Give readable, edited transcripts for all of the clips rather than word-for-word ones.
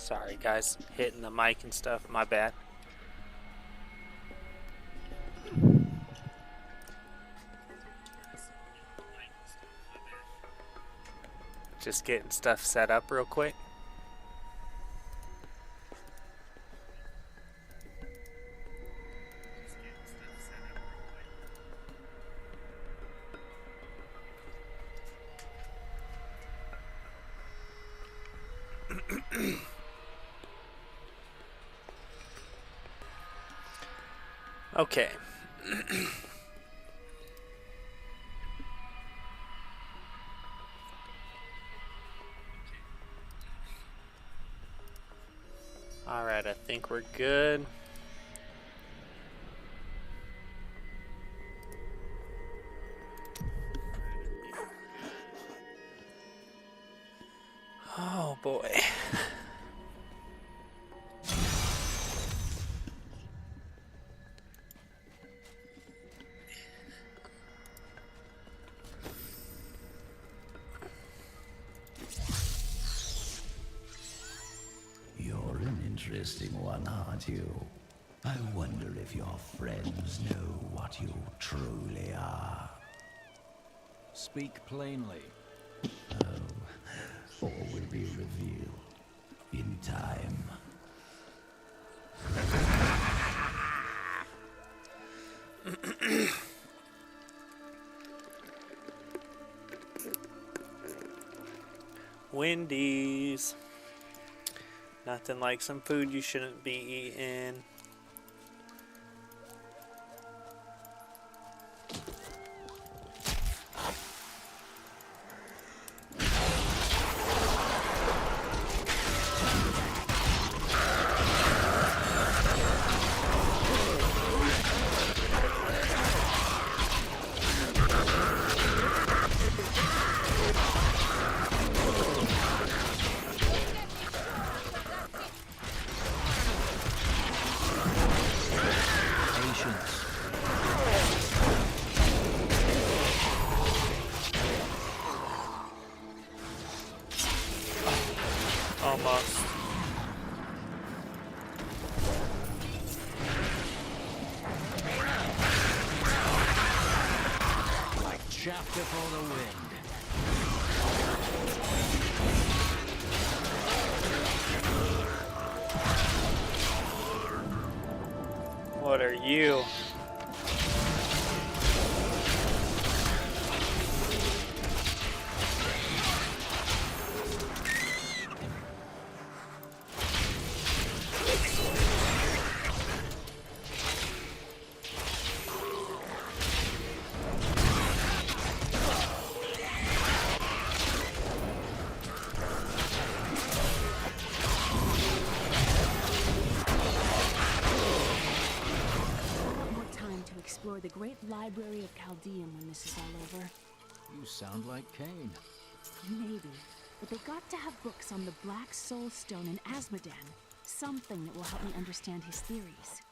Sorry guys, hitting the mic and stuff, my bad. Just getting stuff set up real quick. Okay. Alright, I think we're good. Oh boy. Interesting one, aren't you? I wonder if your friends know what you truly are. Speak plainly. Oh, all will be revealed in time. Wendy's. Nothing like some food you shouldn't be eating. Almost. Like chaff before the wind. What are you? Explore the great library of Chaldeum when this is all over. You sound like Cain. Maybe, but they got to have books on the Black Soul Stone in Asmodan. Something that will help me understand his theories.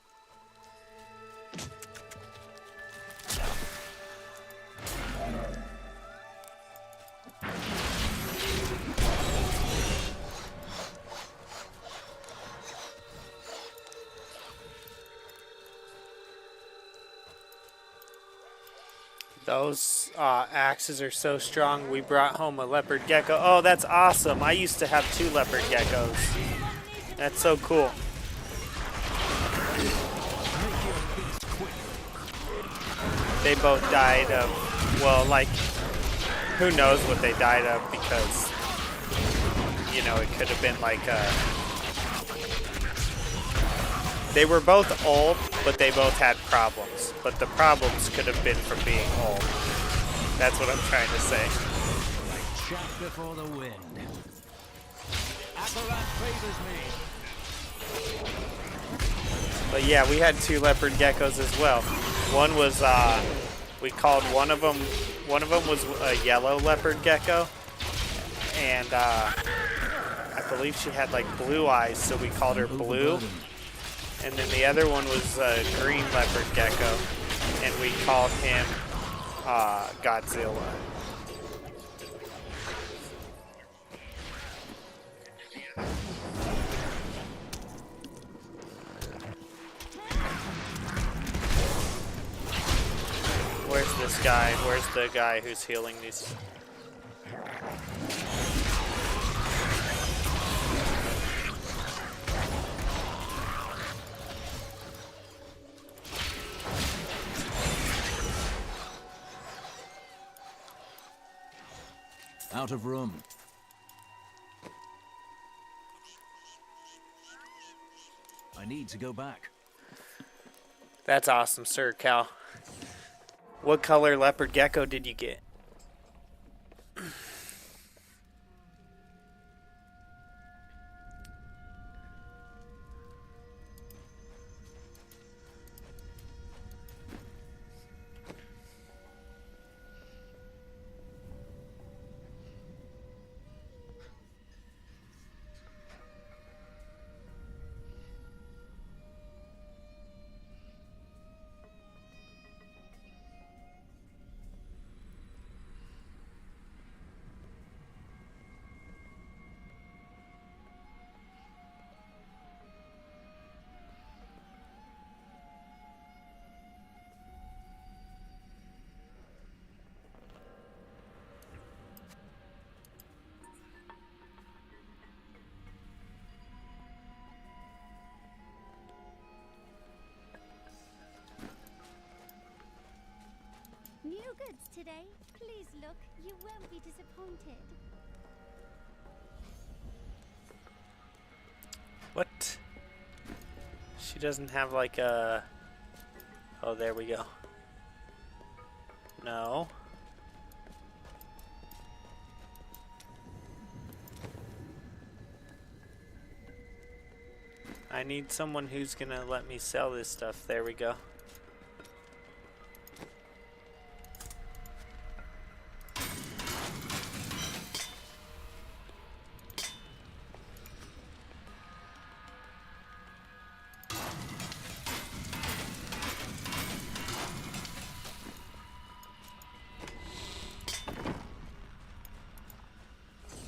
Those axes are so strong. We brought home a leopard gecko. Oh, that's awesome. I used to have 2 leopard geckos. That's so cool. They both died of, well, like, who knows what they died of, because, you know, it could have been like they were both old, but they both had problems. But the problems could have been from being old. That's what I'm trying to say. Like chaff before the wind. Akarat favors me. But yeah, we had 2 leopard geckos as well. One was, we called one of them was a yellow leopard gecko. And I believe she had like blue eyes, so we called her Blue. And then the other one was a green leopard gecko, and we called him Godzilla. this guy? Where's the guy who's healing these? Out of room. I need to go back. That's awesome, Sir Cal. What color leopard gecko did you get? New goods today. Please look. You won't be disappointed. What? She doesn't have like a... Oh, there we go. No. I need someone who's gonna let me sell this stuff. There we go.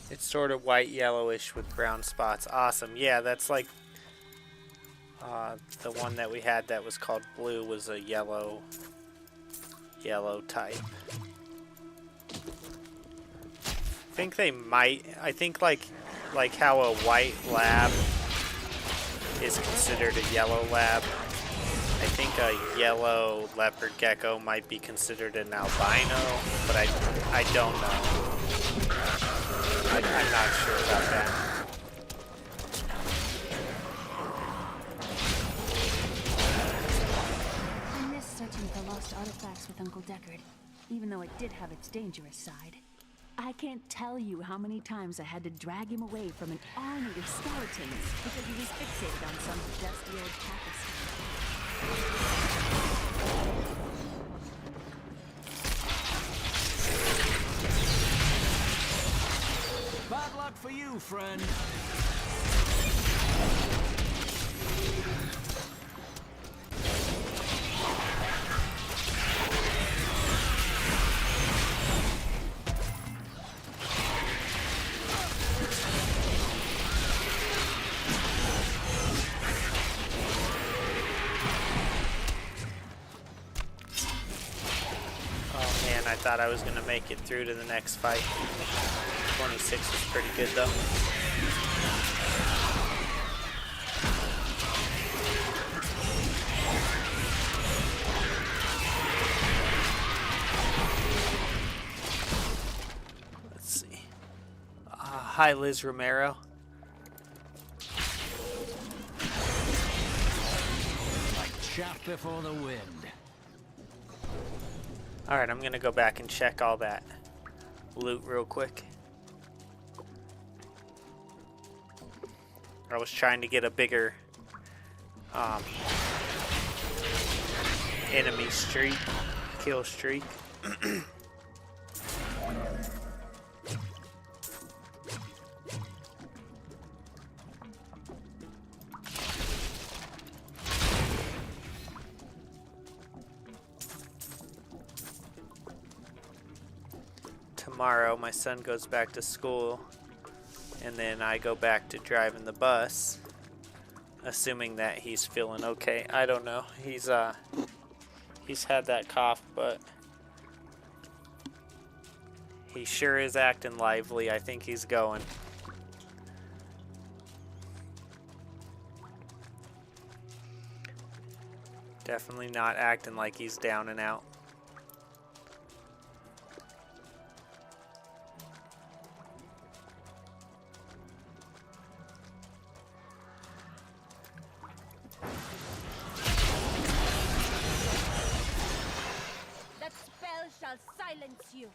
It's sort of white yellowish with brown spots. Awesome. Yeah, that's like the one that we had that was called blue was a yellow type. I think they might, I think like how a white lab is considered a yellow lab, I think a yellow leopard gecko might be considered an albino, but I don't know. I'm not sure about that. I miss searching for lost artifacts with Uncle Deckard, even though it did have its dangerous side. I can't tell you how many times I had to drag him away from an army of skeletons because he was fixated on some dusty old tapestry. Bad luck for you, friend. Oh man, I thought I was going to make it through to the next fight. 26 is pretty good though. Let's see. Hi Liz Romero. Like chaff before the wind. Alright, I'm going to go back and check all that loot real quick. I was trying to get a bigger enemy streak, kill streak. Tomorrow my son goes back to school and then I go back to driving the bus, assuming that he's feeling okay. I don't know. He's had that cough, but He sure is acting lively. I think he's going. Definitely not acting like he's down and out. That spell shall silence you.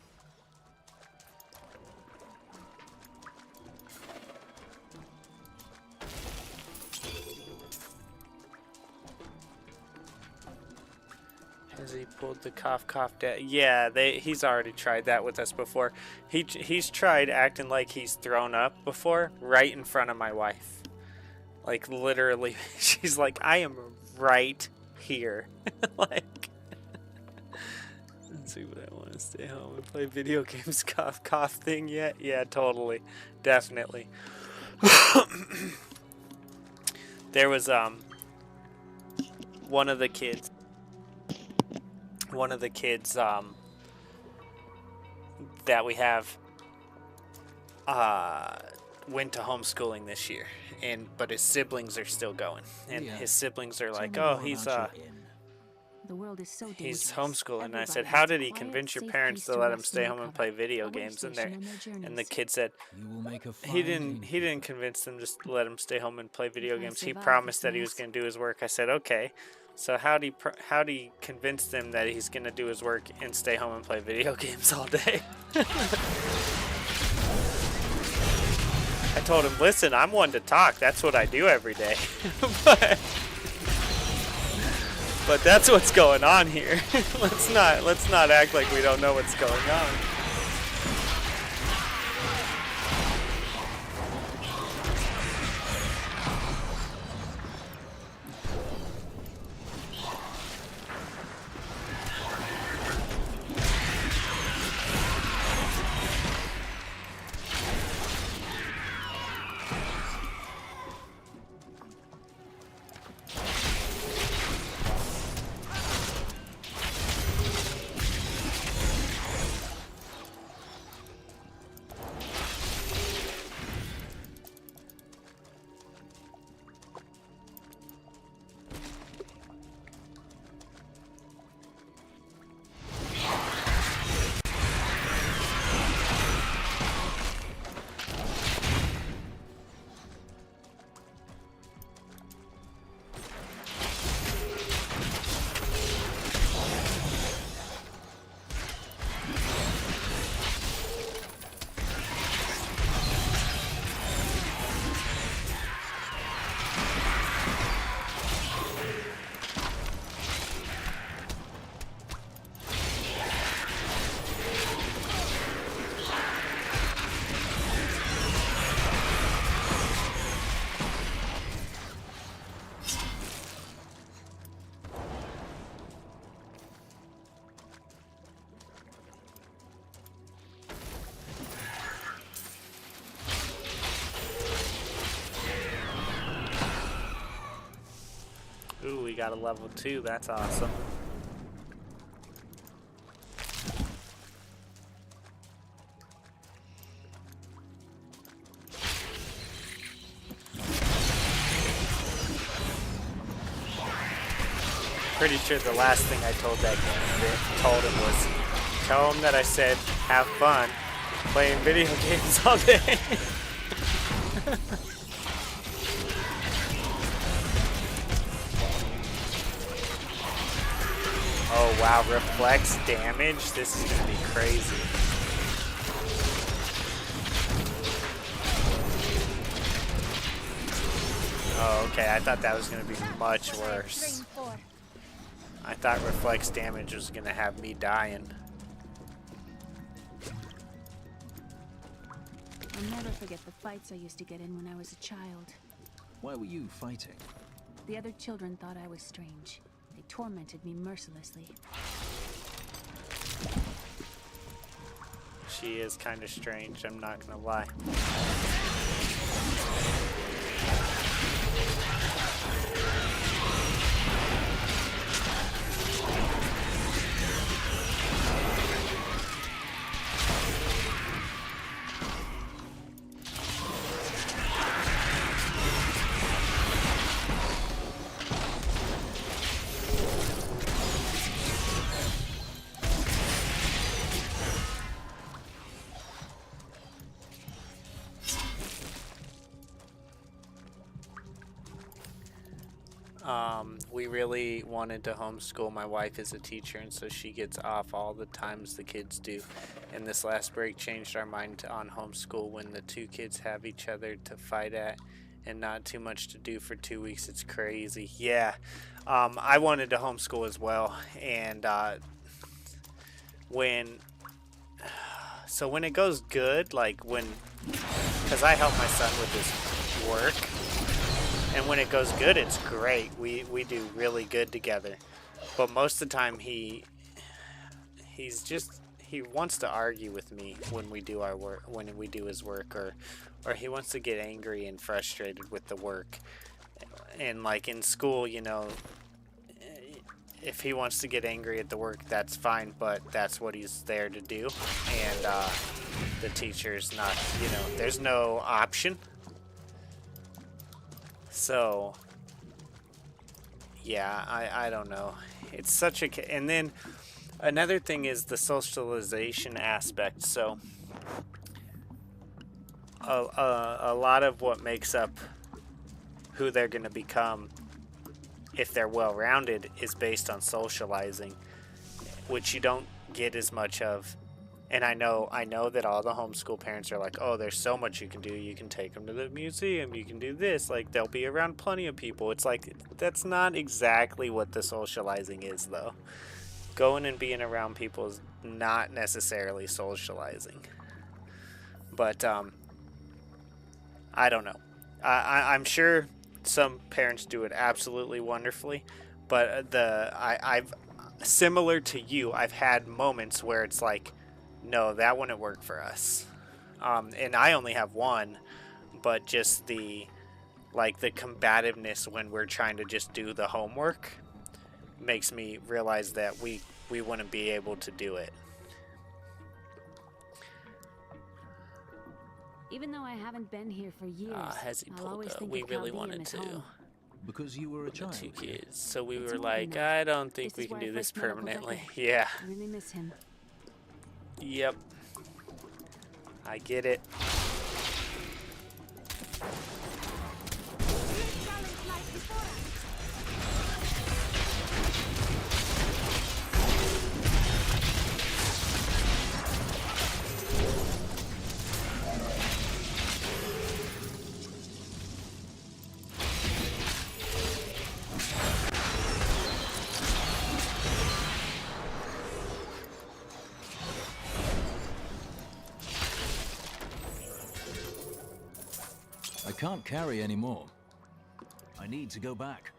Has he pulled the cough down? Yeah, he's already tried that with us before. He's tried acting like he's thrown up before, right in front of my wife. Like literally, she's like, I am right here. Like, let's see what I want to stay home and play video games. Cough thing yet? Yeah, totally, definitely. There was one of the kids that we have went to homeschooling this year, but his siblings are still going, and his siblings are like, oh, he's The world is so dangerous. he's homeschooling. And I said, Everybody how needs did a he quiet, convince your safe parents place to let him rest stay and home and recover. play video A way games? And station on their the journeys. kid said You will make a he fine didn't convince them just to let him stay home and play video If I games. He survive promised this that he was mess. going to do his work. I said, okay. So how'd he convince them that he's going to do his work and stay home and play video games all day? I told him, listen, I'm one to talk. That's what I do every day. But that's what's going on here. Let's not act like we don't know what's going on. Ooh, we got a level 2. That's awesome. Pretty sure the last thing I told that him was, tell him that I said, have fun playing video games all day. Oh wow, reflex damage? This is gonna be crazy. Oh, okay, I thought that was gonna be much worse. I thought reflex damage was gonna have me dying. I'll never forget the fights I used to get in when I was a child. Why were you fighting? The other children thought I was strange. They tormented me mercilessly. She is kind of strange, I'm not gonna lie. We really wanted to homeschool. My wife is a teacher, and so she gets off all the times the kids do. And this last break changed our mind on homeschool when the two kids have each other to fight at and not too much to do for 2 weeks. It's crazy. Yeah. I wanted to homeschool as well. And when when it goes good, like because I help my son with his work, and when it goes good, it's great. We do really good together. But most of the time, he wants to argue with me when we do our work, when we do his work, or he wants to get angry and frustrated with the work. And like in school, if he wants to get angry at the work, that's fine, but that's what he's there to do. And the teacher's not, there's no option. So, yeah, I don't know. It's such a... And then another thing is the socialization aspect. So, a lot of what makes up who they're going to become, if they're well-rounded, is based on socializing, which you don't get as much of. And I know that all the homeschool parents are like, oh, there's so much you can do. You can take them to the museum. You can do this. Like, they'll be around plenty of people. It's like, that's not exactly what the socializing is, though. Going and being around people is not necessarily socializing. But, I don't know. I'm sure some parents do it absolutely wonderfully. But I've similar to you, I've had moments where it's like, no, that wouldn't work for us. And I only have one, but just the combativeness when we're trying to just do the homework makes me realize that we wouldn't be able to do it. Even though I haven't been here for years, Has he I'll pulled always up? think We of really Chaldea wanted as to. home. Because you were a The child. two kids. So we It's were more than like, that. I don't think This we is can where I do this first met Uncle permanently. Decker. Yeah. I really miss him. Yep. I get it. I can't carry anymore. I need to go back.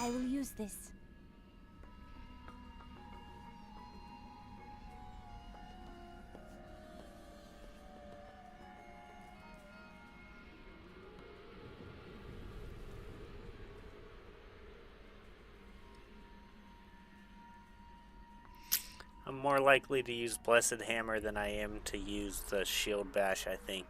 I will use this. I'm more likely to use Blessed Hammer than I am to use the Shield Bash, I think.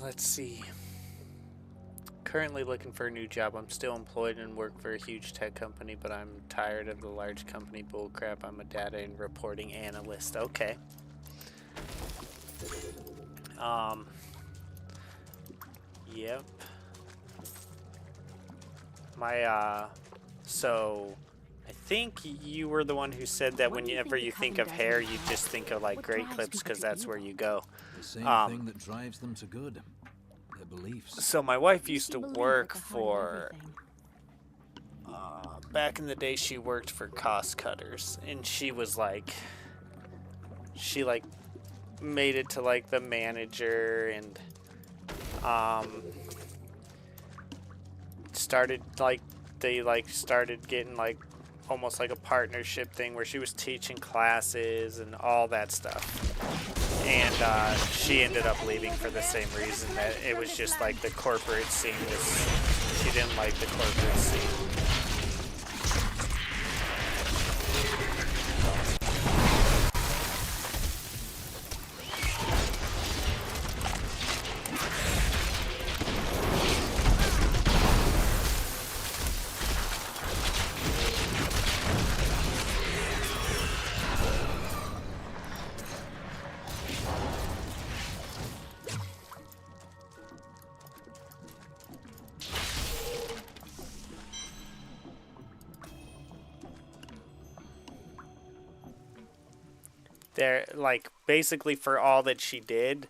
Let's see. Currently looking for a new job. I'm still employed and work for a huge tech company, but I'm tired of the large company bullcrap. I'm a data and reporting analyst. Okay. Yep. So I think you were the one who said that whenever you think of hair, you just think of like Great Clips because that's where you go. The same thing that drives them to good. Their beliefs. So my wife used to work for, back in the day she worked for Cost Cutters, and she was like, she like made it to like the manager and started like, they like started getting like almost like a partnership thing where she was teaching classes and all that stuff. And she ended up leaving for the same reason, that it was just like the corporate scene was, she didn't like the corporate scene. There, like, basically for all that she did,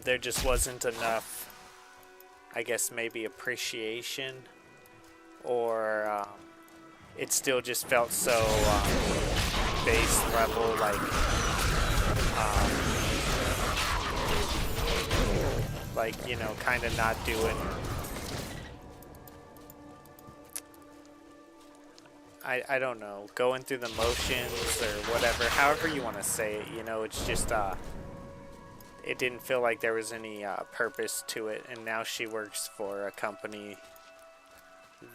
there just wasn't enough, I guess, maybe appreciation, or it still just felt so base level, like, you know, kind of not doing. I don't know, going through the motions or whatever, however you want to say it, you know, it's just, it didn't feel like there was any purpose to it, and now she works for a company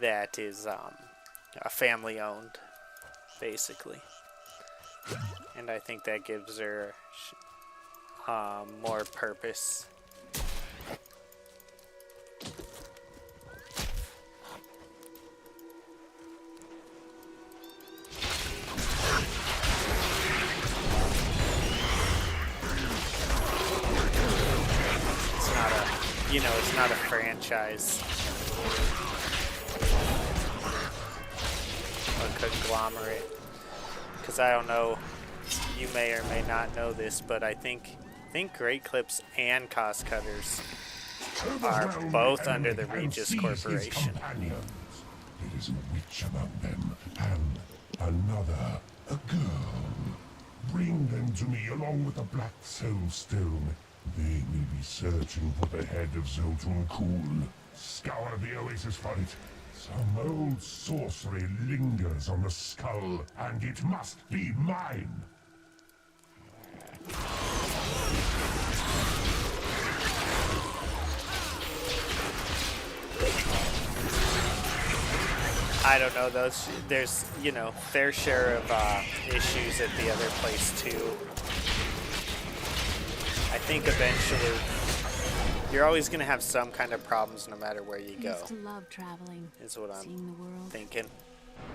that is a family-owned, basically, and I think that gives her more purpose. You know, it's not a franchise, a conglomerate, because I don't know, you may or may not know this, but I think Great Clips and Cost Cutters are both under the Regis Corporation. There is a witch among them, and another, a girl. Bring them to me along with the Black Soulstone. They will be searching for the head of Zoltun Kuhl. Scour the oasis for it. Some old sorcery lingers on the skull, and it must be mine. I don't know, those, there's, you know, fair share of issues at the other place too. I think eventually you're always going to have some kind of problems no matter where you I go, used to love traveling, is what I'm seeing the world. thinking.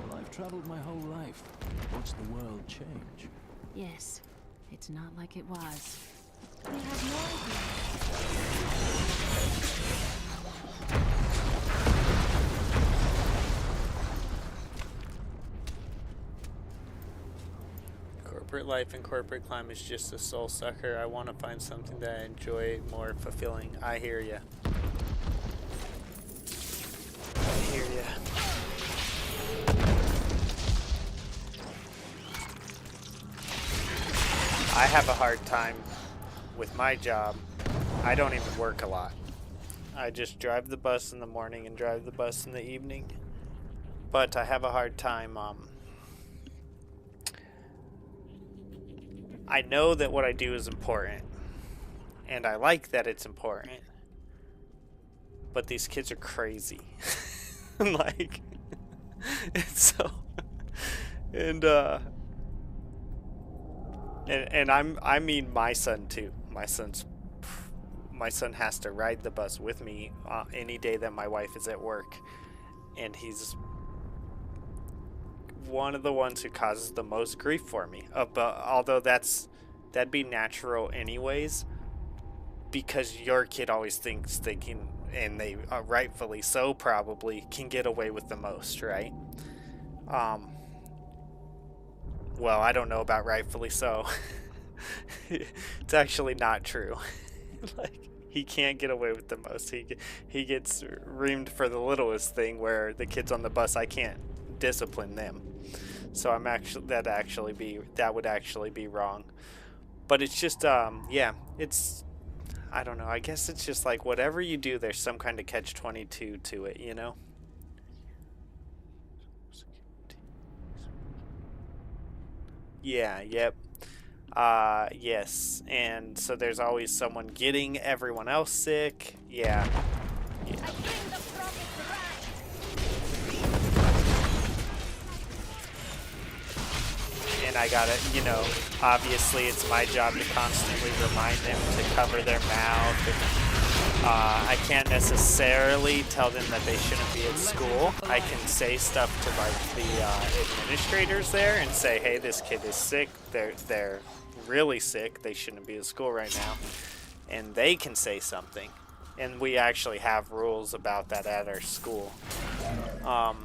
Well, I've traveled my whole life. Watched the world change. Yes, it's not like it was. We have no idea. Corporate life and corporate climb is just a soul sucker. I want to find something that I enjoy more fulfilling. I hear ya. I hear ya. I have a hard time with my job. I don't even work a lot. I just drive the bus in the morning and drive the bus in the evening. But I have a hard time, I know that what I do is important, and I like that it's important, but these kids are crazy. Like, it's so, and I mean my son too. My son has to ride the bus with me any day that my wife is at work, and he's one of the ones who causes the most grief for me. Although that'd be natural anyways, because your kid always thinks they can, and they rightfully so probably can get away with the most, right? Well, I don't know about rightfully so. It's actually not true. Like, he can't get away with the most. He gets reamed for the littlest thing, where the kids on the bus, I can't discipline them. So that would actually be wrong. But it's just yeah, it's, I don't know, I guess it's just like whatever you do, there's some kind of catch-22 to it, you know? Yeah, yep. Yes. And so there's always someone getting everyone else sick. Yeah. And I gotta, you know, obviously it's my job to constantly remind them to cover their mouth. And, I can't necessarily tell them that they shouldn't be at school. I can say stuff to like the administrators there and say, hey, this kid is sick. They're really sick. They shouldn't be at school right now. And they can say something. And we actually have rules about that at our school. But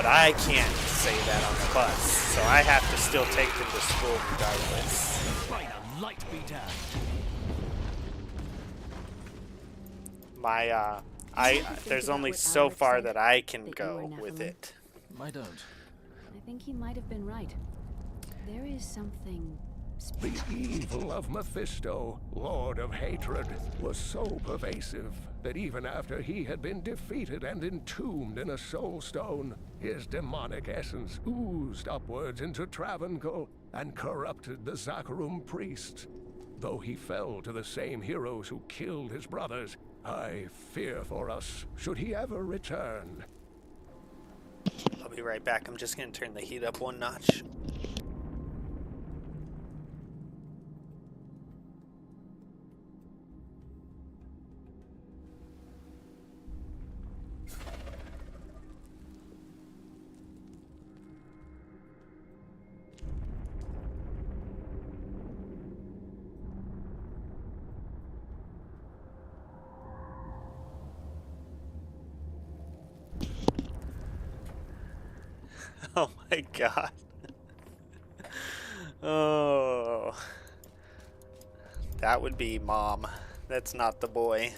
I can't say that on the bus, so I have to still take them to school regardless. By the light be damned. There's only so far that I can go with it. I don't. I think he might have been right. There is something The evil of Mephisto, Lord of Hatred, was so pervasive that even after he had been defeated and entombed in a soul stone, his demonic essence oozed upwards into Travancore and corrupted the Zakharum priests. Though he fell to the same heroes who killed his brothers, I fear for us should he ever return. I'll be right back. I'm just going to turn the heat up one notch. Oh my god. Oh. That would be Mom. That's not the boy.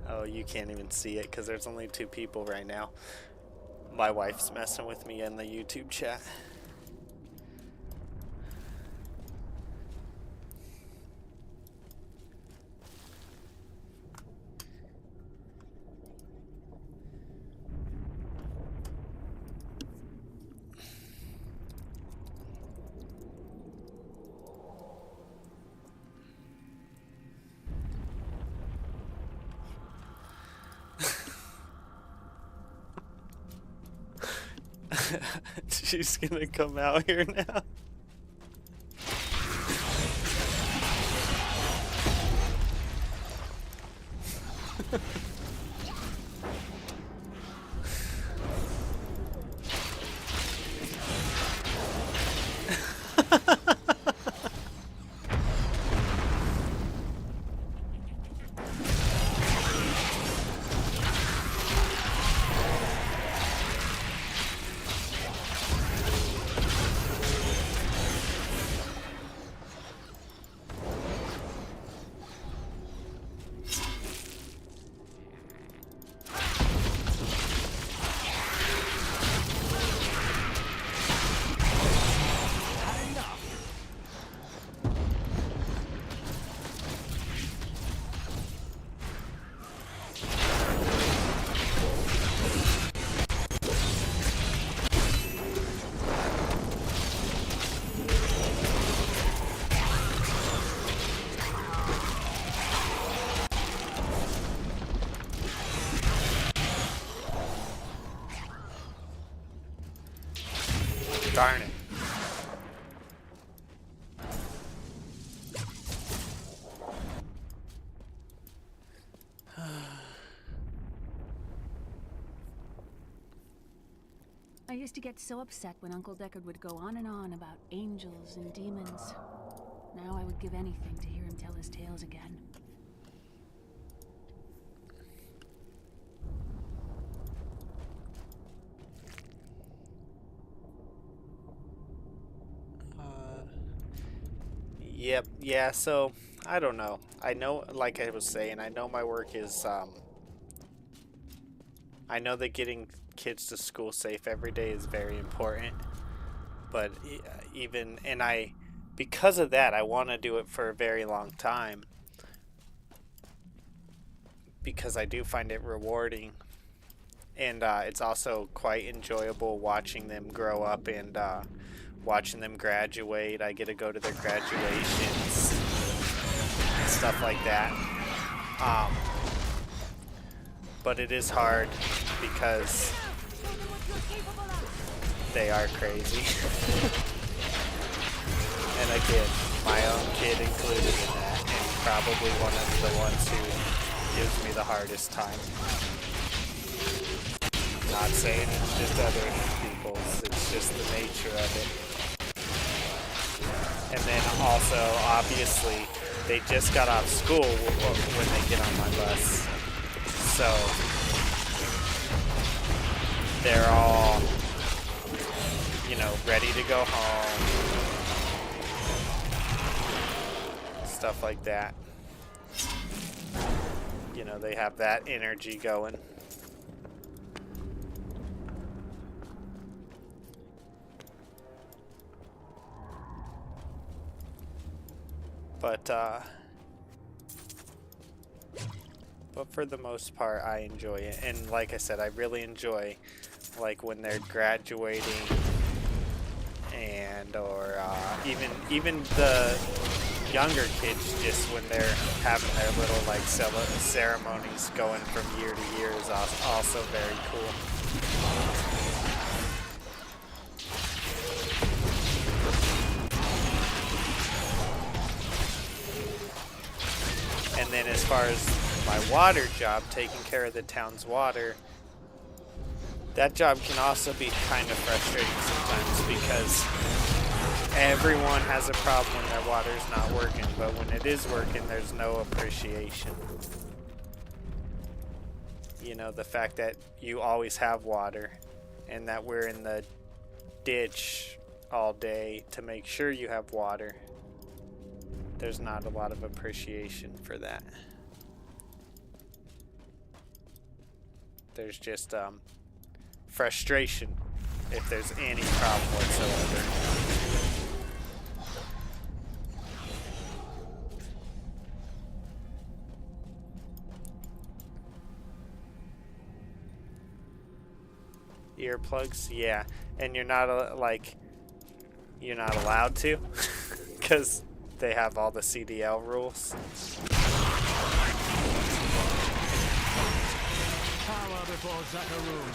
Oh, you can't even see it because there's only 2 people right now. My wife's messing with me in the YouTube chat. She's gonna come out here now. Darn it. I used to get so upset when Uncle Deckard would go on and on about angels and demons. Now I would give anything to hear him tell his tales again. Yep, yeah, so, I don't know. I know, like I was saying, I know my work is, I know that getting kids to school safe every day is very important. But because of that, I want to do it for a very long time. Because I do find it rewarding. And it's also quite enjoyable watching them grow up and watching them graduate. I get to go to their graduations and stuff like that. But it is hard because they are crazy. And again, my own kid included in that, and probably one of the ones who gives me the hardest time. Not saying it's just other people's, it's just the nature of it. And then also, obviously, they just got off school when they get on my bus. So, they're all, you know, ready to go home. Stuff like that. You know, they have that energy going. But for the most part, I enjoy it. And like I said, I really enjoy, like, when they're graduating and, or even the younger kids, just when they're having their little, like, ceremonies going from year to year is also very cool. And then as far as my water job, taking care of the town's water, that job can also be kind of frustrating sometimes because everyone has a problem when their water's not working, but when it is working, there's no appreciation. You know, the fact that you always have water and that we're in the ditch all day to make sure you have water. There's not a lot of appreciation for that. There's just frustration if there's any problem whatsoever. Earplugs, yeah, and you're not you're not allowed to because they have all the CDL rules. Power before Zakaroon.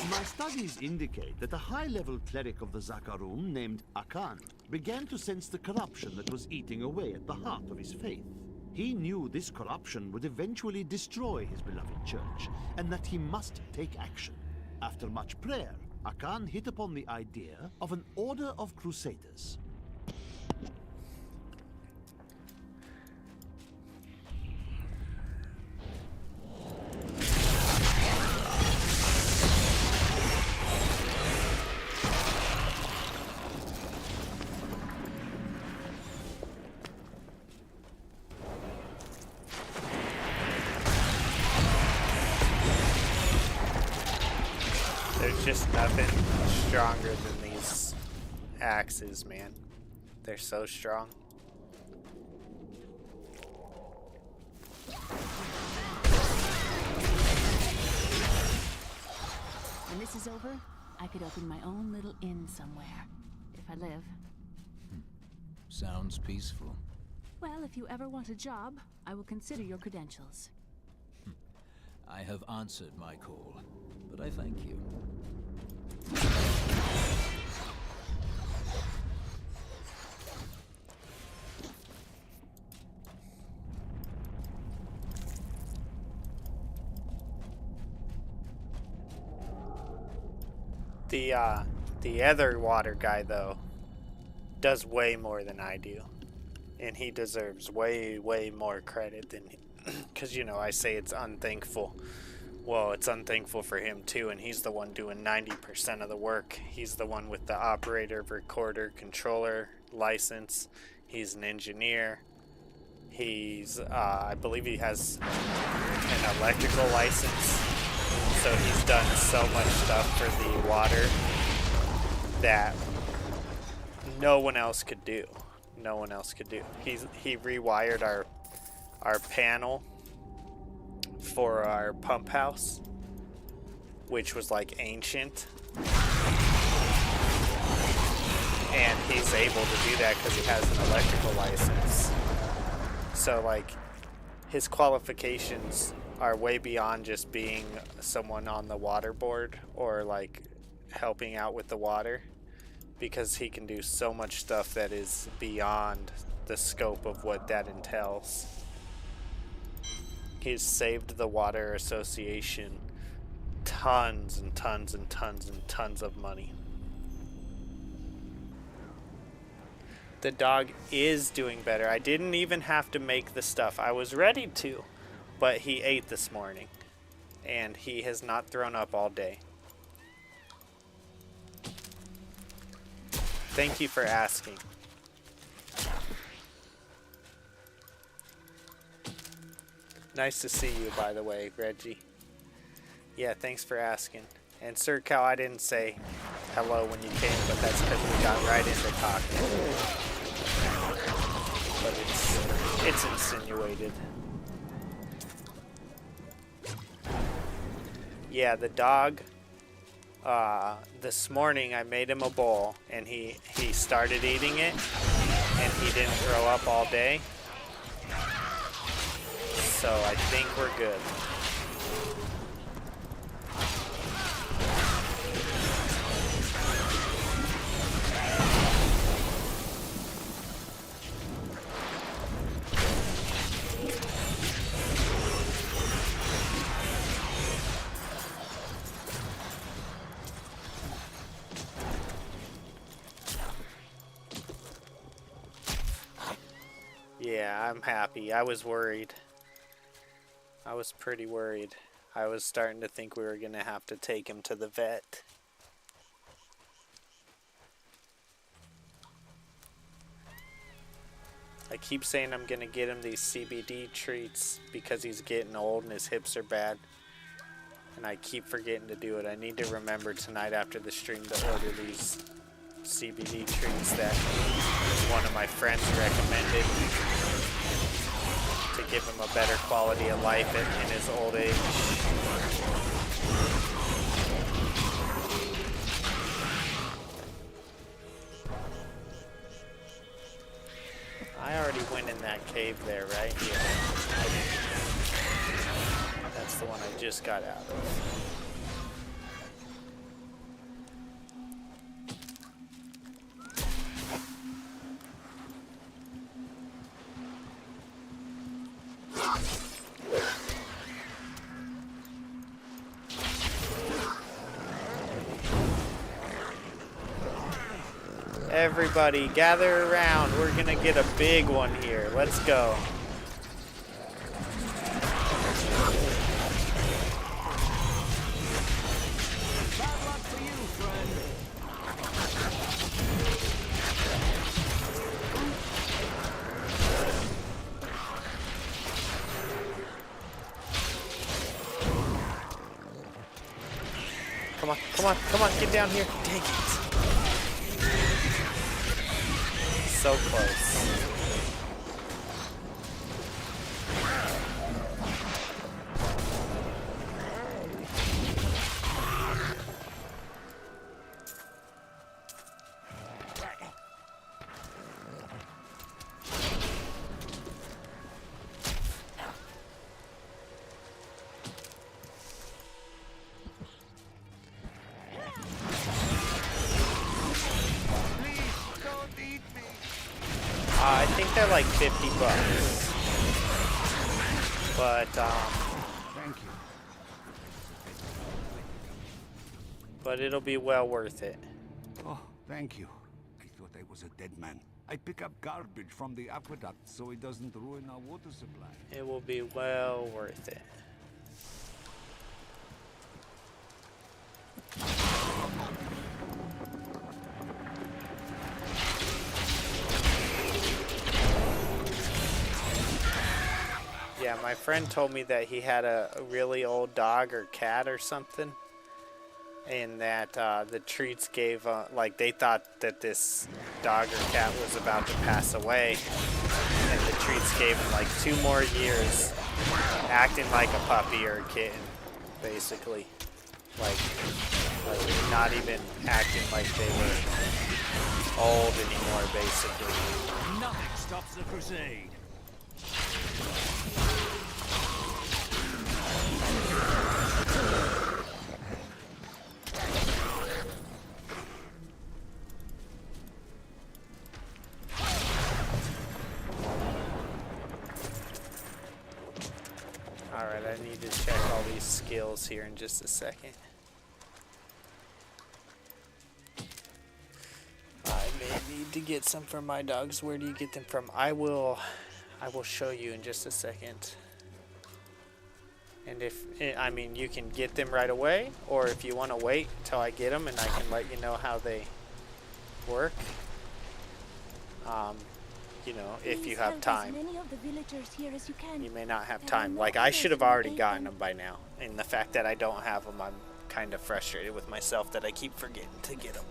My studies indicate that a high-level cleric of the Zakarum named Akan began to sense the corruption that was eating away at the heart of his faith. He knew this corruption would eventually destroy his beloved church, and that he must take action. After much prayer, Akan hit upon the idea of an order of crusaders. There's just nothing stronger than these axes, man. They're so strong. When this is over, I could open my own little inn somewhere. If I live. Sounds peaceful. Well, if you ever want a job, I will consider your credentials. I have answered my call, but I thank you. The other water guy, though, does way more than I do. And he deserves way, way more credit than... Because, you know, I say it's unthankful. Well, it's unthankful for him, too, and he's the one doing 90% of the work. He's the one with the operator, recorder, controller, license. He's an engineer. He's, I believe he has an electrical license. So he's done so much stuff for the water that no one else could do. No one else could do. He rewired our panel for our pump house, which was like ancient. And he's able to do that because he has an electrical license. So like his qualifications are way beyond just being someone on the water board or like helping out with the water, because he can do so much stuff that is beyond the scope of what that entails. He's saved the Water Association tons and tons and tons and tons of money. The dog is doing better. I didn't even have to make the stuff. I was ready to, but he ate this morning, and he has not thrown up all day. Thank you for asking. Nice to see you, by the way, Reggie. Yeah, thanks for asking. And Sir Cal, I didn't say hello when you came, but that's because we got right into talking. But it's insinuated. Yeah, the dog, this morning I made him a bowl, and he started eating it, and he didn't throw up all day. So I think we're good. Yeah, I'm happy. I was worried. I was pretty worried. I was starting to think we were going to have to take him to the vet. I keep saying I'm going to get him these CBD treats because he's getting old and his hips are bad. And I keep forgetting to do it. I need to remember tonight after the stream to order these CBD treats that one of my friends recommended to give him a better quality of life in his old age. I already went in that cave there, right? Yeah. That's the one I just got out of. everybody, gather around. We're gonna get a big one here. Let's go. Bad luck for you, friend. Come on, come on, come on, get down here. Dang it. So close. I think they're like $50. But, Thank you. but it'll be well worth it. Oh, thank you. I thought I was a dead man. I pick up garbage from the aqueduct so it doesn't ruin our water supply. It will be well worth it. Yeah, my friend told me that he had a really old dog or cat or something, and that the treats gave, like, they thought that this dog or cat was about to pass away, and the treats gave him like 2 more years acting like a puppy or a kitten, basically. Like not even acting like they were old anymore, basically. Nothing stops the crusade. Alright, I need to check all these skills here in just a second. I may need to get some from my dogs. Where do you get them from? I will show you in just a second. And if, I mean, you can get them right away, or if you want to wait until I get them and I can let you know how they work. You know, if you have time. You may not have time. Like, I should have already gotten them by now. And the fact that I don't have them, I'm kind of frustrated with myself that I keep forgetting to get them.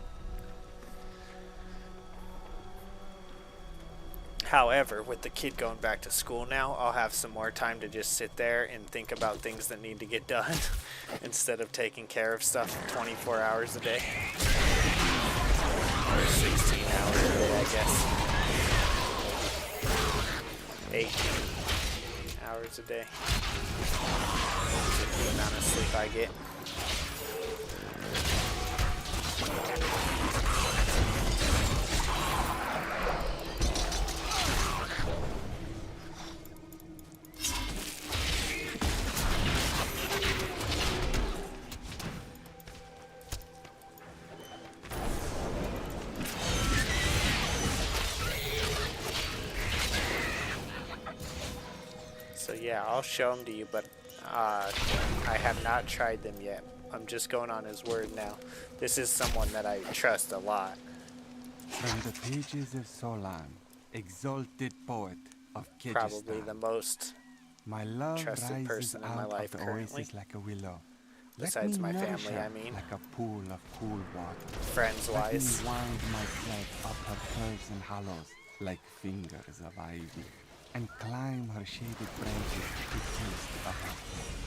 However, with the kid going back to school now, I'll have some more time to just sit there and think about things that need to get done instead of taking care of stuff 24 hours a day. Or 16 hours a day, I guess. 18 hours a day. That's the amount of sleep I get. So yeah, I'll show them to you, but I have not tried them yet. I'm just going on his word now. This is someone that I trust a lot. From the pages of Solan, exalted poet of Kyrgyzstan. Probably the most my love trusted rises person in out my life of the currently. oasis like a willow. Besides my nourish family, her I mean. like a pool of cool water. Friends-wise. Let me wind my thread up her curves and hollows like fingers of ivy, and climb her shaded branches to taste of her flame.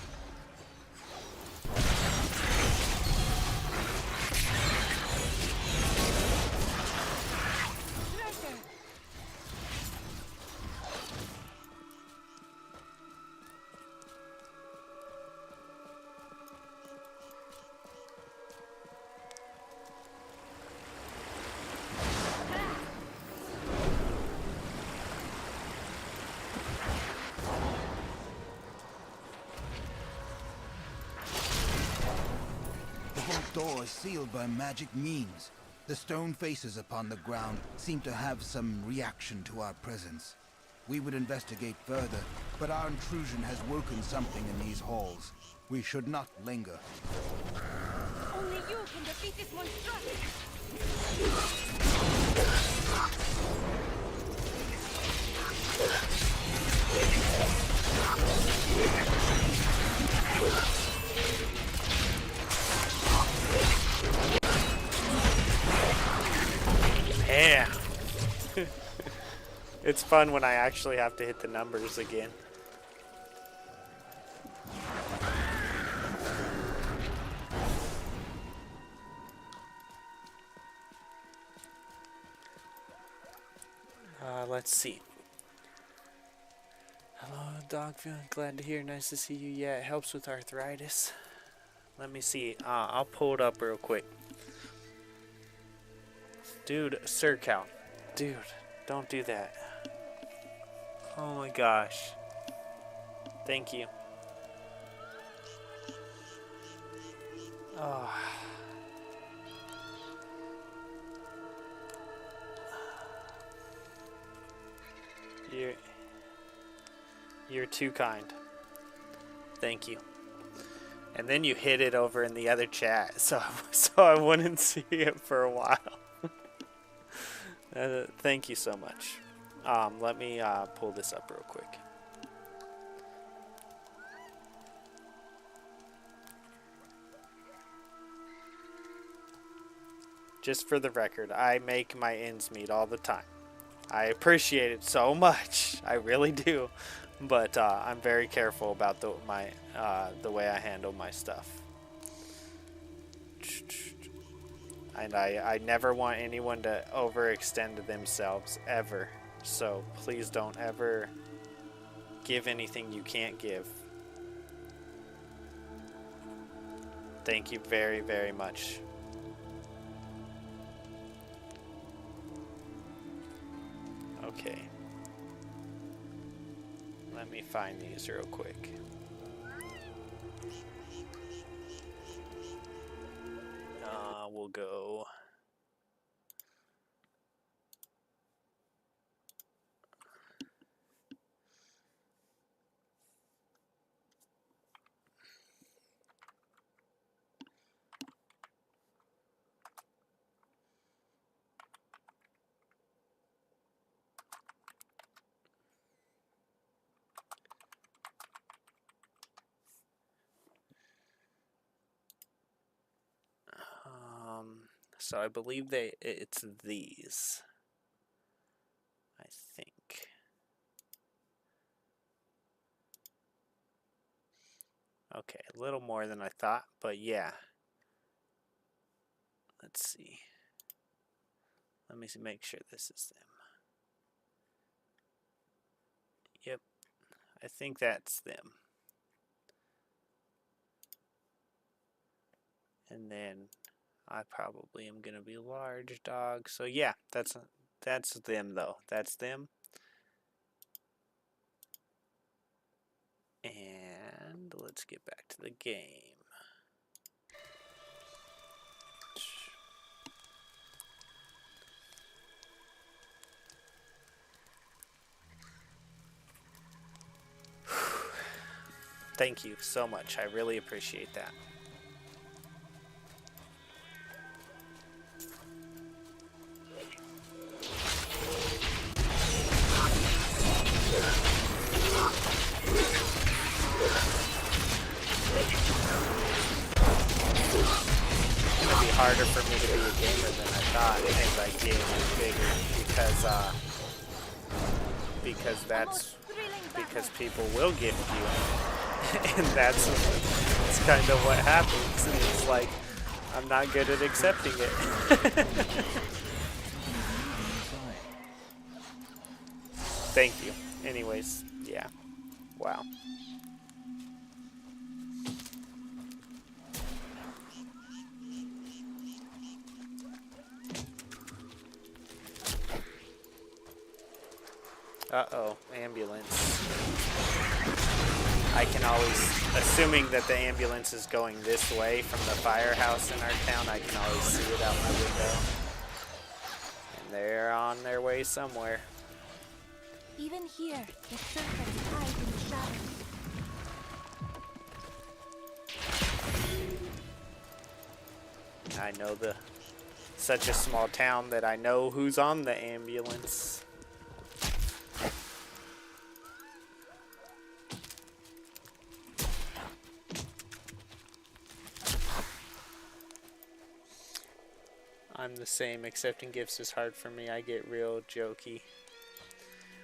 The whole door is sealed by magic means. The stone faces upon the ground seem to have some reaction to our presence. We would investigate further, but our intrusion has woken something in these halls. We should not linger. Only you can defeat this monstrosity. Yeah. It's fun when I actually have to hit the numbers again. Let's see. Hello, Dogville. Glad to hear. Nice to see you. Yeah, it helps with arthritis. Let me see. I'll pull it up real quick. Dude, Sir Cal. Dude, don't do that. Oh my gosh. Thank you. Oh. You're too kind. Thank you. And then you hid it over in the other chat, so I wouldn't see it for a while. Thank you so much. Let me pull this up real quick. Just for the record, I make my ends meet all the time. I appreciate it so much. I really do. But I'm very careful about the way I handle my stuff. And I never want anyone to overextend themselves, ever. So please don't ever give anything you can't give. Thank you very, very much. Okay. Let me find these real quick. We'll go. So I believe it's these. I think. Okay, a little more than I thought, but yeah. Let's see. Let me make sure this is them. Yep, I think that's them. And then I probably am gonna be large dog. So yeah, that's them though. That's them. And let's get back to the game. Thank you so much. I really appreciate that. Harder for me to be a gamer than I thought as I get bigger, because people will gift you, and that's kind of what happens. And it's like I'm not good at accepting it. Thank you. Anyways, yeah. Wow. Uh-oh, ambulance. I can always, assuming that the ambulance is going this way from the firehouse in our town, I can always see it out my window. They're on their way somewhere. Even here, the serpents hide in the shadows. I know such a small town that I know who's on the ambulance. I'm the same. Accepting gifts is hard for me. I get real jokey.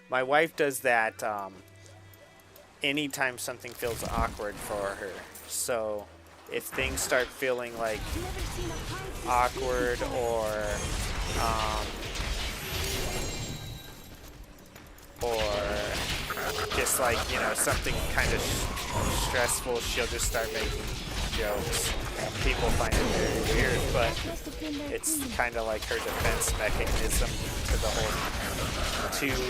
My wife does that anytime something feels awkward for her. So if things start feeling like awkward or just like, you know, something kind of stressful, she'll just start making jokes. People find it very weird, but it's kind of like her defense mechanism to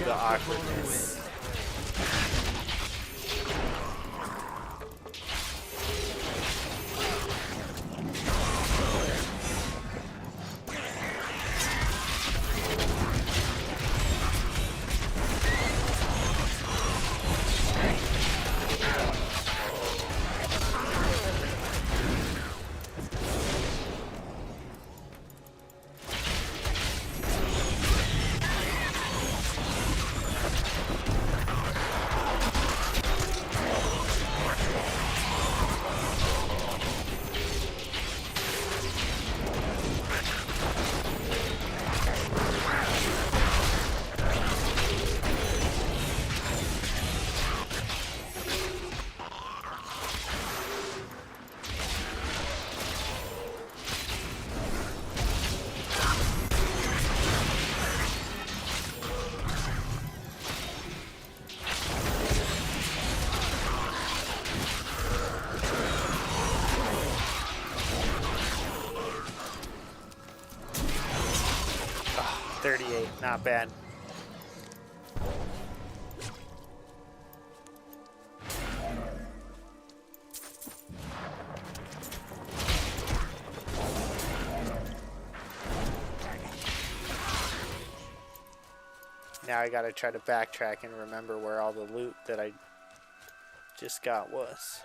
the awkwardness. Not bad. Now I gotta try to backtrack and remember where all the loot that I just got was.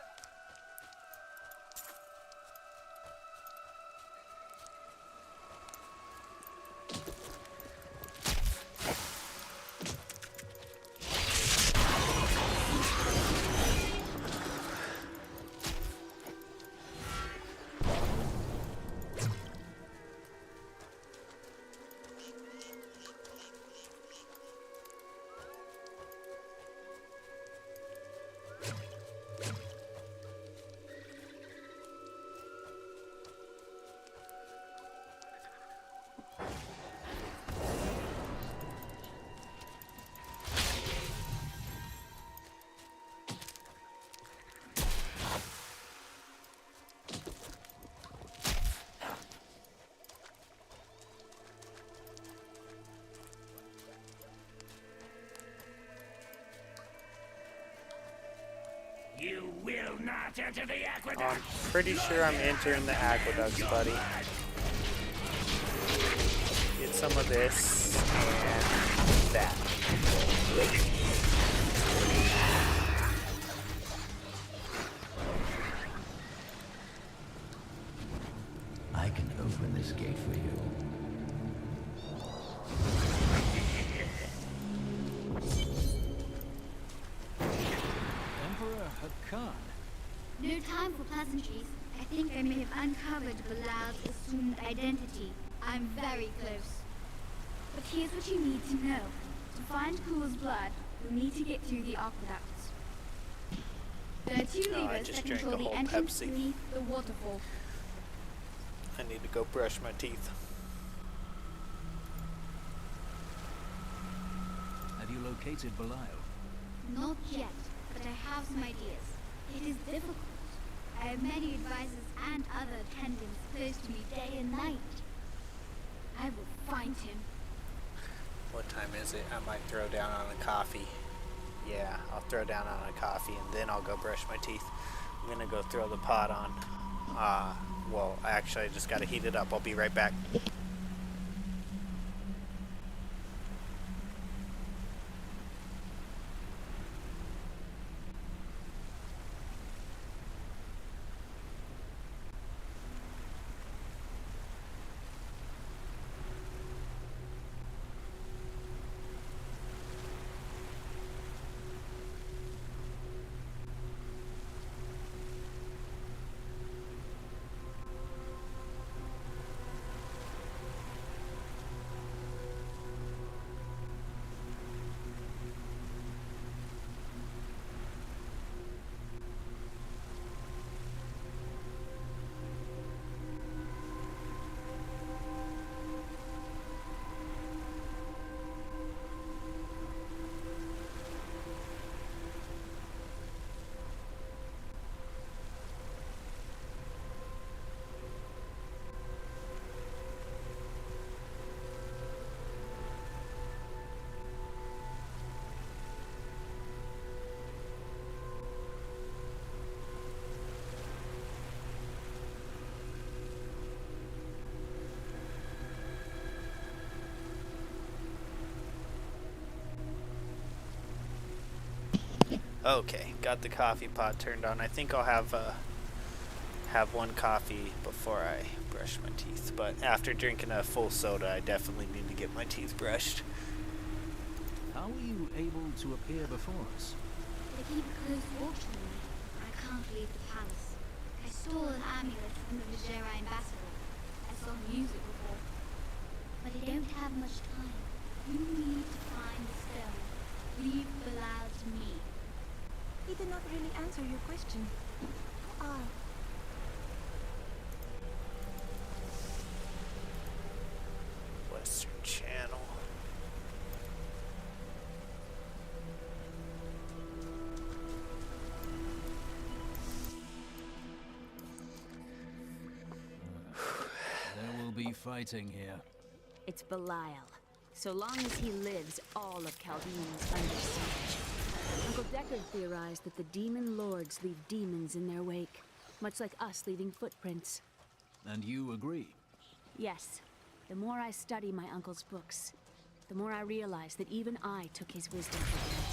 You will not enter the aqueduct. I'm pretty sure I'm entering the aqueducts, buddy. Get some of this and that. I can open this gate for you. No time for pleasantries. I think I may have uncovered Bilal's assumed identity. I'm very close. But here's what you need to know. To find Cool's blood, you'll need to get through the aqueducts. There are two levers that control the entrance beneath the waterfall. I need to go brush my teeth. Have you located Belial? Not yet, but I have some ideas. It is difficult. I have many advisors and other attendants close to me day and night. I will find him. What time is it? I might throw down on a coffee. Yeah, I'll throw down on a coffee and then I'll go brush my teeth. I'm gonna go throw the pot on. Well, actually I just gotta heat it up. I'll be right back. Okay, got the coffee pot turned on. I think I'll have one coffee before I brush my teeth. But after drinking a full soda, I definitely need to get my teeth brushed. How were you able to appear before us? They keep a close watch on me. I can't leave the palace. I stole an amulet from the Vajera ambassador. I saw him use it before. But I don't have much time. You need to find the stone. Leave Bilal to me. He did not really answer your question. Who are? Western Channel. There will be fighting here. It's Belial. So long as he lives, all of Chaldean is under siege. Uncle Deckard theorized that the demon lords leave demons in their wake, much like us leaving footprints. And you agree? Yes. The more I study my uncle's books, the more I realize that even I took his wisdom for granted.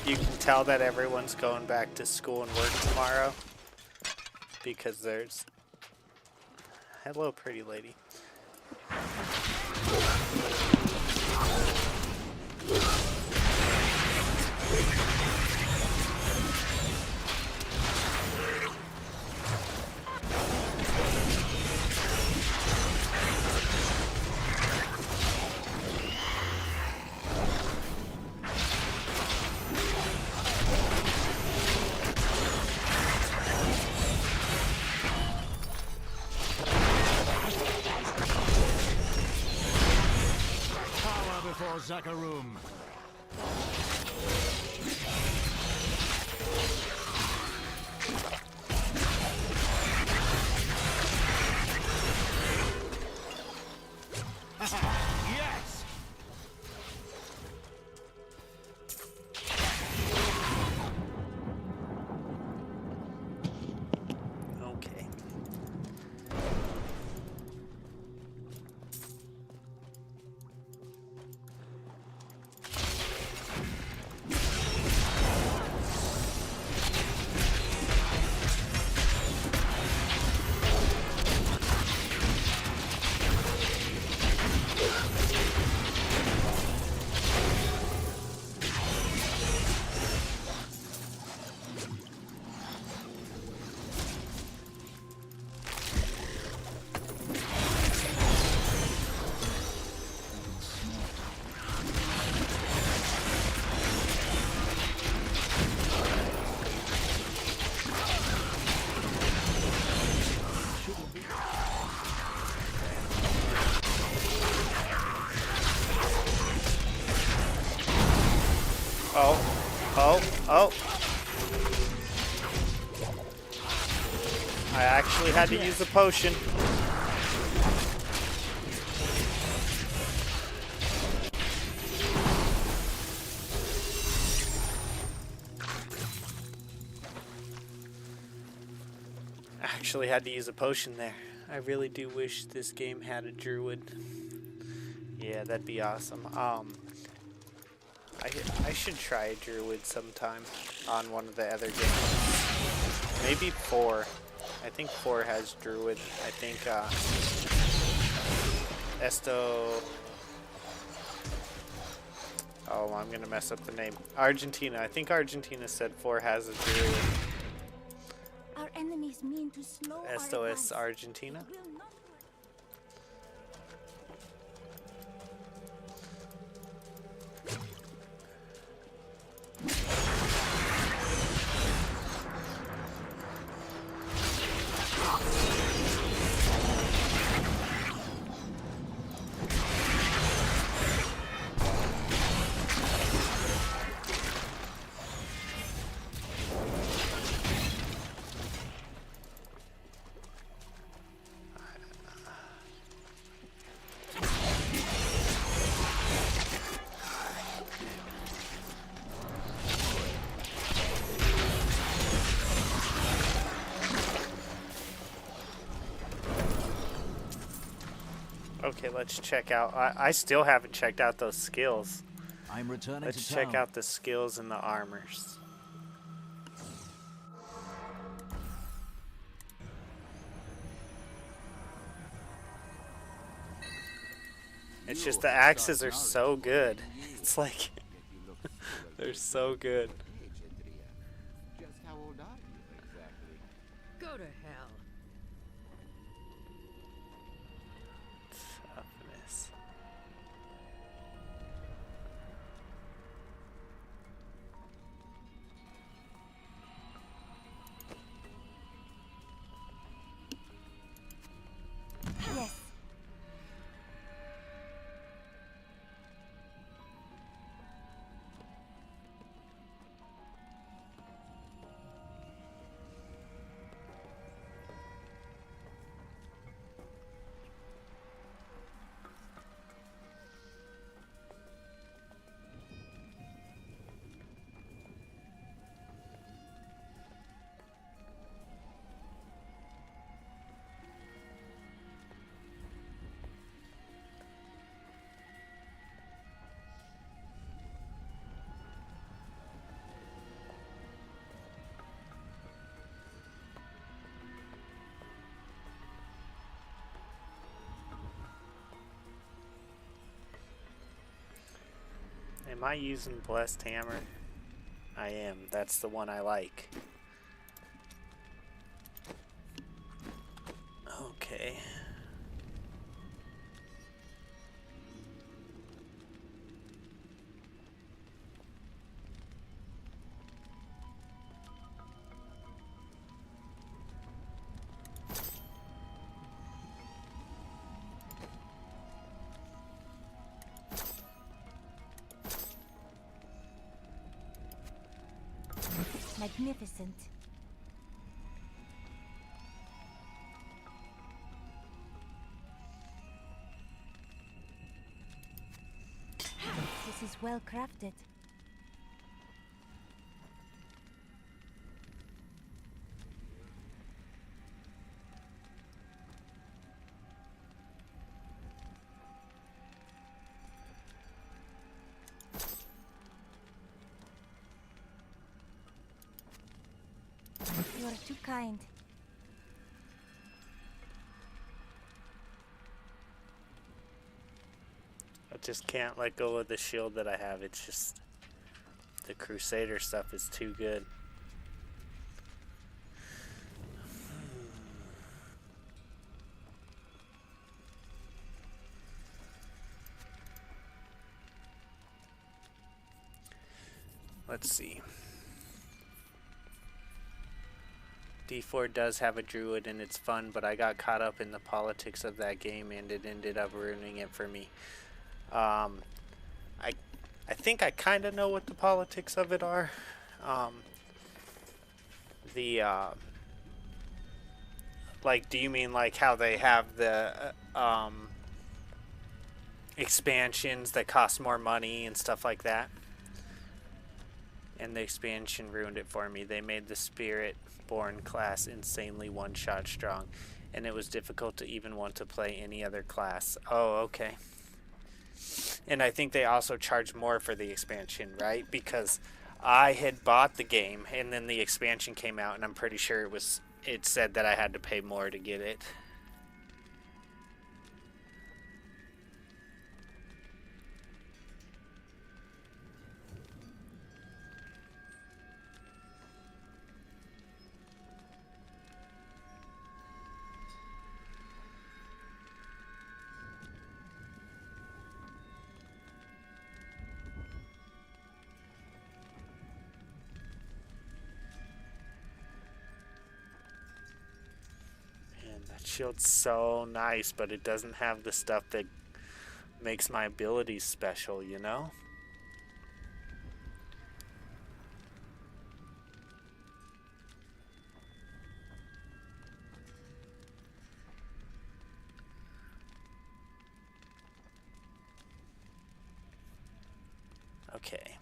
You can tell that everyone's going back to school and work tomorrow because there's... Hello, pretty lady. Zakarum. Yes. Okay. Oh. I actually had to use a potion. Actually had to use a potion there. I really do wish this game had a druid. Yeah, that'd be awesome. I should try a druid sometime on one of the other games. Maybe 4. I think 4 has druid. I think Oh, I'm gonna mess up the name. Argentina. I think Argentina said 4 has a druid. Our enemies mean to slow our SOS advance. Argentina. It will not work. Okay, let's check out. I still haven't checked out those skills. I'm returning Let's to check town. out the skills and the armors. It's just the axes are so good. It's like they're so good. Just how old are you exactly? Go to hell. Toughness. Yes. Am I using Blessed Hammer? I am. That's the one I like. Okay. Magnificent. This is well crafted. You are too kind. I just can't let go of the shield that I have. It's just the Crusader stuff is too good. Let's see. D4 does have a druid and it's fun, but I got caught up in the politics of that game and it ended up ruining it for me. I think I kind of know what the politics of it are. Like, do you mean like how they have the expansions that cost more money and stuff like that? And the expansion ruined it for me. They made the Spirit-born class insanely one-shot strong, and it was difficult to even want to play any other class. Oh, okay. And I think they also charge more for the expansion, right? Because I had bought the game, and then the expansion came out, and I'm pretty sure it said that I had to pay more to get it. That shield's so nice, but it doesn't have the stuff that makes my abilities special, you know? Okay.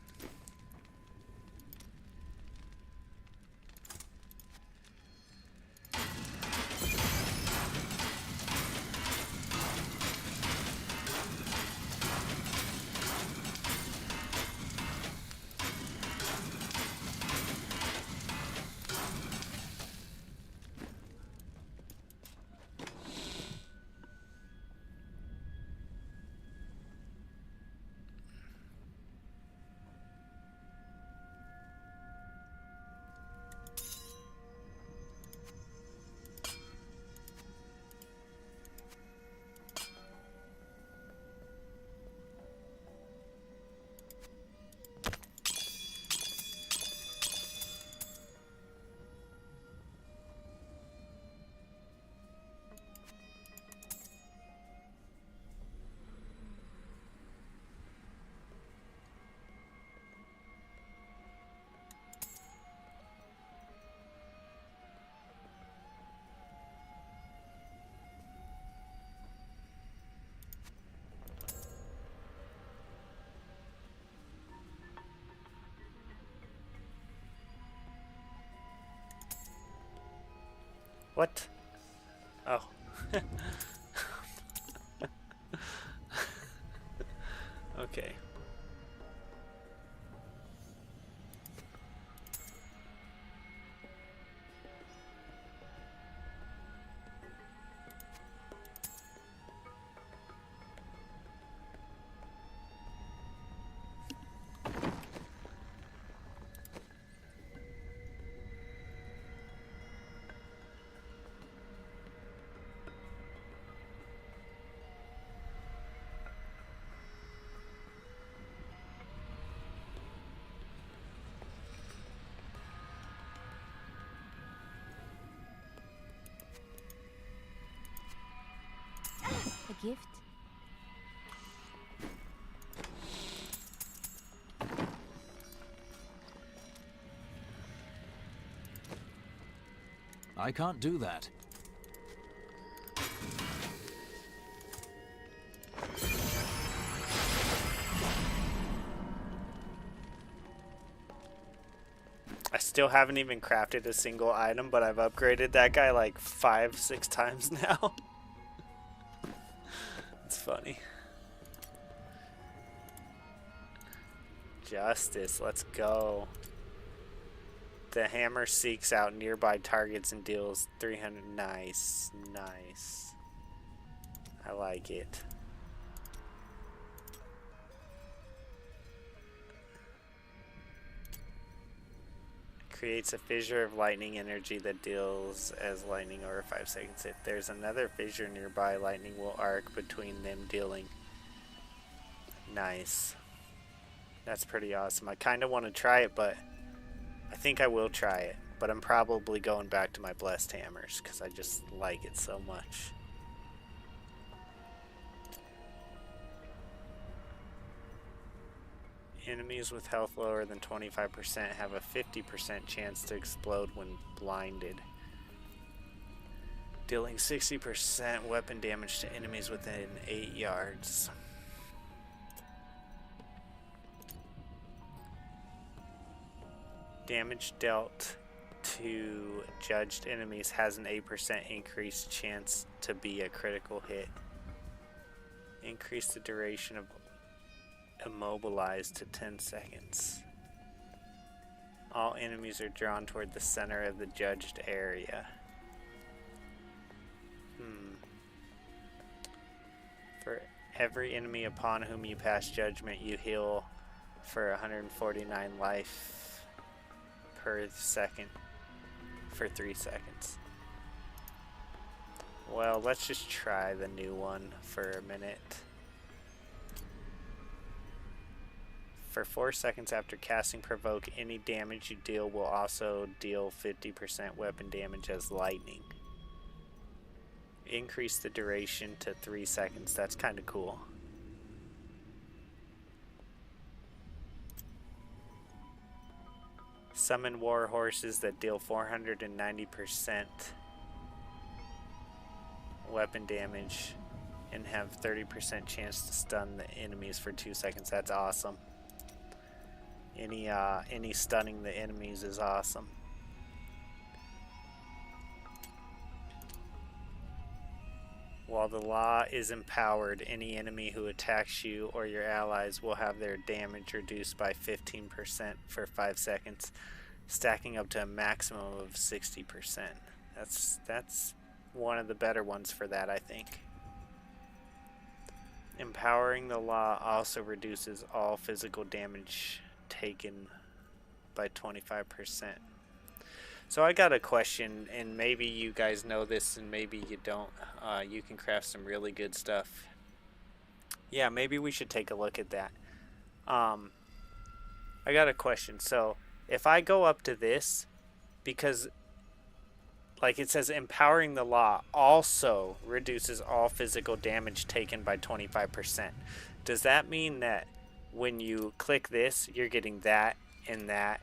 What? Oh. Okay. A gift? I can't do that. I still haven't even crafted a single item, but I've upgraded that guy like 5-6 times now. It's funny. Justice, let's go. The hammer seeks out nearby targets and deals 300. Nice, nice. I like it. Creates a fissure of lightning energy that deals as lightning over 5 seconds. If there's another fissure nearby, lightning will arc between them, dealing. Nice. That's pretty awesome. I kind of want to try it, but I think I will try it. But I'm probably going back to my blessed hammers because I just like it so much. Enemies with health lower than 25% have a 50% chance to explode when blinded, dealing 60% weapon damage to enemies within 8 yards. Damage dealt to judged enemies has an 8% increased chance to be a critical hit. Increase the duration of immobilized to 10 seconds. All enemies are drawn toward the center of the judged area. For every enemy upon whom you pass judgment, you heal for 149 life per second for 3 seconds. Well, let's just try the new one for a minute. For 4 seconds after casting Provoke, any damage you deal will also deal 50% weapon damage as lightning. Increase the duration to 3 seconds. That's kind of cool. Summon war horses that deal 490% weapon damage and have 30% chance to stun the enemies for 2 seconds. That's awesome. Any stunning the enemies is awesome. While the law is empowered, any enemy who attacks you or your allies will have their damage reduced by 15% for 5 seconds, stacking up to a maximum of 60%. That's one of the better ones for that, I think. Empowering the law also reduces all physical damage taken by 25%. So I got a question, and maybe you guys know this and maybe you don't. You can craft some really good stuff. Yeah, maybe we should take a look at that. I got a question. So if I go up to this, because like it says empowering the law also reduces all physical damage taken by 25%. Does that mean that when you click this, you're getting that and that?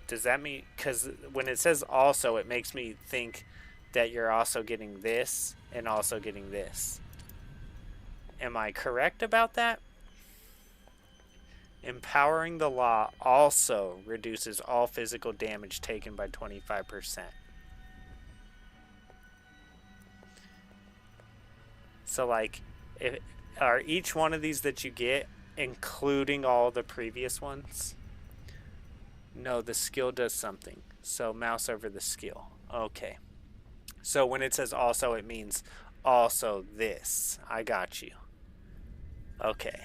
Does that mean, because when it says also, it makes me think that you're also getting this and also getting this. Am I correct about that? Empowering the law also reduces all physical damage taken by 25%. So like, are each one of these that you get including all the previous ones? No, the skill does something. So mouse over the skill. Okay. So when it says also, it means also this. I got you. Okay.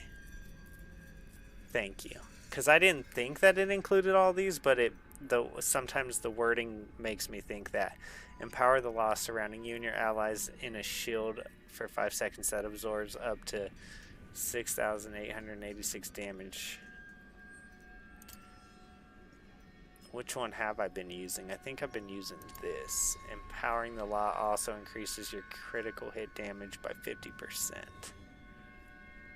Thank you. Because I didn't think that it included all these, but sometimes the wording makes me think that. Empower the law surrounding you and your allies in a shield for 5 seconds that absorbs up to 6,886 damage. Which one have I been using? I think I've been using this. Empowering the law also increases your critical hit damage by 50%.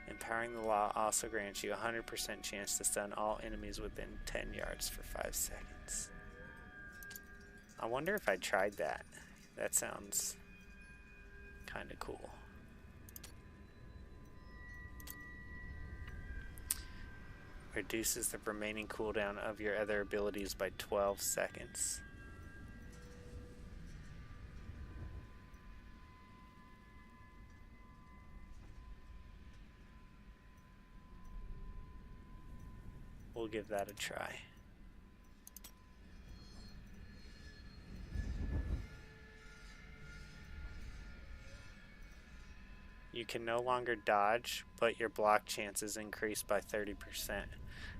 Empowering the law also grants you a 100% chance to stun all enemies within 10 yards for 5 seconds. I wonder if I tried that. That sounds kind of cool. Reduces the remaining cooldown of your other abilities by 12 seconds. We'll give that a try. You can no longer dodge, but your block chances increase by 30%.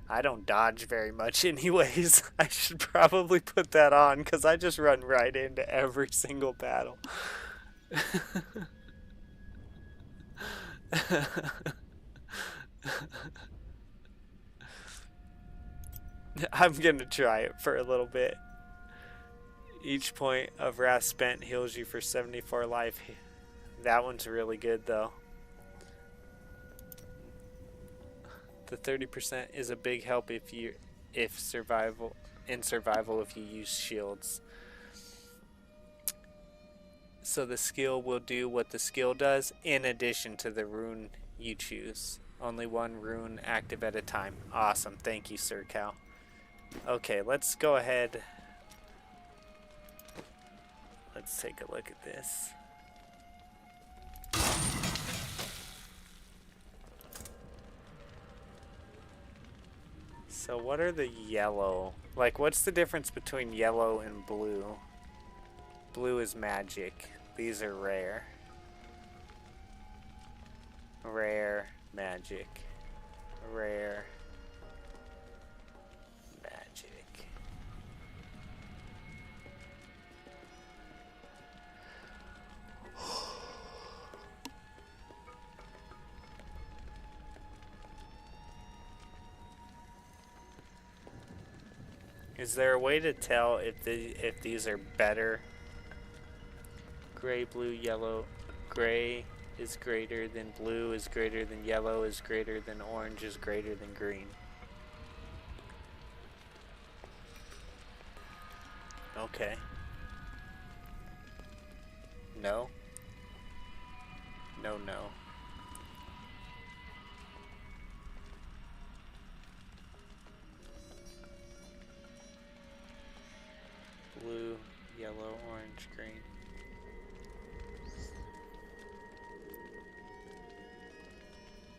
I don't dodge very much anyways. I should probably put that on because I just run right into every single battle. I'm gonna try it for a little bit. Each point of wrath spent heals you for 74 life. That one's really good though. The 30% is a big help in survival if you use shields. So the skill will do what the skill does in addition to the rune you choose. Only one rune active at a time. Awesome. Thank you, Sir Cal. Okay, let's go ahead. Let's take a look at this. So what are the yellow? Like, what's the difference between yellow and blue? Blue is magic. These are rare. Rare, magic. Rare, magic. Is there a way to tell if these are better Gray, blue, yellow. Gray is greater than blue, is greater than yellow, is greater than orange, is greater than green. Okay. No. No, no. Blue, yellow, orange, green.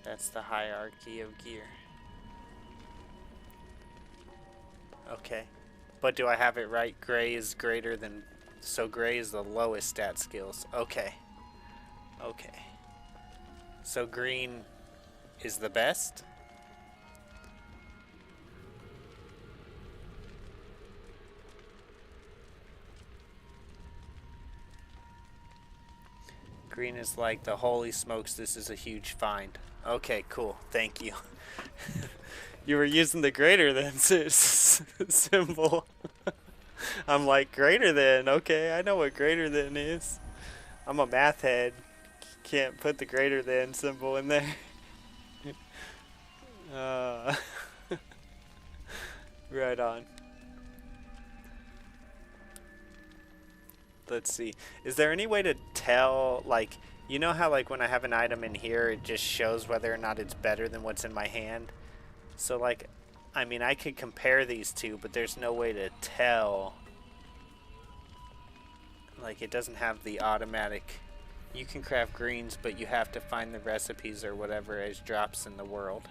That's the hierarchy of gear. Okay. But do I have it right? Gray is greater than... So gray is the lowest stat skills. Okay. Okay. So green is the best? Green is like the holy smokes, this is a huge find. Okay, cool. Thank you. You were using the greater than symbol. I'm like, greater than. Okay, I know what greater than is. I'm a math head. Can't put the greater than symbol in there. Right on. Let's see. Is there any way to tell, like, you know how like when I have an item in here, it just shows whether or not it's better than what's in my hand? So like, I mean, I could compare these two, but there's no way to tell. Like, it doesn't have the automatic. You can craft greens, but you have to find the recipes or whatever as drops in the world.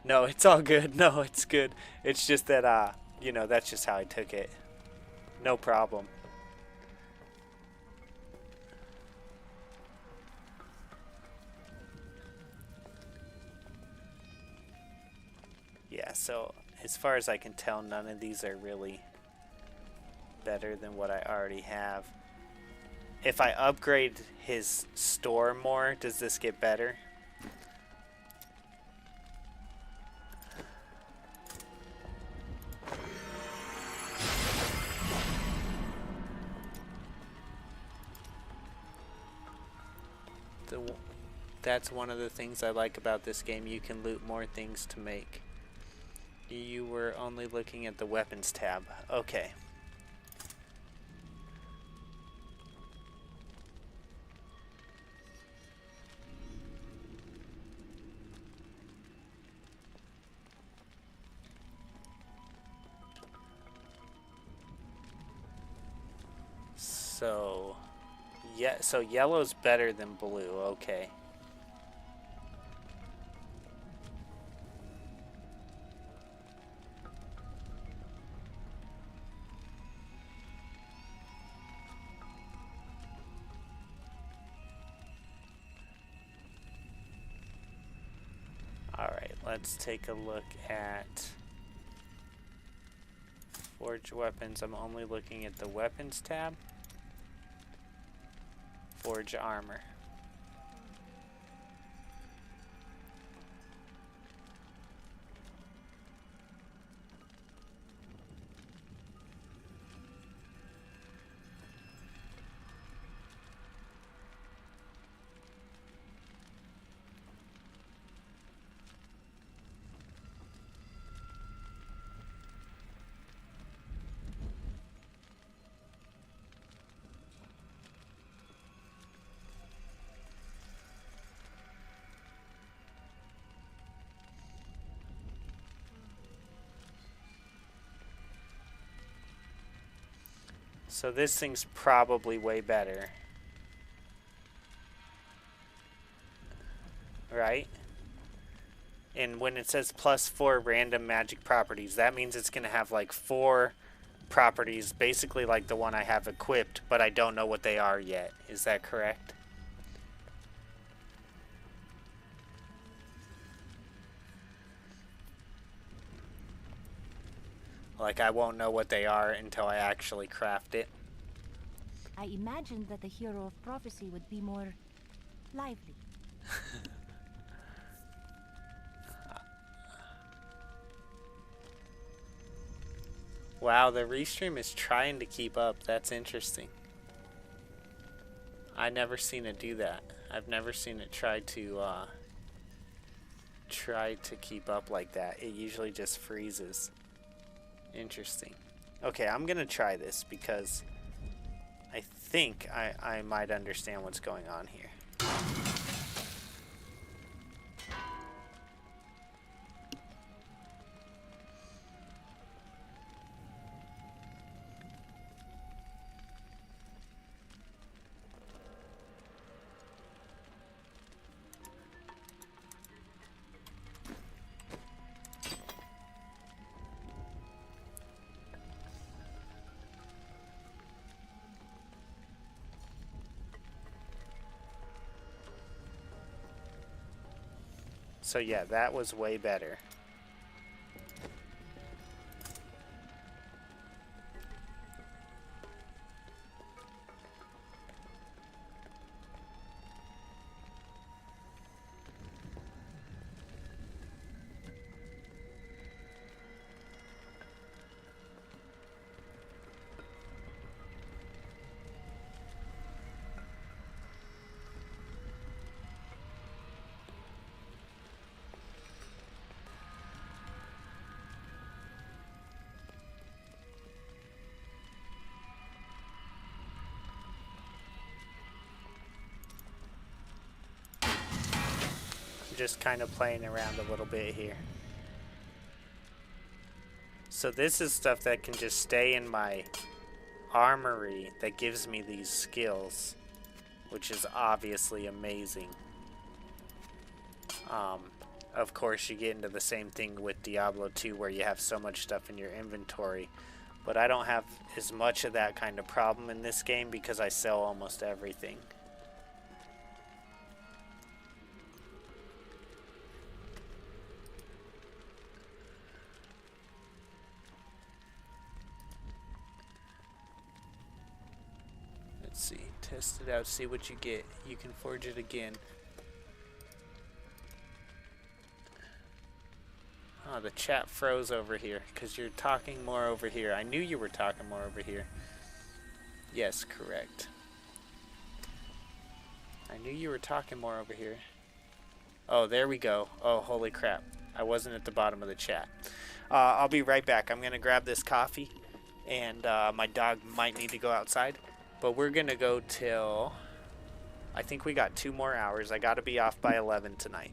No, it's all good. No, it's good. It's just that, you know, that's just how I took it. No problem. Yeah, so as far as I can tell, none of these are really better than what I already have. If I upgrade his store more, does this get better? That's one of the things I like about this game. You can loot more things to make. You were only looking at the weapons tab. Okay. So, yeah, so yellow's better than blue. Okay. Alright, let's take a look at forge weapons. I'm only looking at the weapons tab. Forge armor. So this thing's probably way better. Right? And when it says +4 random magic properties, that means it's going to have like 4 properties, basically like the one I have equipped, but I don't know what they are yet. Is that correct? Like, I won't know what they are until I actually craft it. I imagined that the hero of prophecy would be more lively. Wow, the restream is trying to keep up. That's interesting. I never seen it do that. I've never seen it try to keep up like that. It usually just freezes. Interesting. Okay, I'm gonna try this because I think I might understand what's going on here. So yeah, that was way better. Just kind of playing around a little bit here. So this is stuff that can just stay in my armory that gives me these skills, which is obviously amazing. Of course, you get into the same thing with Diablo 2 where you have so much stuff in your inventory, but I don't have as much of that kind of problem in this game because I sell almost everything. Let's see, test it out, see what you get. You can forge it again. Oh, the chat froze over here because you're talking more over here. I knew you were talking more over here. Yes, correct. I knew you were talking more over here. Oh, there we go. Oh, holy crap. I wasn't at the bottom of the chat. I'll be right back. I'm going to grab this coffee, and my dog might need to go outside. But we're going to go till... I think we got 2 more hours. I got to be off by 11 tonight.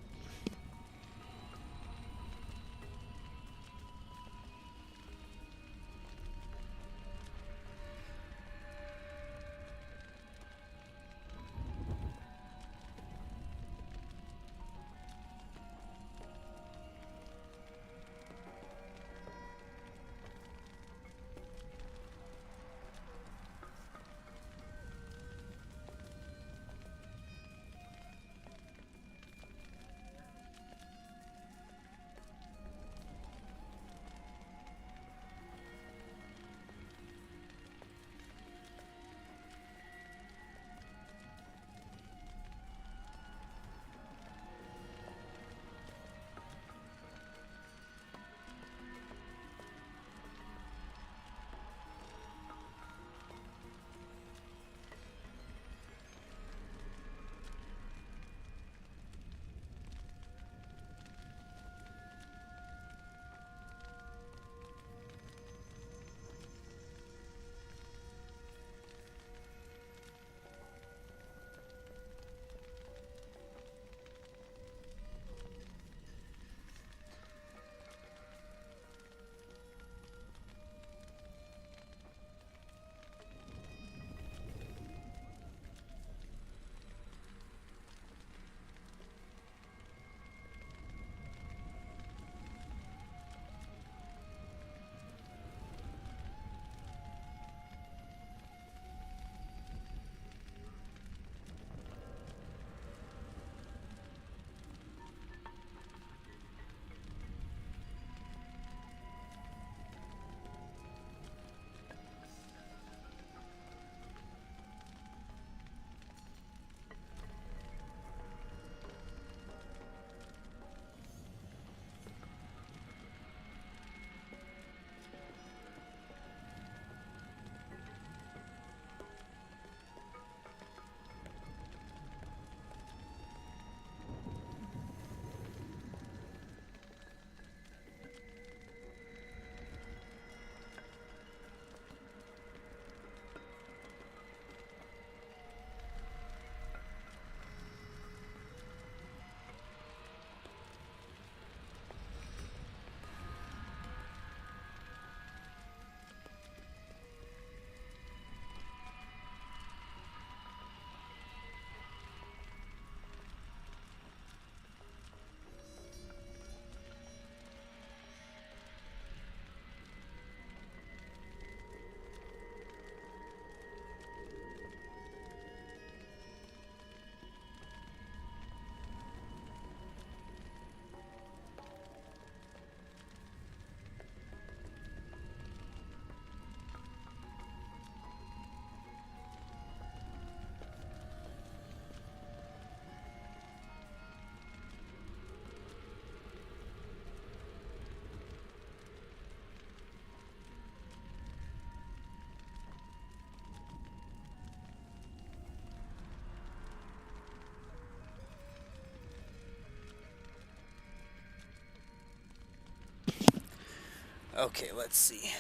Okay, let's see.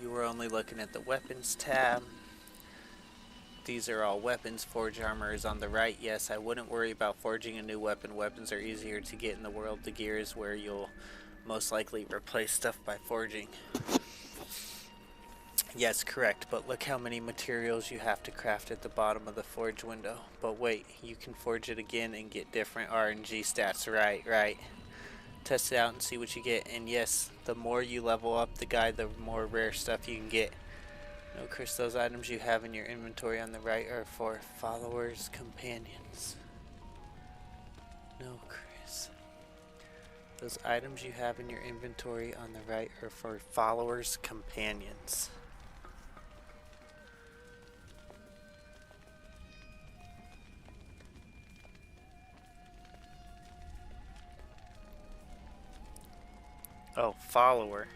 You were only looking at the weapons tab. These are all weapons. Forge armor is on the right. Yes, I wouldn't worry about forging a new weapon. Weapons are easier to get in the world. The gear is where you'll most likely replace stuff by forging. Yes, correct, but look how many materials you have to craft at the bottom of the forge window. But wait, you can forge it again and get different RNG stats. Right. Test it out and see what you get. And yes, the more you level up the guy, the more rare stuff you can get. No, Chris, those items you have in your inventory on the right are for followers, companions. No, Chris. Those items you have in your inventory on the right are for followers, companions. Oh, follower.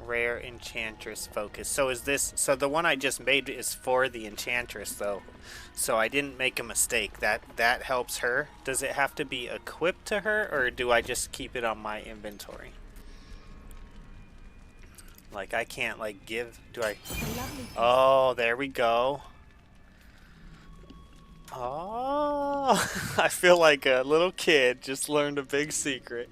Rare Enchantress focus. So is this, so the one I just made is for the Enchantress though. So I didn't make a mistake. That helps her. Does it have to be equipped to her, or do I just keep it on my inventory? Like I can't like give, do I? Oh, there we go. Oh, I feel like a little kid just learned a big secret.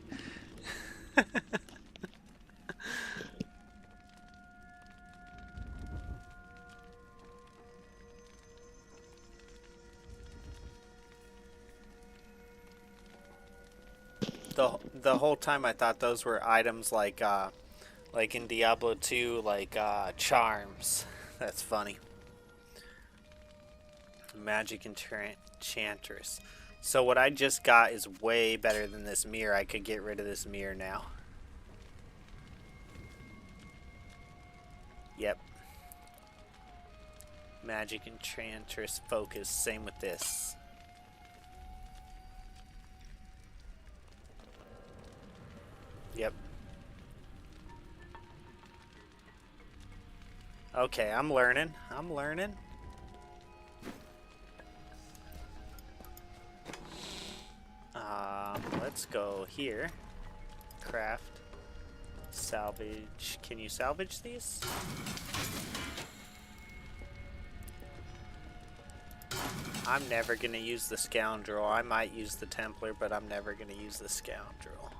The whole time I thought those were items like in Diablo 2, like charms. That's funny. Magic Enchantress. So what I just got is way better than this mirror. I could get rid of this mirror now. Yep. Magic Enchantress focus. Same with this. Yep. Okay, I'm learning. Let's go here. Craft. Salvage. Can you salvage these? I'm never gonna use the Scoundrel. I might use the Templar, but I'm never gonna use the Scoundrel.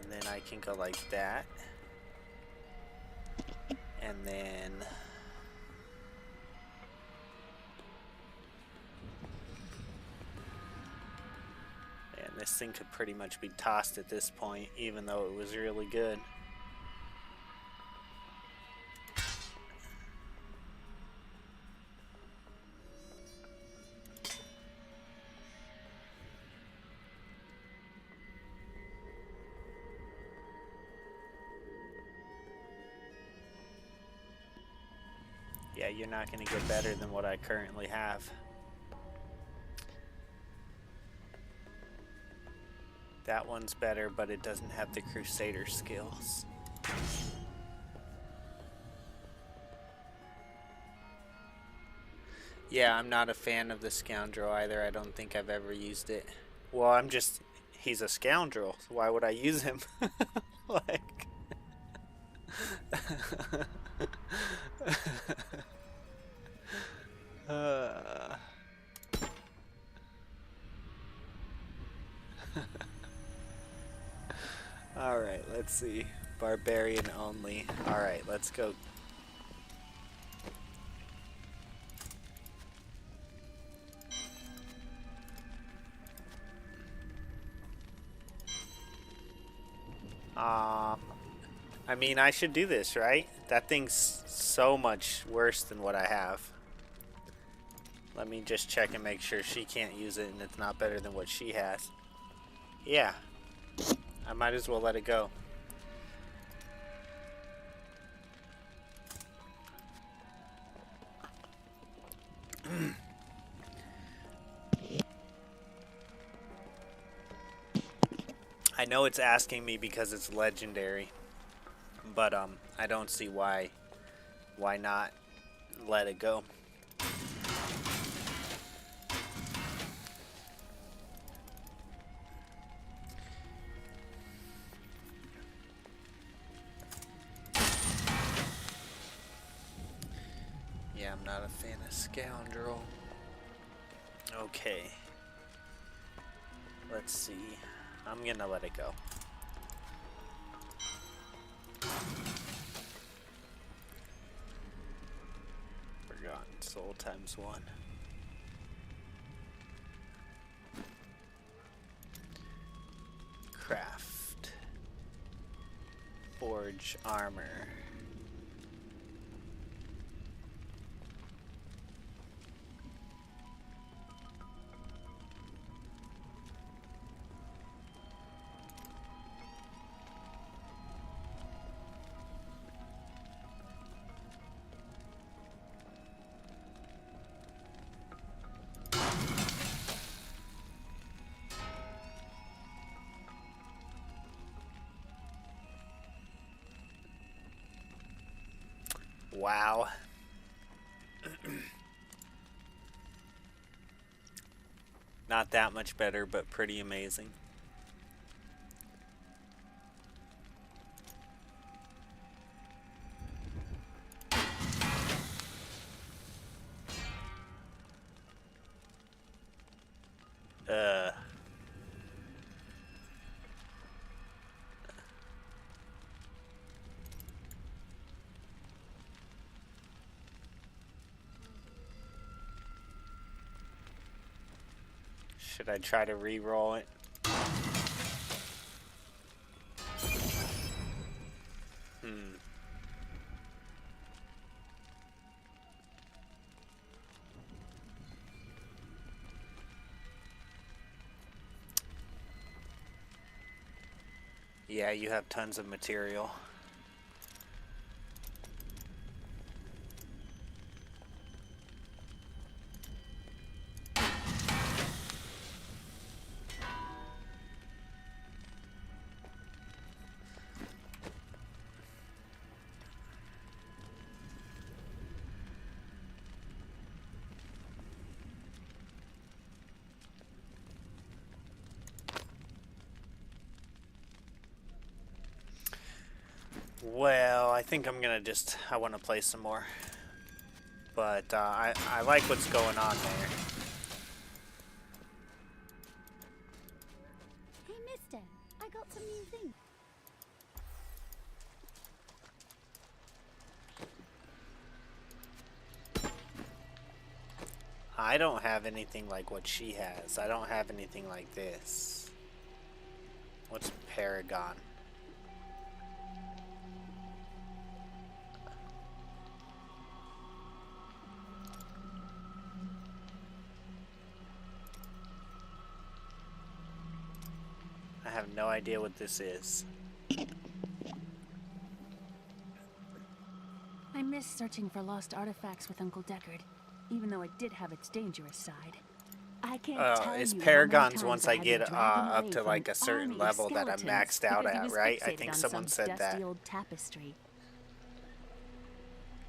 And then I can go like that. And then and this thing could pretty much be tossed at this point, even though it was really good. Yeah, you're not going to get better than what I currently have. That one's better, but it doesn't have the Crusader skills. Yeah, I'm not a fan of the Scoundrel either. I don't think I've ever used it. Well, he's a scoundrel, so why would I use him? Like... Alright, let's see. Barbarian only. Alright, let's go. I mean, I should do this, right? That thing's so much worse than what I have. Let me just check and make sure she can't use it and it's not better than what she has. Yeah. I might as well let it go. know it's asking me because it's legendary, but I don't see why not let it go. Yeah, I'm not a fan of Scoundrel. Okay. Let's see. I'm gonna let it go. Forgotten Soul ×1. Craft. Forge armor. Wow. Not that much better, but pretty amazing. Should I try to re-roll it? Yeah, you have tons of material. Well, I think I'm gonna I want to play some more. But I like what's going on there. Hey, mister, I got some new things. I don't have anything like what she has. I don't have anything like this. What's Paragon? I have no idea what this is. I miss searching for lost artifacts with Uncle Deckard, even though it did have its dangerous side. I can't tell It's you Paragons how many once times I had get to drag him up away to from like an a certain army of level that I'm skeletons maxed out because he at, was right? I fixated think on someone some said that. dusty old tapestry.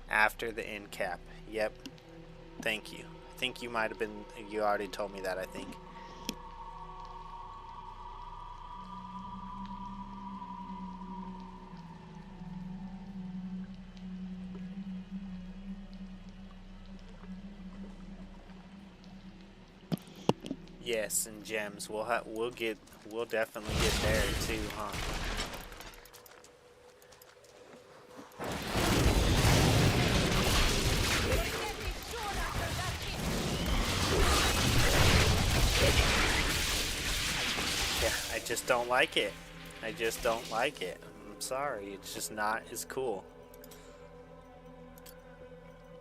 After the end cap. Yep. Thank you. I think you might have been, you already told me that, I think. Yes, and gems. We'll definitely get there too, huh? Yeah, I just don't like it. I just don't like it. I'm sorry. It's just not as cool.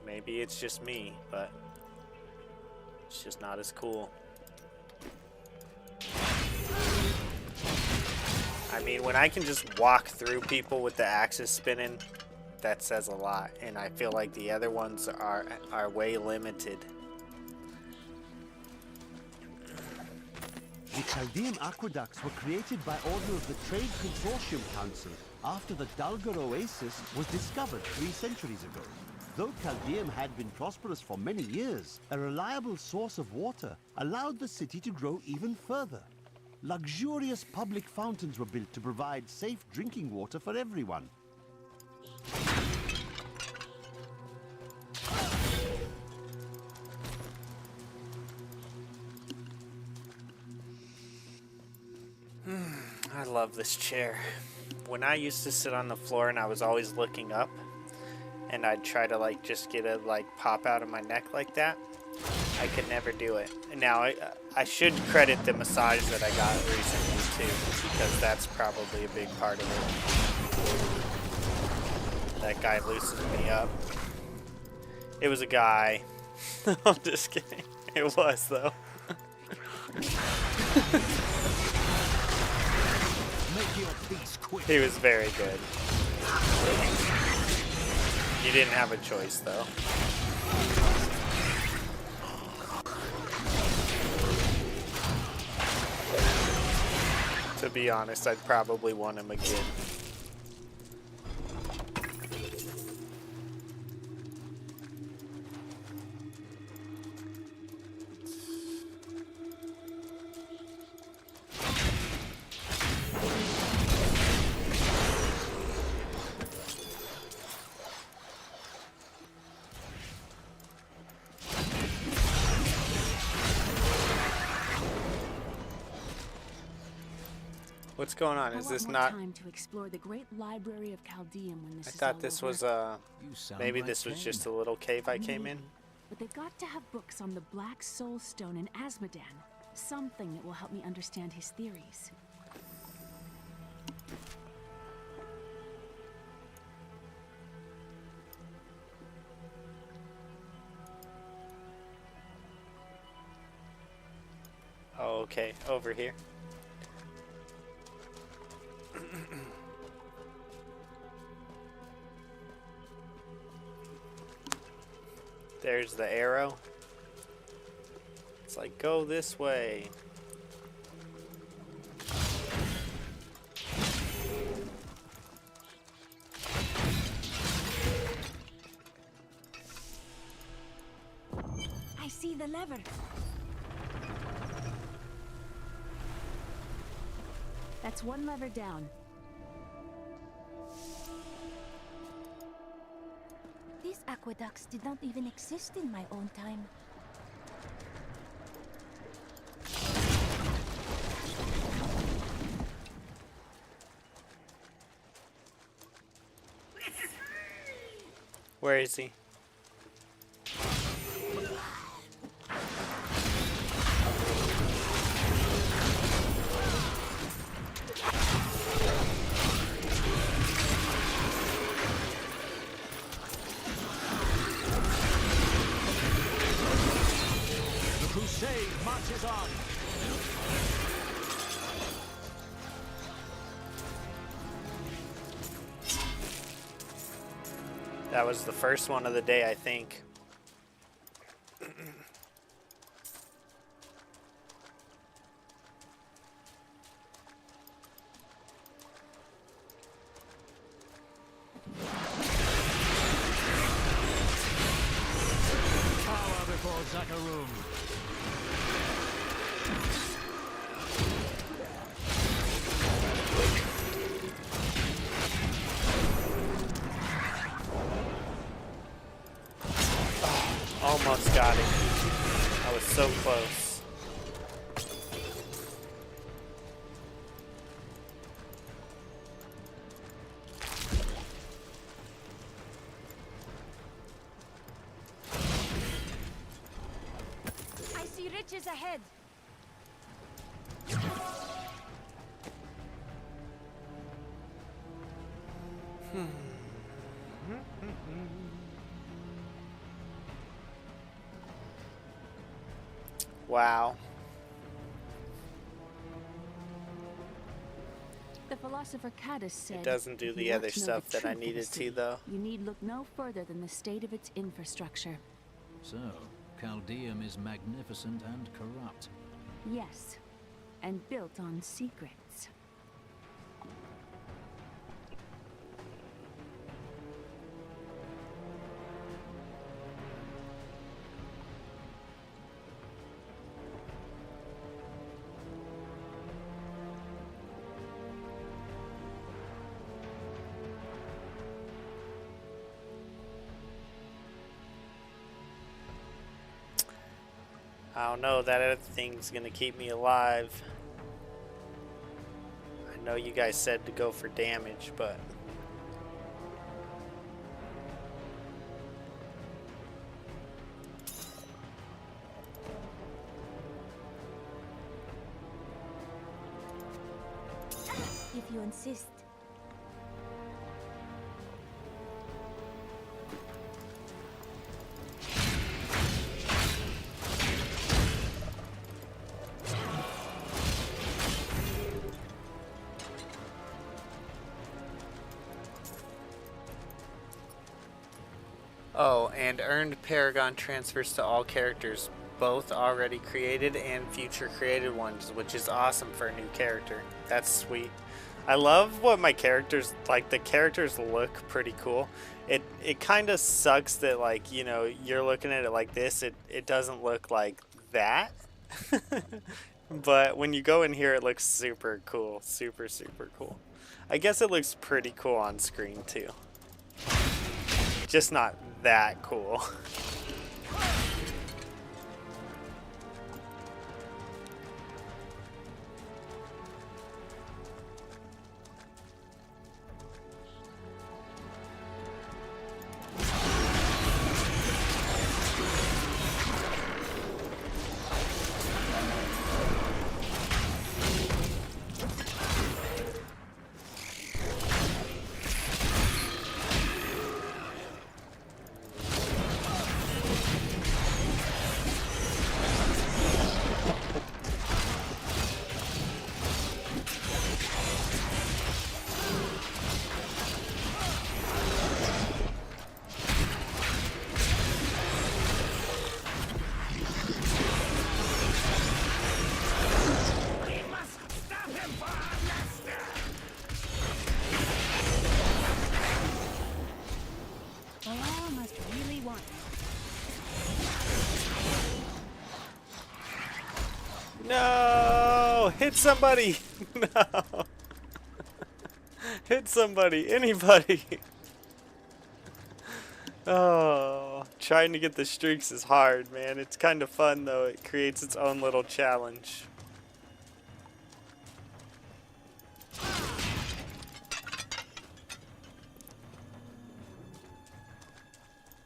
Maybe it's just me, but it's just not as cool. I mean, when I can just walk through people with the axes spinning, that says a lot. And I feel like the other ones are way limited. The Chaldean aqueducts were created by order of the Trade Consortium Council after the Dalgar Oasis was discovered 3 centuries ago. Though Chaldeum had been prosperous for many years, a reliable source of water allowed the city to grow even further. Luxurious public fountains were built to provide safe drinking water for everyone. I love this chair. When I used to sit on the floor and I was always looking up, and I'd try to like just get a like pop out of my neck like that, I could never do it. And now I should credit the massage that I got recently too, because that's probably a big part of it. That guy loosened me up. It was a guy. I'm just kidding. It was though. He was very good. You didn't have a choice, though. To be honest, I'd probably want him again. What's going on? Is this not? Time to explore the great library of Chaldeum when this I is thought all this over. was maybe this was just a little cave I came in. But they've got to have books on the Black Soul Stone in Asmodan. Something that will help me understand his theories. Oh, okay, over here. There's the arrow. It's like, go this way. I see the lever. That's one lever down. These aqueducts did not even exist in my own time. Where is he? That was the first one of the day, I think. Power before Zakarum. Almost got it. I was so close. I see riches ahead. Wow. The philosopher Caddis said, It doesn't do "If you the want other to know stuff the that I truth of a needed to, city, though. You need look no further than the state of its infrastructure." So, Chaldeum is magnificent and corrupt. Yes. and built on secrets. I don't know, that other thing's gonna keep me alive. I know you guys said to go for damage, but If you insist. oh, and earned Paragon transfers to all characters, both already created and future created ones, which is awesome for a new character. That's sweet. I love what my characters, like, the characters look pretty cool. It kind of sucks that, like, you know, you're looking at it like this, it doesn't look like that. But when you go in here, it looks super cool. Super, super cool. I guess it looks pretty cool on screen, too. Just not that cool. Valhalla must really want me. No! Hit somebody! No! Hit somebody! Anybody! Oh, trying to get the streaks is hard, man. It's kind of fun, though. It creates its own little challenge.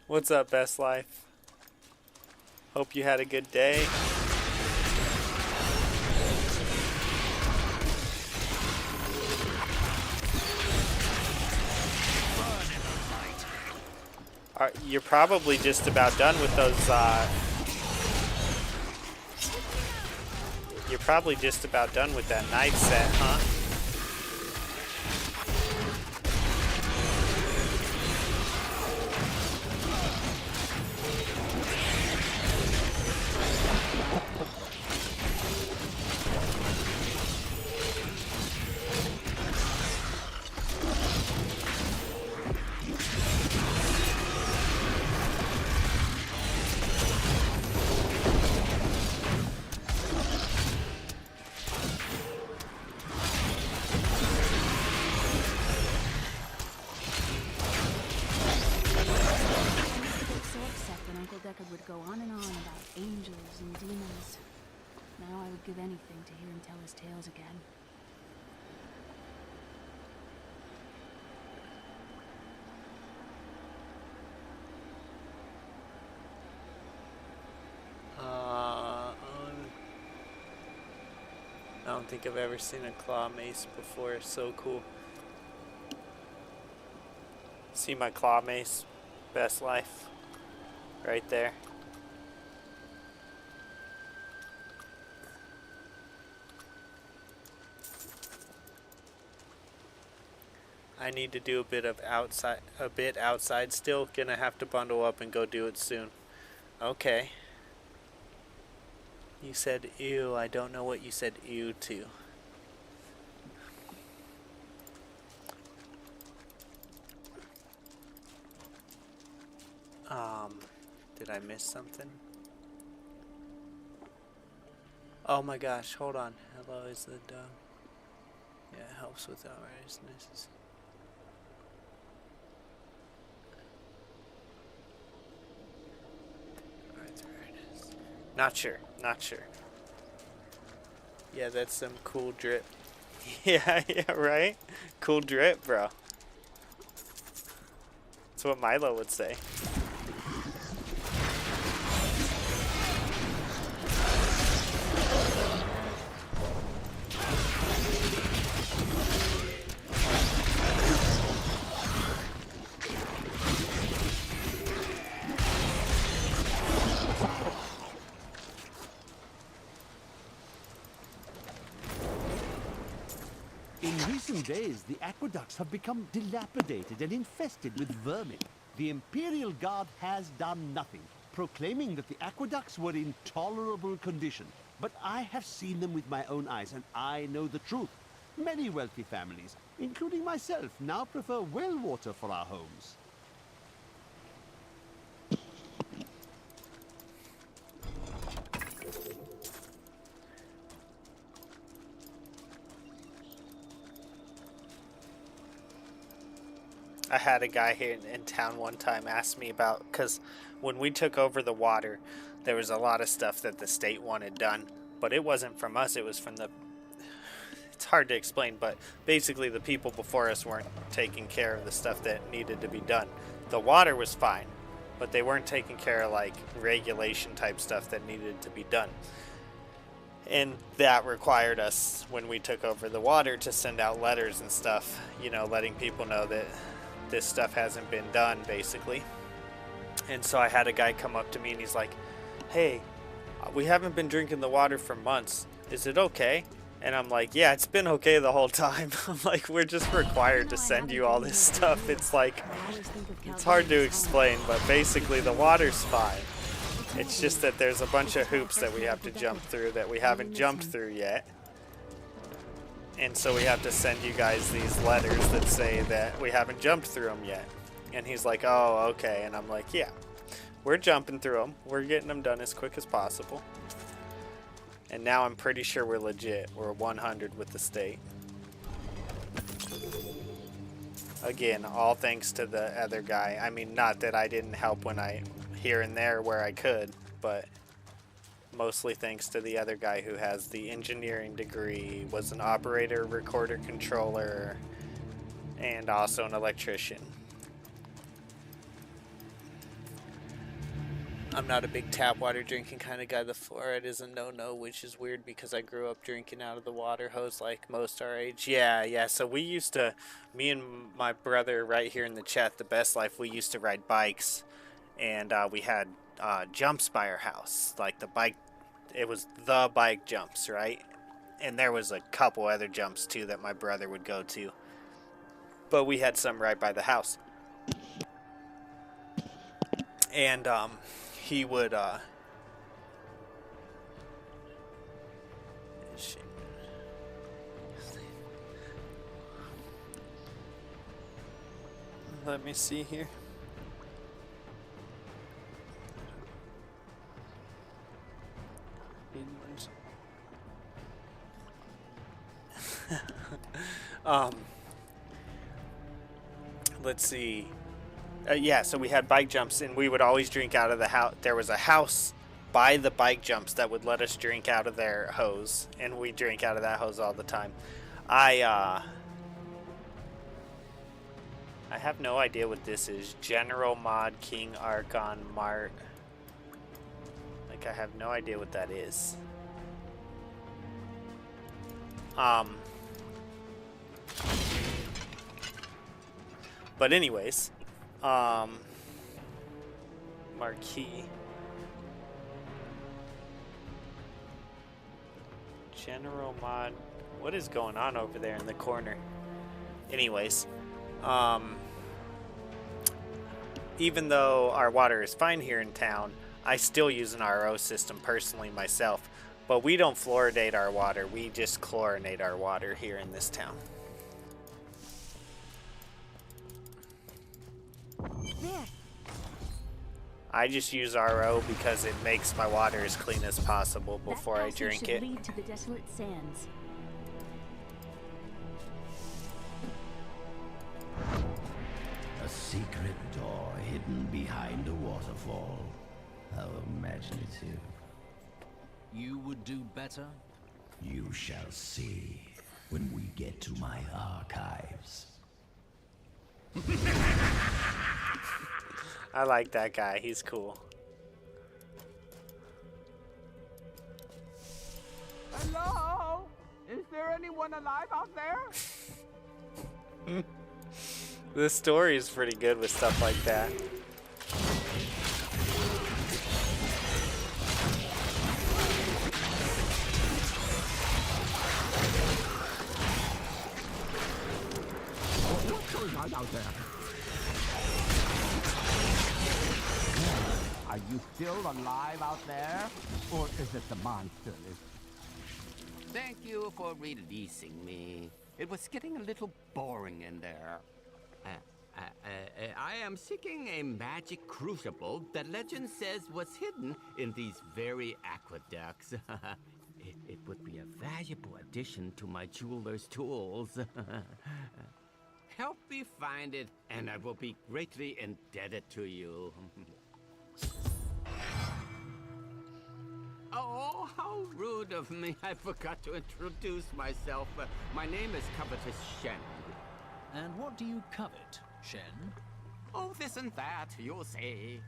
What's up, Best Life? Hope you had a good day. You're probably just about done with those, you're probably just about done with that knife set, huh? Would go on and on about angels and demons. Now I would give anything to hear him tell his tales again. I don't think I've ever seen a claw mace before. So cool. See my claw mace? Best Life. Right there. I need to do a bit outside still. Gonna have to bundle up and go do it soon. Okay. You said ew. I don't know what you said ew to. Did I miss something? Oh my gosh, hold on. Hello is the dog. Yeah, it helps with outrageousness. Alright, there it is. Not sure, not sure. Yeah, that's some cool drip. Yeah, right? Cool drip, bro. That's what Milo would say. In recent days, the aqueducts have become dilapidated and infested with vermin. The Imperial Guard has done nothing, proclaiming that the aqueducts were in tolerable condition. But I have seen them with my own eyes, and I know the truth. Many wealthy families, including myself, now prefer well water for our homes. I had a guy here in town one time ask me about, because when we took over the water, there was a lot of stuff that the state wanted done, but it wasn't from us, it was from the, it's hard to explain, but basically the people before us weren't taking care of the stuff that needed to be done. The water was fine, but they weren't taking care of like regulation type stuff that needed to be done. And that required us, when we took over the water, to send out letters and stuff, you know, letting people know that this stuff hasn't been done, basically. And so I had a guy come up to me and he's like, hey, we haven't been drinking the water for months. Is it okay? And I'm like, yeah, it's been okay the whole time. I'm like, we're just required to send you all this stuff. It's like, it's hard to explain, but basically the water's fine. It's just that there's a bunch of hoops that we have to jump through that we haven't jumped through yet. And so we have to send you guys these letters that say that we haven't jumped through them yet. And he's like, oh, okay. And I'm like, yeah, we're jumping through them. We're getting them done as quick as possible. And now I'm pretty sure we're legit. We're 100 with the state. Again, all thanks to the other guy. I mean, not that I didn't help when here and there where I could, but mostly thanks to the other guy who has the engineering degree, was an operator, recorder, controller, and also an electrician. I'm not a big tap water drinking kind of guy. The fluoride is a no-no, which is weird because I grew up drinking out of the water hose like most our age. Yeah, so we used to, me and my brother right here in the chat, The Best Life, we used to ride bikes, and we had jumps by our house, like the bike, it was the bike jumps, right? And there was a couple other jumps too that my brother would go to, but we had some right by the house. And he would let me see here. Let's see. Yeah, so we had bike jumps, and we would always drink out of the house. There was a house by the bike jumps that would let us drink out of their hose, and we drink out of that hose all the time. I have no idea what this is. General Mod King Archon Mart. Like, I have no idea what that is. But anyways, Marquee. General Mod. What is going on over there in the corner? Anyways, even though our water is fine here in town, I still use an RO system personally myself. But we don't fluoridate our water. We just chlorinate our water here in this town. There. I just use RO because it makes my water as clean as possible before I drink should it. lead to the desolate sands. A secret door hidden behind a waterfall. How imaginative. You would do better? You shall see when we get to my archives. I like that guy. He's cool. Hello? Is there anyone alive out there? This story is pretty good with stuff like that. What's going on out there? Are you still alive out there? Or is it the monster? Thank you for releasing me. It was getting a little boring in there. I am seeking a magic crucible that legend says was hidden in these very aqueducts. It would be a valuable addition to my jeweler's tools. Help me find it, and I will be greatly indebted to you. Oh, how rude of me. I forgot to introduce myself. My name is Covetous Shen. And what do you covet, Shen? Oh, this and that, you'll see.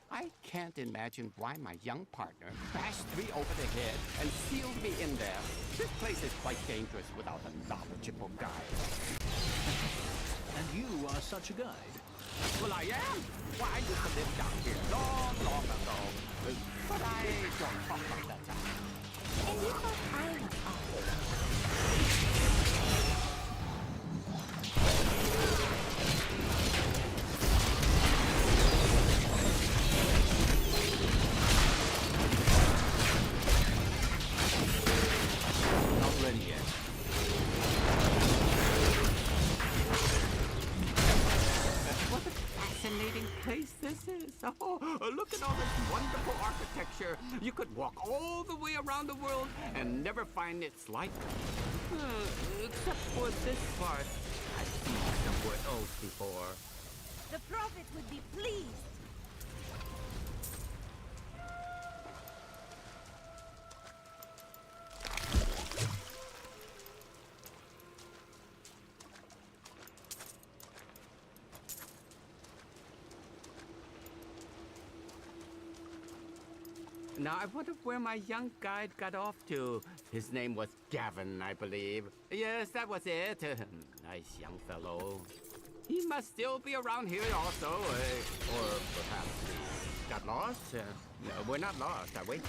I can't imagine why my young partner bashed me over the head and sealed me in there. This place is quite dangerous without a knowledgeable guide. And you are such a guide? Well, I am. Well, I used to live down here long, long ago. But I don't talk like that time. And you thought I was awful. Not ready yet. What a fascinating place this is. Oh, look at all this wonderful architecture. You could walk all the way around the world and never find its like. Except for this part. I've seen it somewhere else before. The prophet would be pleased. Now, I wonder where my young guide got off to. His name was Gavin, I believe. Yes, that was it. Nice young fellow. He must still be around here also. Or perhaps he got lost. No, we're not lost, are we?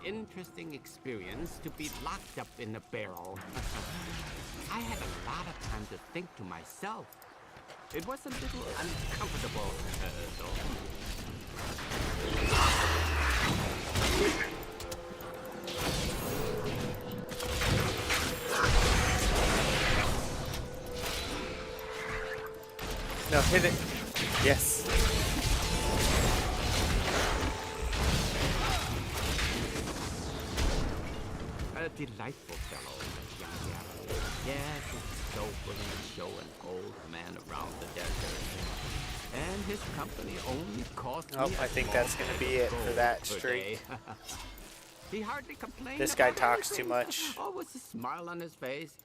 Interesting experience to be locked up in a barrel. I had a lot of time to think to myself. It was a little uncomfortable, though. No, hit it. Yes. A delightful fellow, young Diablo. Yes, it's so willing to show an old man around the desert. And his company only cost me I think that's going to be it for that streak. He hardly complained. This guy about talks anything. too much. Always a smile on his face.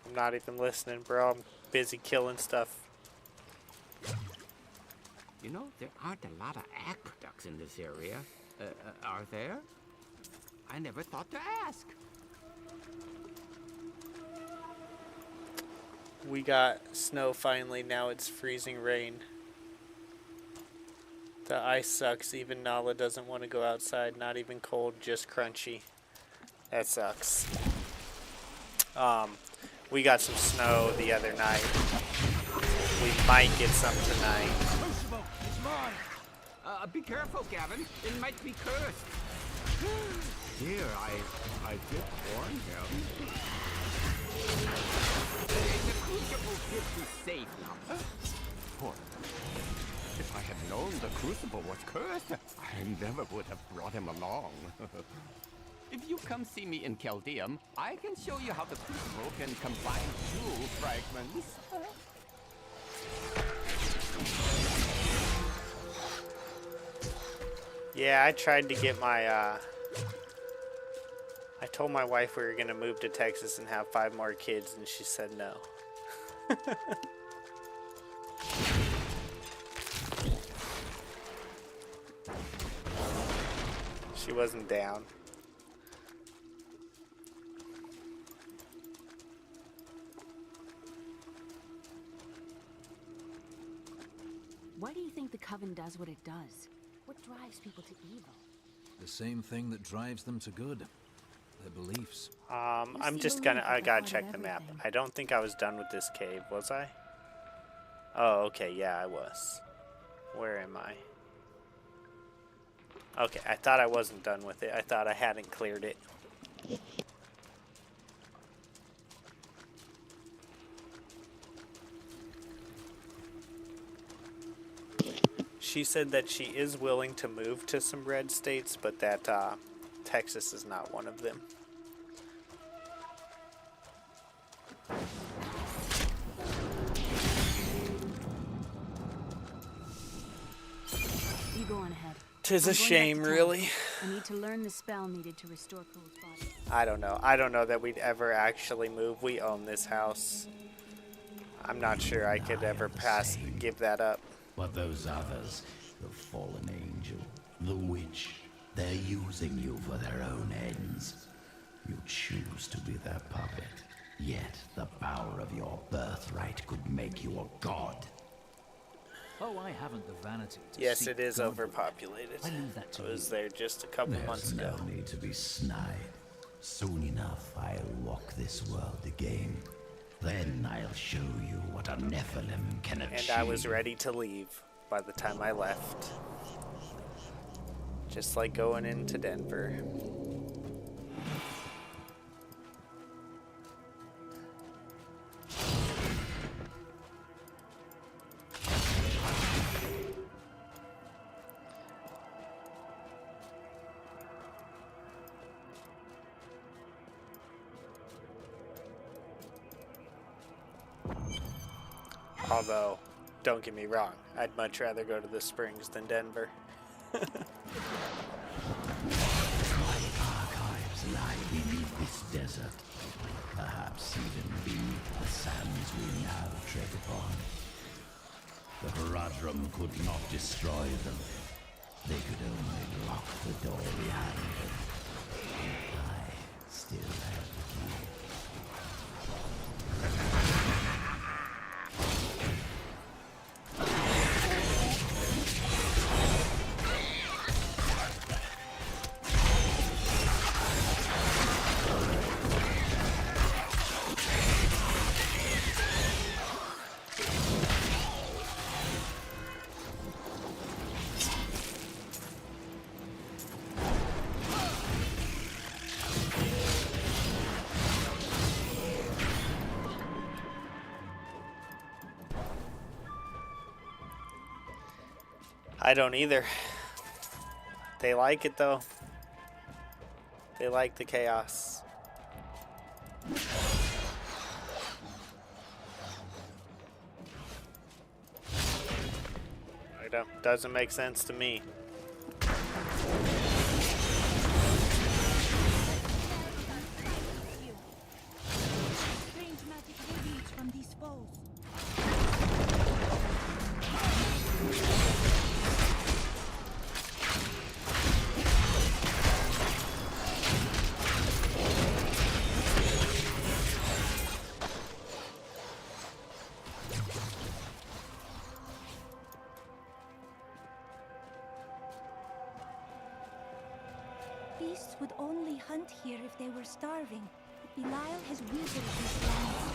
I'm not even listening, bro. I'm busy killing stuff. You know, there aren't a lot of aqueducts in this area. Are there? I never thought to ask. We got snow finally, now it's freezing rain. The ice sucks, even Nala doesn't want to go outside, not even cold, just crunchy. That sucks. We got some snow the other night. We might get some tonight. Crucible, it's mine. Be careful, Gavin. It might be cursed. Here, I did warn him. The crucible should be safe now. Poor. If I had known the crucible was cursed, I never would have brought him along. If you come see me in Chaldeum, I can show you how the crucible can combine jewel fragments. Yeah, I tried to get my, I told my wife we were going to move to Texas and have 5 more kids, and she said no. She wasn't down. Why do you think the Coven does what it does? What drives people to evil? The same thing that drives them to good. Their beliefs. I'm just gonna, I gotta check the map. I don't think I was done with this cave, was I? Oh, okay, yeah, I was. Where am I? Okay, I thought I wasn't done with it. I thought I hadn't cleared it. She said that she is willing to move to some red states, but that Texas is not one of them. You go on ahead. 'Tis a shame, really. I need to learn the spell needed to restore Cool's body. I don't know. I don't know that we'd ever actually move. We own this house. I'm not sure I could ever give that up. But those others, the fallen angel, the witch, they're using you for their own ends. You choose to be their puppet, yet the power of your birthright could make you a god. Oh, I haven't the vanity to Yes, seek it is God. overpopulated. I leave that to I was you. there just a couple months There's ago. no need to be snide. Soon enough, I'll walk this world again. Then I'll show you what a Nephilim can achieve. And I was ready to leave by the time I left. Just like going into Denver. Although, don't get me wrong, I'd much rather go to the Springs than Denver. Archives lie beneath this desert, perhaps even beneath the sands we now tread upon. The Haradrim could not destroy them. They could only lock the door behind them. I still have the key. I don't either. They like it though. They like the chaos. I don't, doesn't make sense to me. Strange magic radiates from these foes. priests would only hunt here if they were starving. Belial has withered these lands.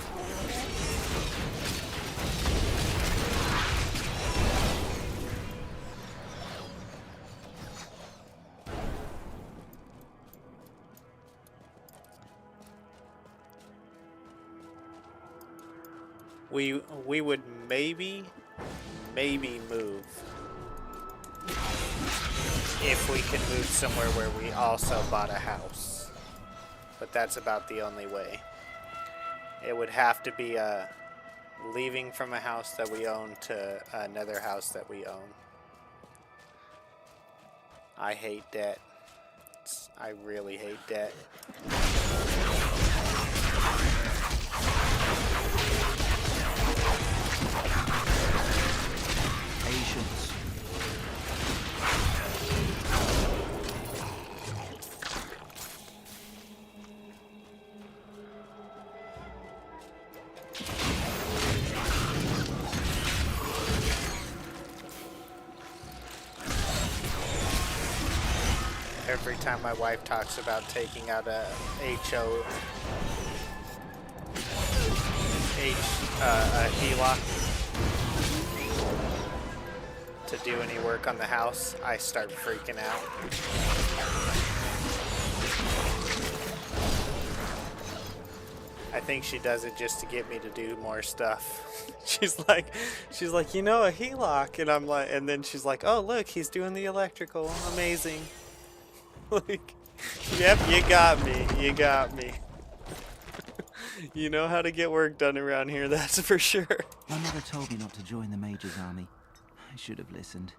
We would maybe move if we could move somewhere where we also bought a house. But that's about the only way. It would have to be leaving from a house that we own to another house that we own. I hate debt. I really hate debt. Patience. Every time my wife talks about taking out a HELOC to do any work on the house, I start freaking out. I think she does it just to get me to do more stuff. She's like, you know, a HELOC, and I'm like, and then she's like, oh look, he's doing the electrical, amazing. Like, yep, you got me. You know how to get work done around here, that's for sure. My mother told me not to join the Major's army. I should have listened.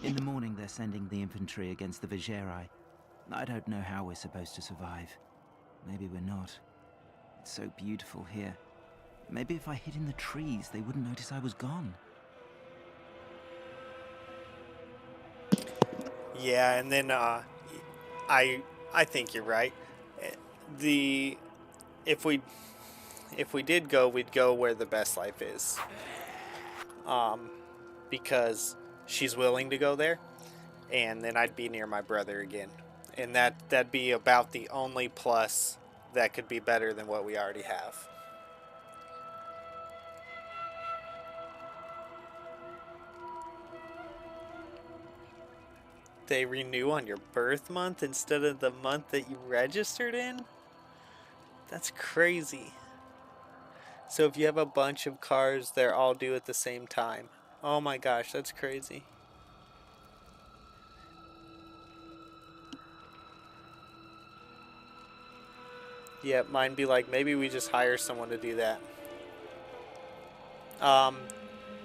In the morning, they're sending the infantry against the Vigerai. I don't know how we're supposed to survive. Maybe we're not. It's so beautiful here. Maybe if I hid in the trees, they wouldn't notice I was gone. Yeah, and then I think you're right. If we did go, we'd go where the best life is. Because she's willing to go there, and then I'd be near my brother again. And that'd be about the only plus that could be better than what we already have. They renew on your birth month instead of the month that you registered in? That's crazy. So if you have a bunch of cars, they're all due at the same time. Oh my gosh, that's crazy. Yeah, mine be like, maybe we just hire someone to do that.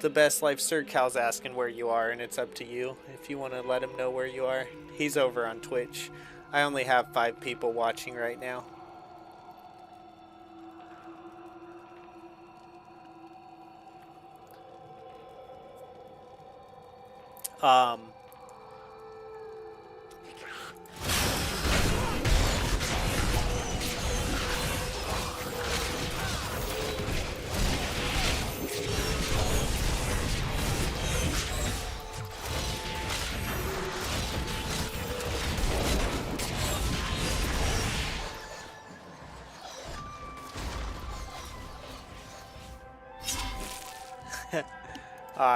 The Best Life Cert Cal's asking where you are, and it's up to you if you want to let him know where you are. He's over on Twitch. I only have 5 people watching right now.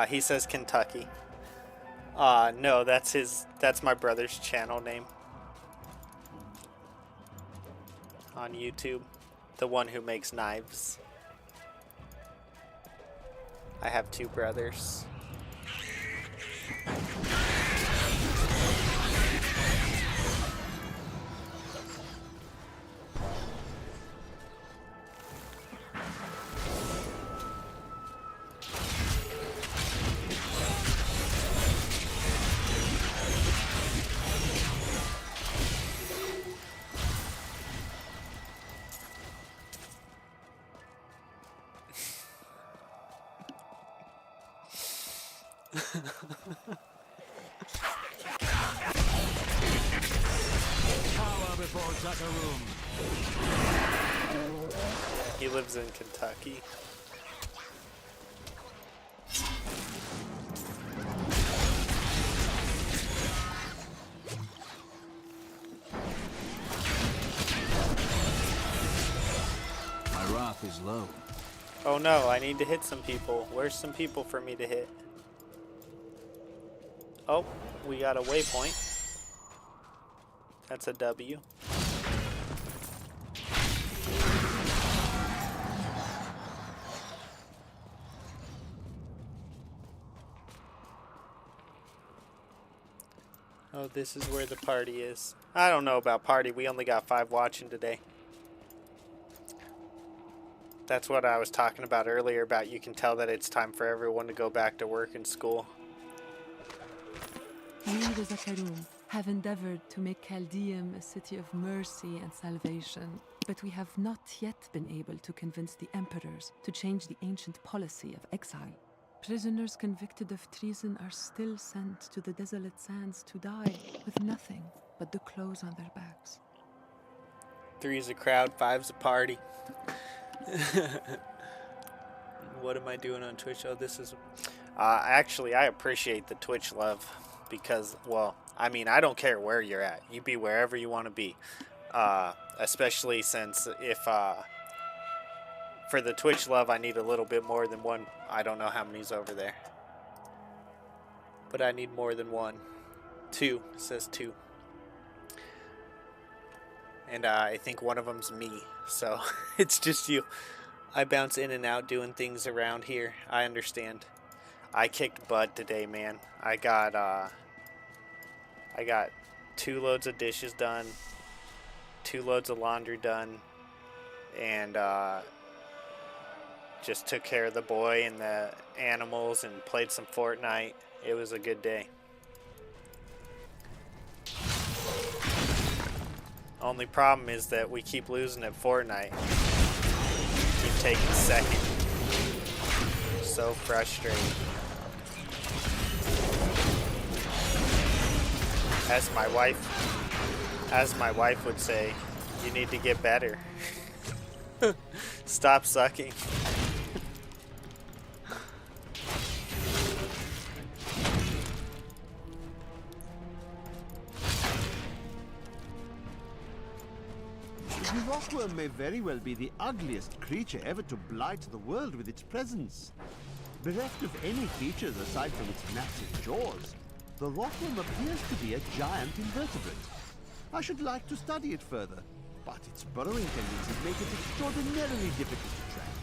He says Kentucky. No, that's my brother's channel name on YouTube. The one who makes knives. I have 2 brothers. Power before Zakarum. He lives in Kentucky. alone. Oh no, I need to hit some people. Where's some people for me to hit? Oh, we got a waypoint. That's a W. Oh, this is where the party is. I don't know about party. We only got 5 watching today. That's what I was talking about earlier about you can tell that it's time for everyone to go back to work and school. We, the Zakarum, have endeavored to make Chaldeum a city of mercy and salvation, but we have not yet been able to convince the emperors to change the ancient policy of exile. Prisoners convicted of treason are still sent to the desolate sands to die with nothing but the clothes on their backs. 3's a crowd, 5's a party. What am I doing on Twitch? Oh, this is... actually, I appreciate the Twitch love because, well, I mean, I don't care where you're at. You be wherever you want to be. Especially since if... for the Twitch love, I need a little bit more than one. I don't know how many's over there. But I need more than one. 2. It says 2. And I think one of them's me. So it's just you. I bounce in and out doing things around here. I understand. I kicked butt today, man. I got 2 loads of dishes done. 2 loads of laundry done. And just took care of the boy and the animals and played some Fortnite. It was a good day. Only problem is that we keep losing at Fortnite. Keep taking second. So frustrating. As my wife would say, you need to get better. Stop sucking. The rockworm may very well be the ugliest creature ever to blight the world with its presence. Bereft of any features aside from its massive jaws, the rockworm appears to be a giant invertebrate. I should like to study it further, but its burrowing tendencies make it extraordinarily difficult to track.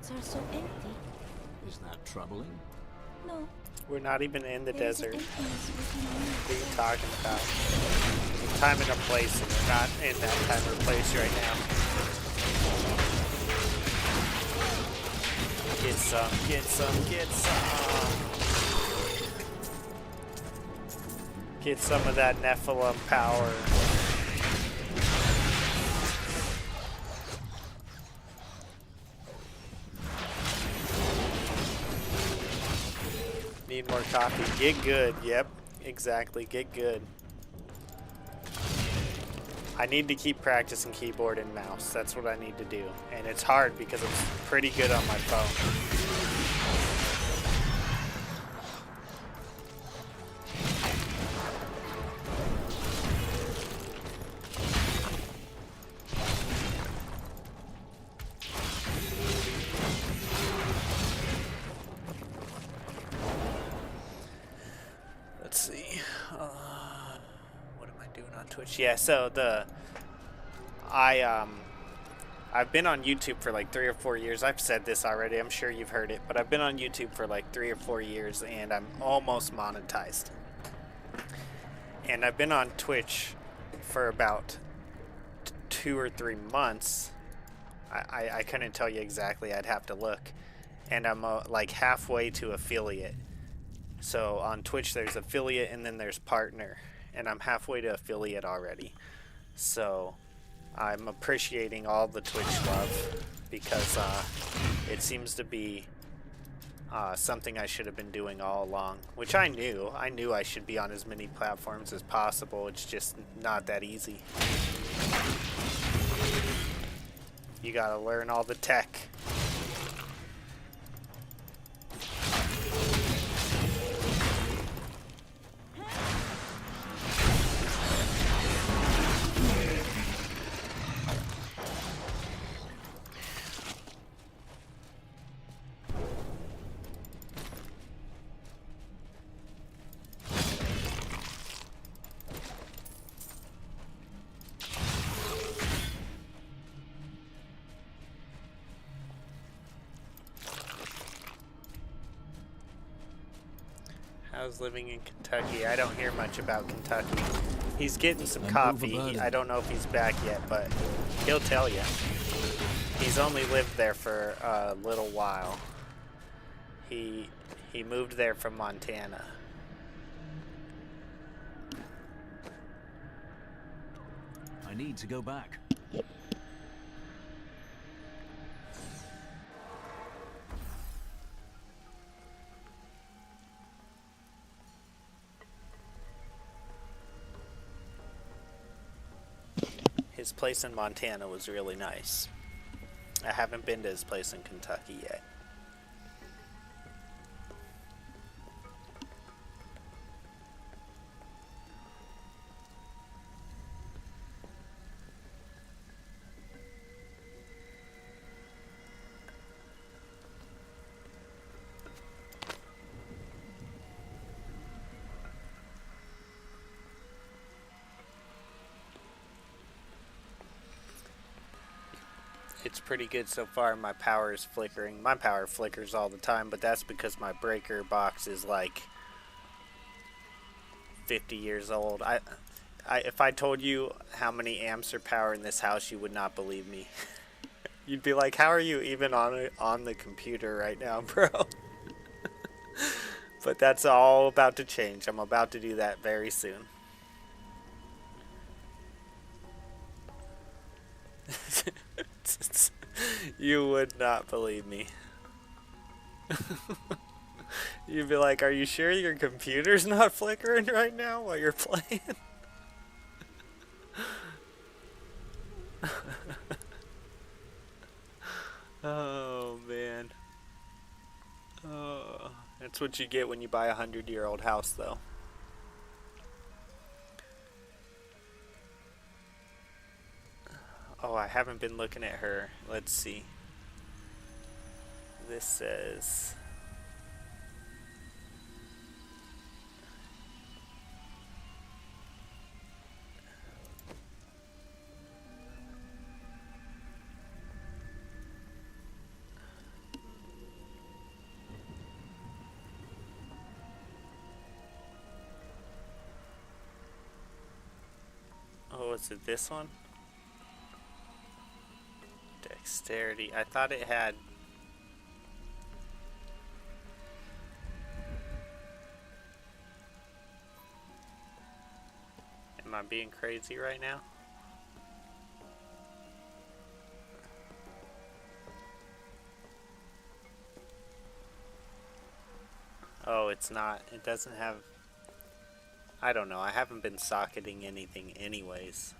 Are so empty. Is that troubling? No. We're not even in the There is desert. an emptiness within What are me. you talking about? Time and a place, and we're not in that time or place right now. Get some, get some, get some. Get some of that Nephilim power. Need more coffee. Get good. Yep, exactly. Get good. I need to keep practicing keyboard and mouse. That's what I need to do. And it's hard because it's pretty good on my phone. Let's see. What am I doing on Twitch? Yeah, so I've been on YouTube for like 3 or 4 years. I've said this already. I'm sure you've heard it, but I've been on YouTube for like 3 or 4 years, and I'm almost monetized. And I've been on Twitch for about 2 or 3 months. I couldn't tell you exactly. I'd have to look. And I'm like halfway to affiliate. So on Twitch there's affiliate and then there's partner, and I'm halfway to affiliate already. So I'm appreciating all the Twitch love because it seems to be something I should have been doing all along, which I knew. I knew I should be on as many platforms as possible. It's just not that easy. You gotta learn all the tech. How's living in Kentucky? I don't hear much about Kentucky. He's getting some coffee. I don't know if he's back yet, but he'll tell you. He's only lived there for a little while. He moved there from Montana. I need to go back. His place in Montana was really nice. I haven't been to his place in Kentucky yet. It's pretty good so far. My power is flickering. My power flickers all the time, but that's because my breaker box is like 50 years old. If I told you how many amps are power in this house, you would not believe me. You'd be like, how are you even on the computer right now, bro? But that's all about to change. I'm about to do that very soon. You would not believe me. You'd be like, are you sure your computer's not flickering right now while you're playing? Oh, man. Oh, that's what you get when you buy a 100-year-old house, though. Oh, I haven't been looking at her. Let's see. This says... Oh, is it this one? Dexterity. I thought it had... Am I being crazy right now? Oh, it's not. It doesn't have... I don't know. I haven't been socketing anything anyways.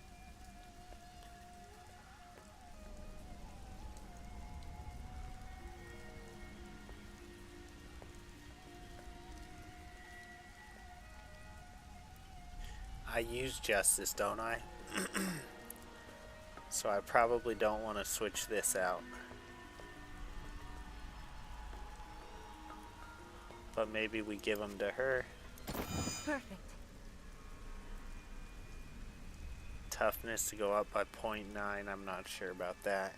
I use Justice, don't I? So I probably don't want to switch this out. But maybe we give them to her. Perfect. Toughness to go up by 0.9. I'm not sure about that.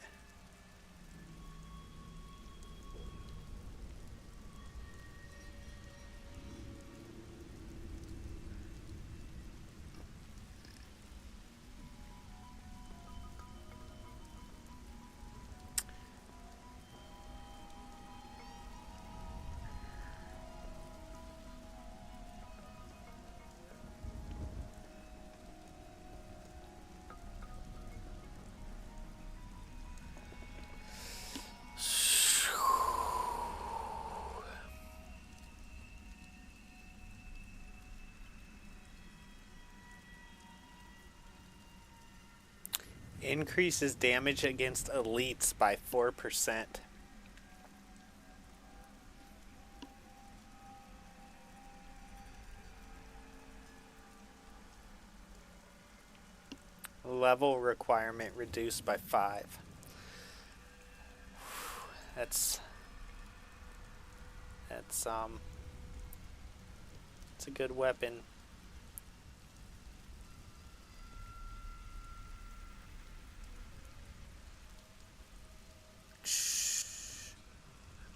Increases damage against elites by 4%. Level requirement reduced by 5. That's it's a good weapon.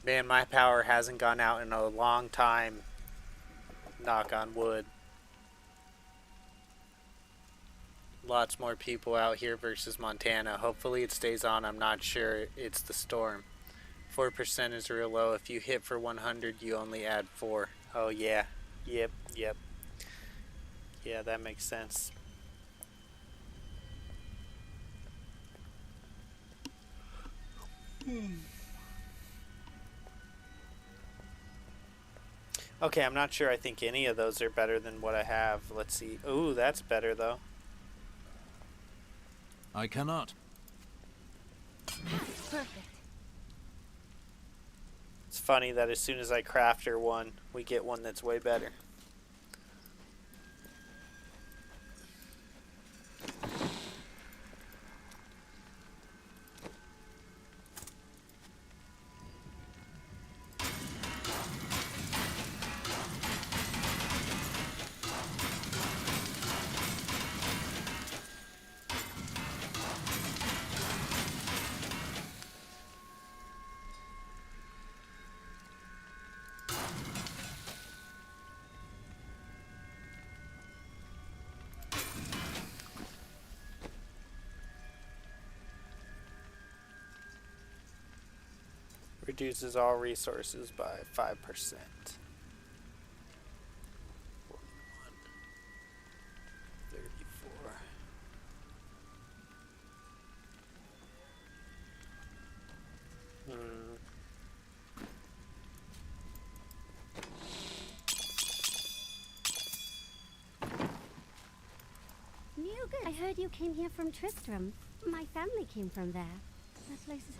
Man, my power hasn't gone out in a long time. Knock on wood. Lots more people out here versus Montana. Hopefully it stays on. I'm not sure. It's the storm. 4% is real low. If you hit for 100, you only add 4. Oh, yeah. Yep. Yeah, that makes sense. Okay, I'm not sure. I think any of those are better than what I have. Let's see. Ooh, that's better, though. I cannot. Perfect. It's funny that as soon as I craft her one, we get one that's way better. Reduces all resources by 5%. 41. 34. I heard you came here from Tristram. My family came from there. That place is...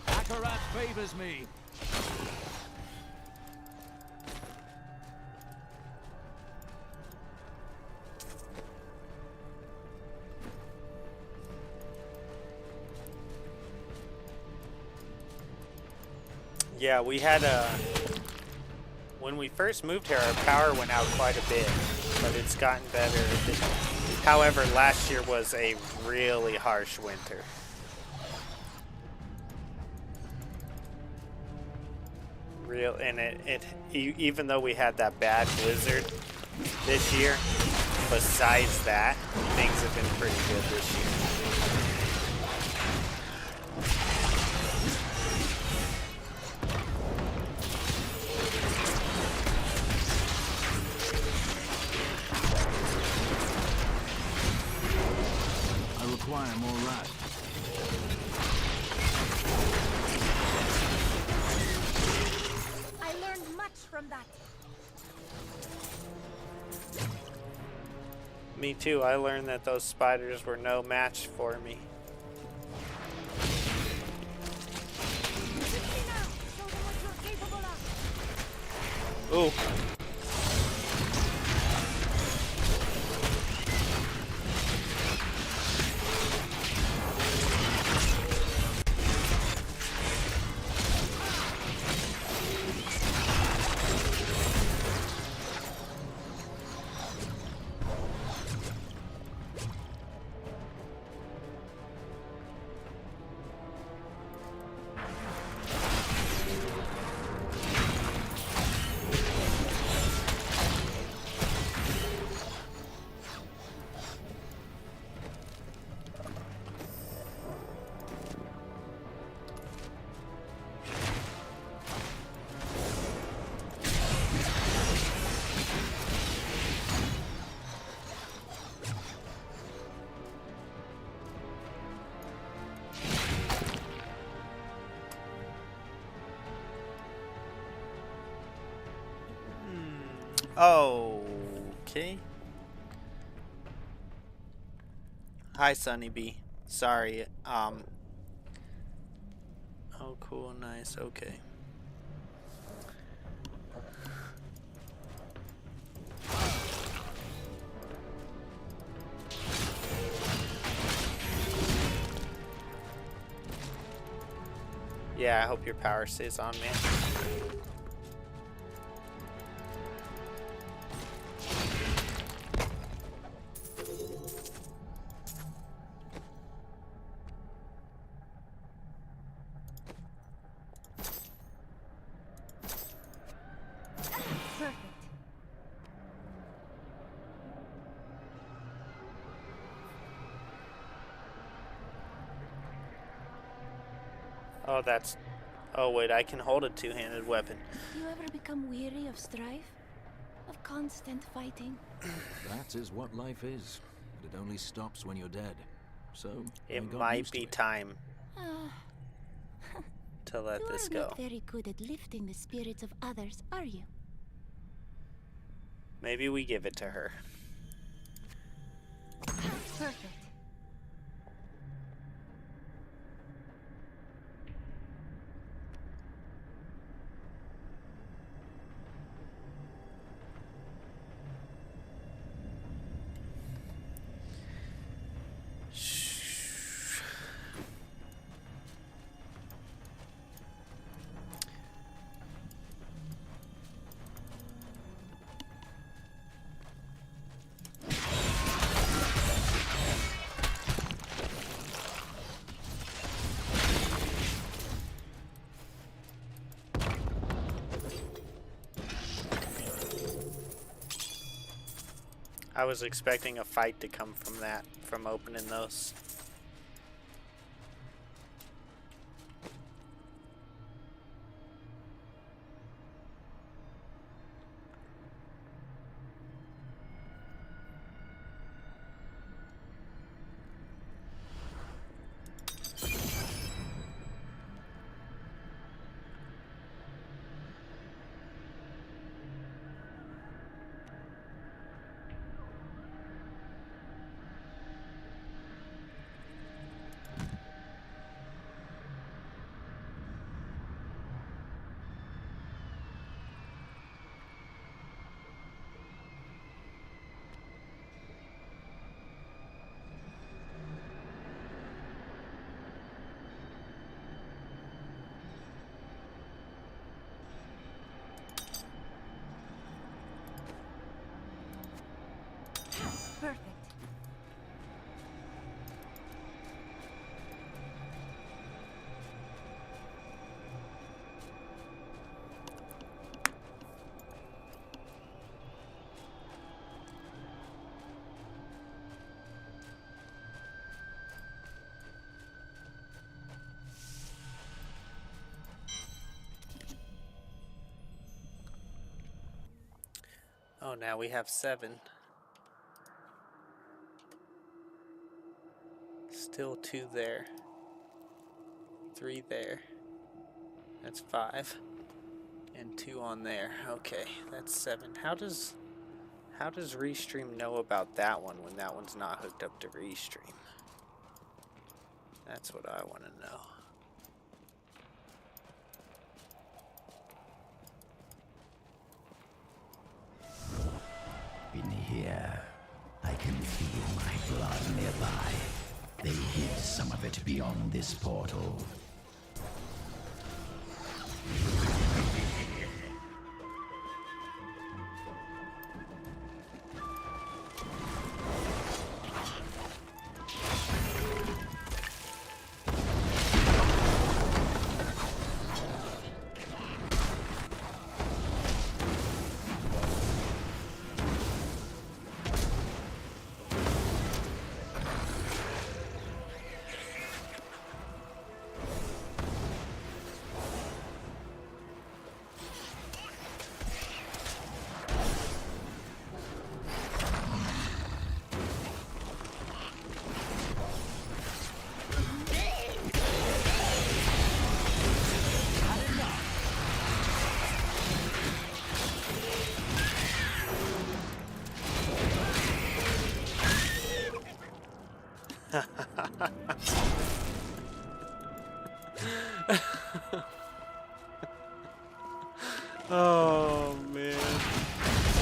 Akarat favors me. Yeah, we had when we first moved here, our power went out quite a bit, but it's gotten better. However, last year was a really harsh winter. Even though we had that bad blizzard this year, besides that, things have been pretty good this year. I require more rest. I learned much from that. Me too. I learned that those spiders were no match for me. Ooh. Okay. Hi, Sunny B. Sorry. Oh, cool, nice. Okay. Yeah, I hope your power stays on, man. Perfect. Oh, that's... Oh, wait, I can hold a two-handed weapon. Do you ever become weary of strife? Of constant fighting? That is what life is. But it only stops when you're dead. So, I It got might used to be it. time to let You this are go. not very good at lifting the spirits of others, are you? Maybe we give it to her. Perfect. I was expecting a fight to come from that, from opening those. Perfect. Oh, now we have 7. Still 2 there. 3 there. That's 5. And 2 on there. Okay, that's 7. How does Restream know about that one when that one's not hooked up to Restream? That's what I want to know. In here, I can feel my blood nearby. They hid some of it beyond this portal. Oh man.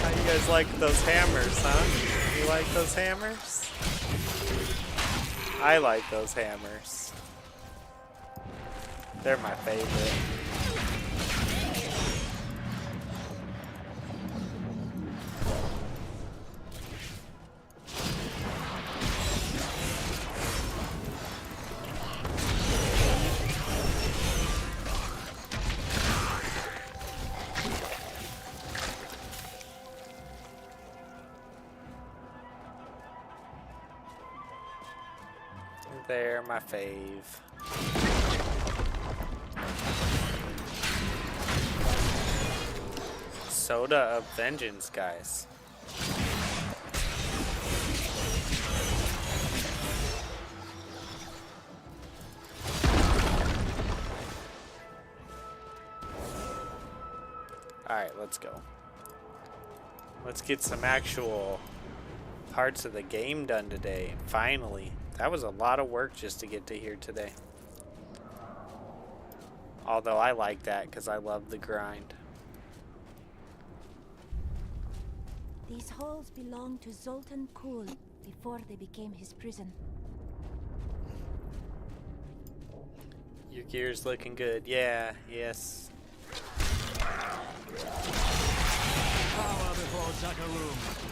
How you guys like those hammers, huh? You like those hammers? I like those hammers. They're my favorite. They're my fave. Soda of Vengeance, guys. Alright, let's go. Let's get some actual parts of the game done today. Finally. That was a lot of work just to get to here today. Although I like that because I love the grind. These halls belonged to Zoltan Kuhl before they became his prison. Your gear's looking good. Yeah, yes. Power before Zakarum.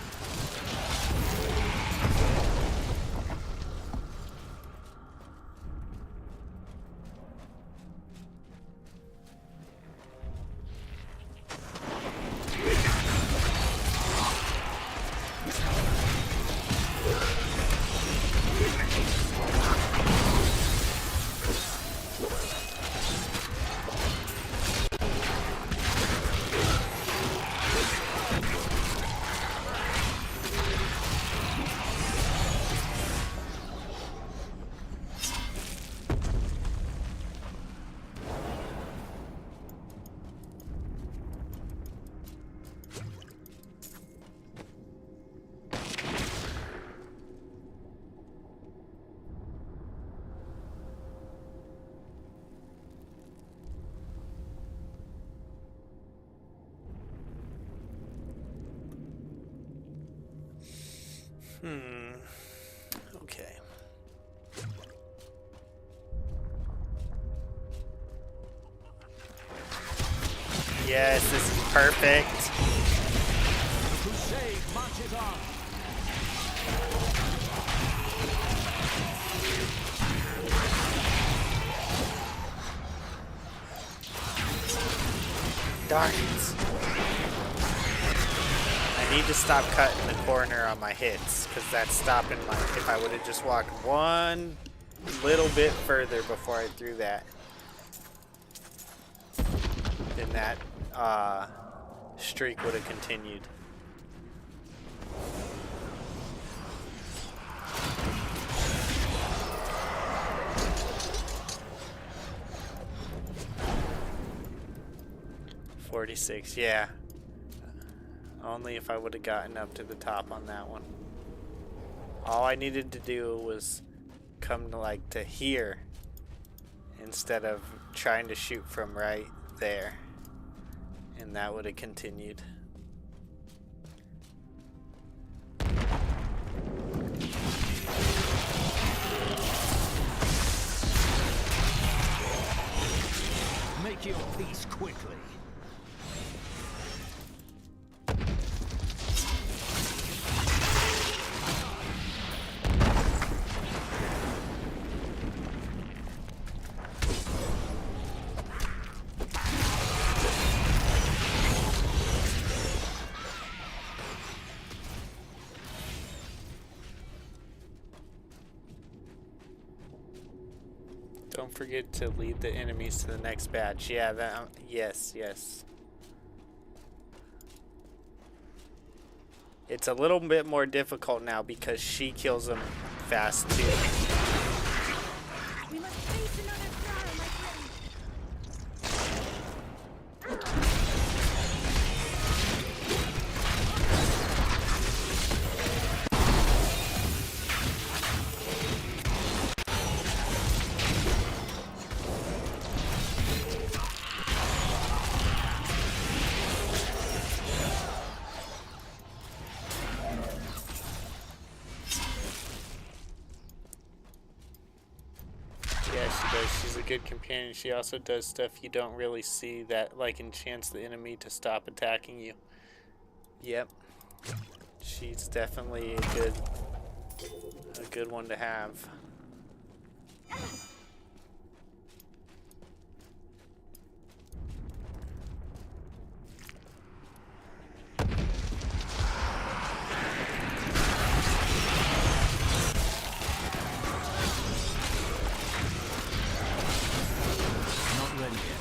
Okay. Yes, this is perfect. Crusade marches on. Darn it. I need to stop cutting the corner on my hits, because that's stopping my... If I would have just walked one little bit further before I threw that, then that streak would have continued. $46, yeah. Only if I would have gotten up to the top on that one. All I needed to do was come to like to here instead of trying to shoot from right there. And that would have continued. Make your peace quickly. Don't forget to lead the enemies to the next batch. Yeah, that, yes, yes. It's a little bit more difficult now because she kills them fast too. We must face another trial, my friend. good companion. She also does stuff you don't really see that like enchants the enemy to stop attacking you. Yep. She's definitely a good one to have. Not ready yet.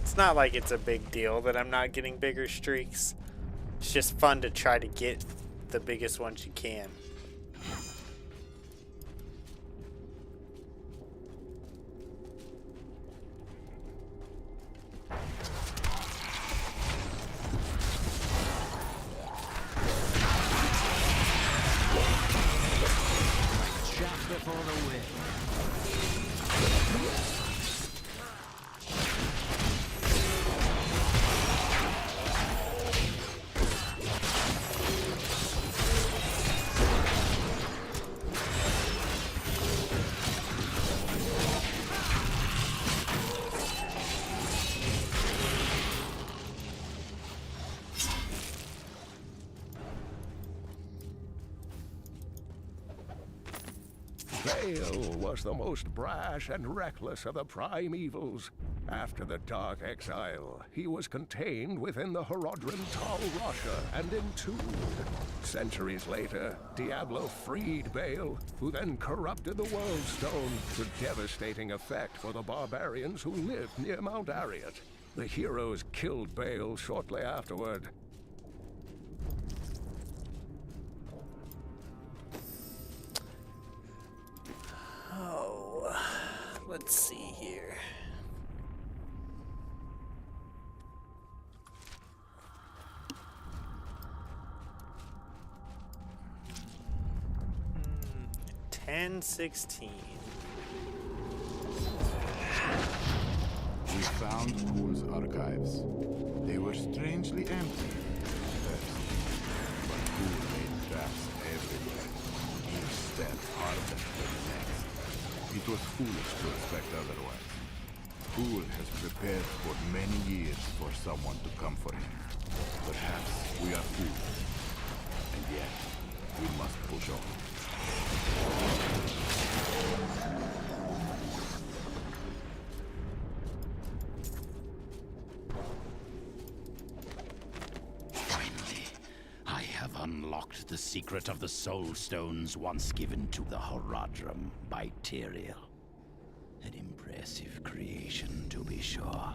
It's not like it's a big deal that I'm not getting bigger streaks. It's just fun to try to get the biggest ones you can. Chaff before the wind. Bale was the most brash and reckless of the prime evils. After the Dark Exile, he was contained within the Horodrim Tal Rasha and entombed. Centuries later, Diablo freed Bale, who then corrupted the World Stone, to devastating effect for the barbarians who lived near Mount Ariat. The heroes killed Bale shortly afterward. Oh, let's see here. Hmm, 1016. We found Ghoul's archives. They were strangely empty at first, but Ghoul made traps everywhere, each step harder than the next. It was foolish to expect otherwise. Ghoul has prepared for many years for someone to come for him. Perhaps we are fools, and yet we must push on. I have unlocked the secret of the Soul Stones once given to the Horodrim by Tyrael. An impressive creation, to be sure,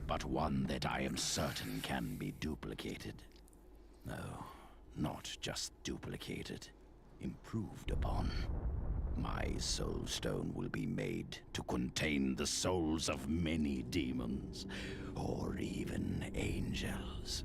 but one that I am certain can be duplicated. No, not just duplicated, improved upon. My Soul Stone will be made to contain the souls of many demons, or even angels.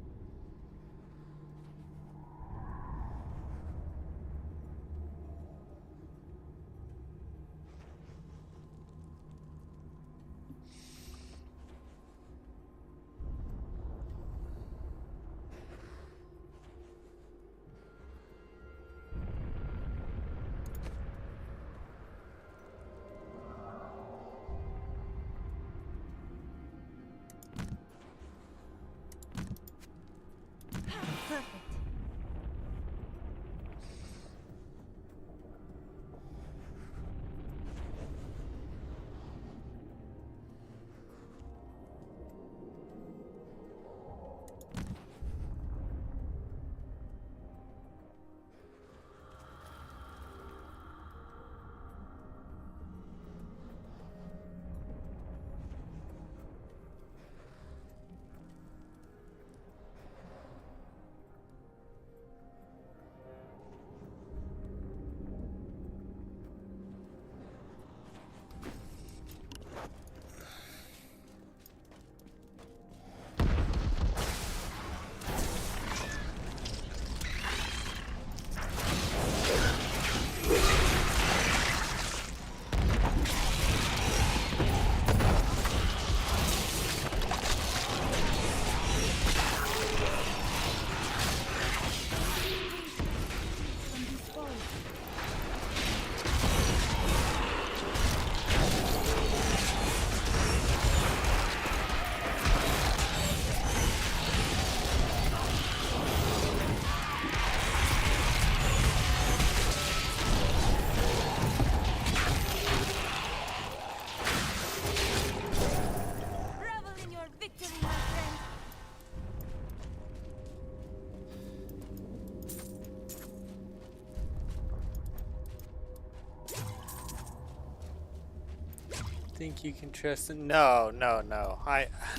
Think you can trust him? No, no, no.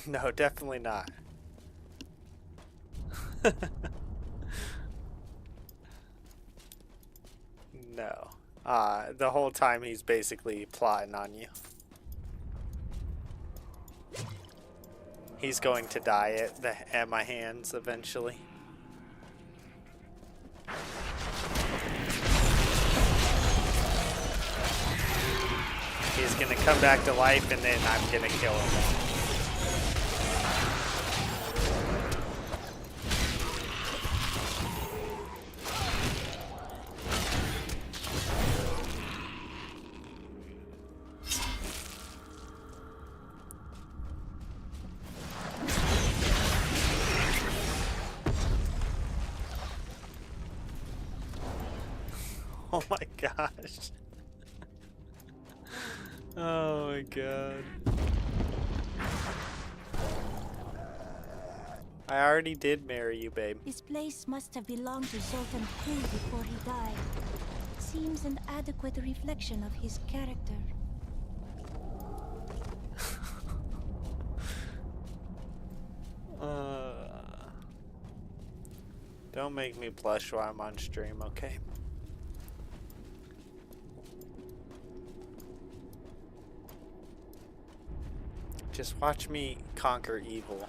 No, definitely not. No. The whole time he's basically plotting on you. He's going to die at my hands eventually. He's gonna come back to life and then I'm gonna kill him. Oh my gosh. Oh my god. I already did marry you, babe. This place must have belonged to Zoltan Kul before he died. Seems an adequate reflection of his character. Don't make me blush while I'm on stream, okay? Just watch me conquer evil.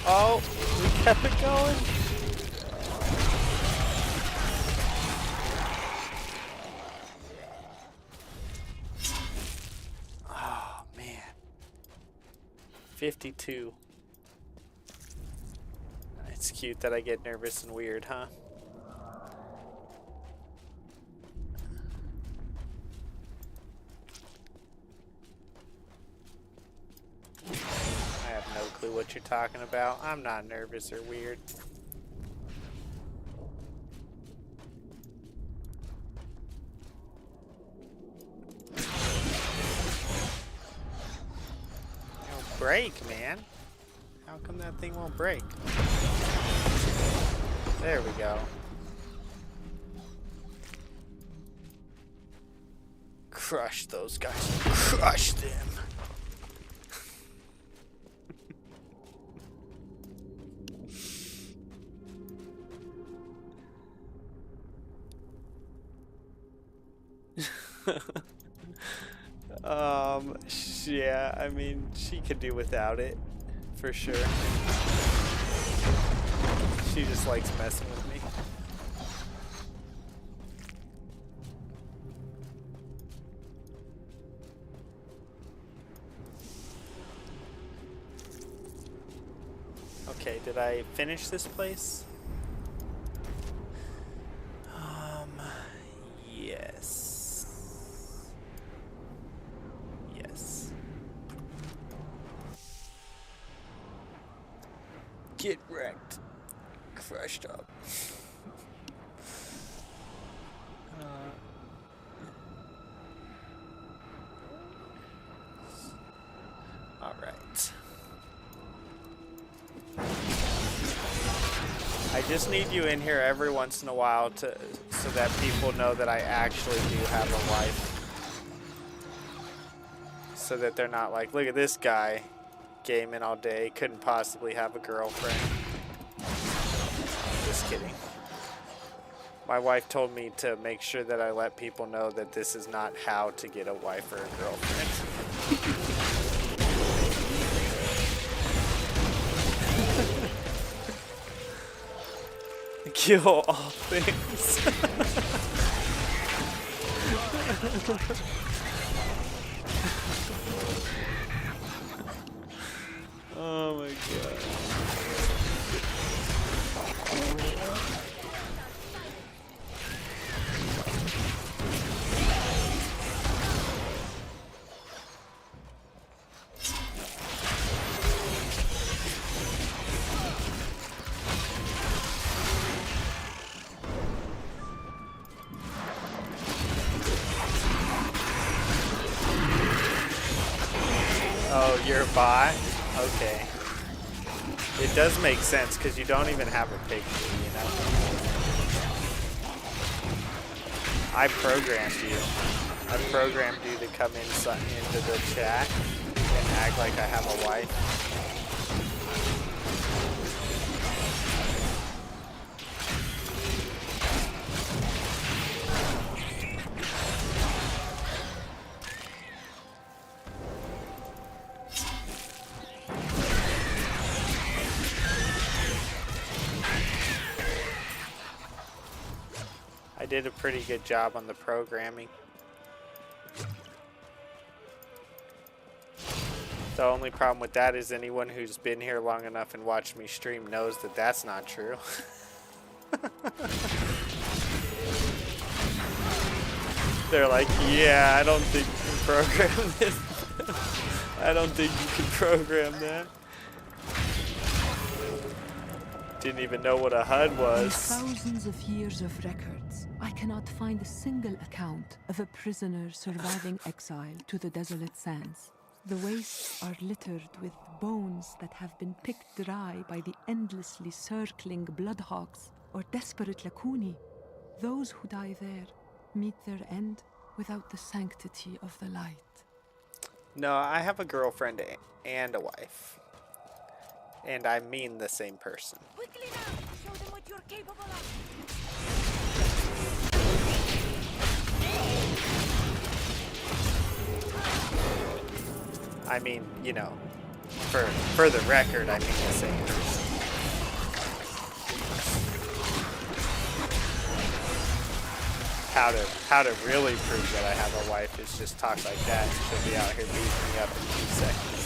Oh, we kept it going. Oh, man. 52. It's cute that I get nervous and weird, huh? I have no clue what you're talking about. I'm not nervous or weird. It'll break, man. How come that thing won't break? There we go. Crush those guys. Crush them. Yeah, I mean, she could do without it, for sure. She just likes messing with me. Okay, did I finish this place? Yes. Yes. Get wrecked. Crushed up. All right. I just need you in here every once in a while so that people know that I actually do have a wife. So that they're not like, look at this guy gaming all day, couldn't possibly have a girlfriend. Just kidding. My wife told me to make sure that I let people know that this is not how to get a wife or a girlfriend. Kill all things. Oh my god. Oh, you're a bot? Okay. It does make sense because you don't even have a picture, you know? I programmed you. I programmed you to come into the chat and act like I have a wife. I did a pretty good job on the programming. The only problem with that is anyone who's been here long enough and watched me stream knows that that's not true. They're like, yeah, I don't think you can program this. I don't think you can program that. Didn't even know what a HUD was. In thousands of years of records, I cannot find a single account of a prisoner surviving exile to the desolate sands. The wastes are littered with bones that have been picked dry by the endlessly circling bloodhawks or desperate Lakuni. Those who die there meet their end without the sanctity of the light. No, I have a girlfriend and a wife. And I mean the same person. Quickly now, show them what you're capable of. I mean, you know, for the record, I mean the same person. How to really prove that I have a wife is just talk like that. She'll be out here beating me up in 2 seconds.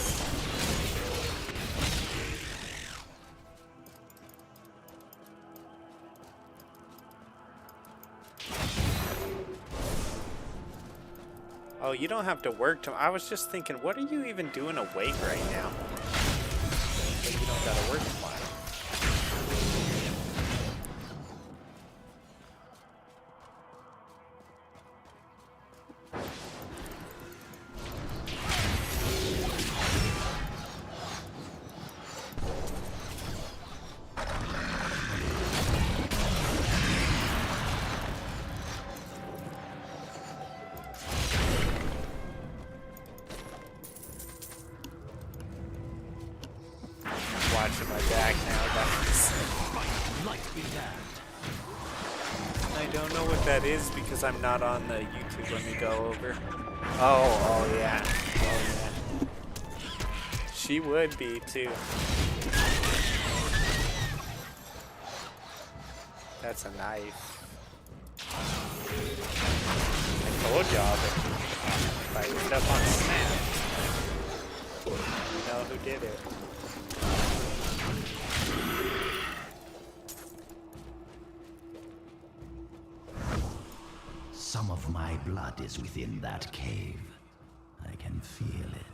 Oh, you don't have to work tomorrow. I was just thinking, what are you even doing awake right now? But you don't gotta work tomorrow. Watching my back now, guys. I don't know what that is because I'm not on the YouTube. Let me go over. Oh yeah. Oh yeah. She would be too. That's a knife. I told y'all that if I step on Snap, you know who did it. Some of my blood is within that cave. I can feel it.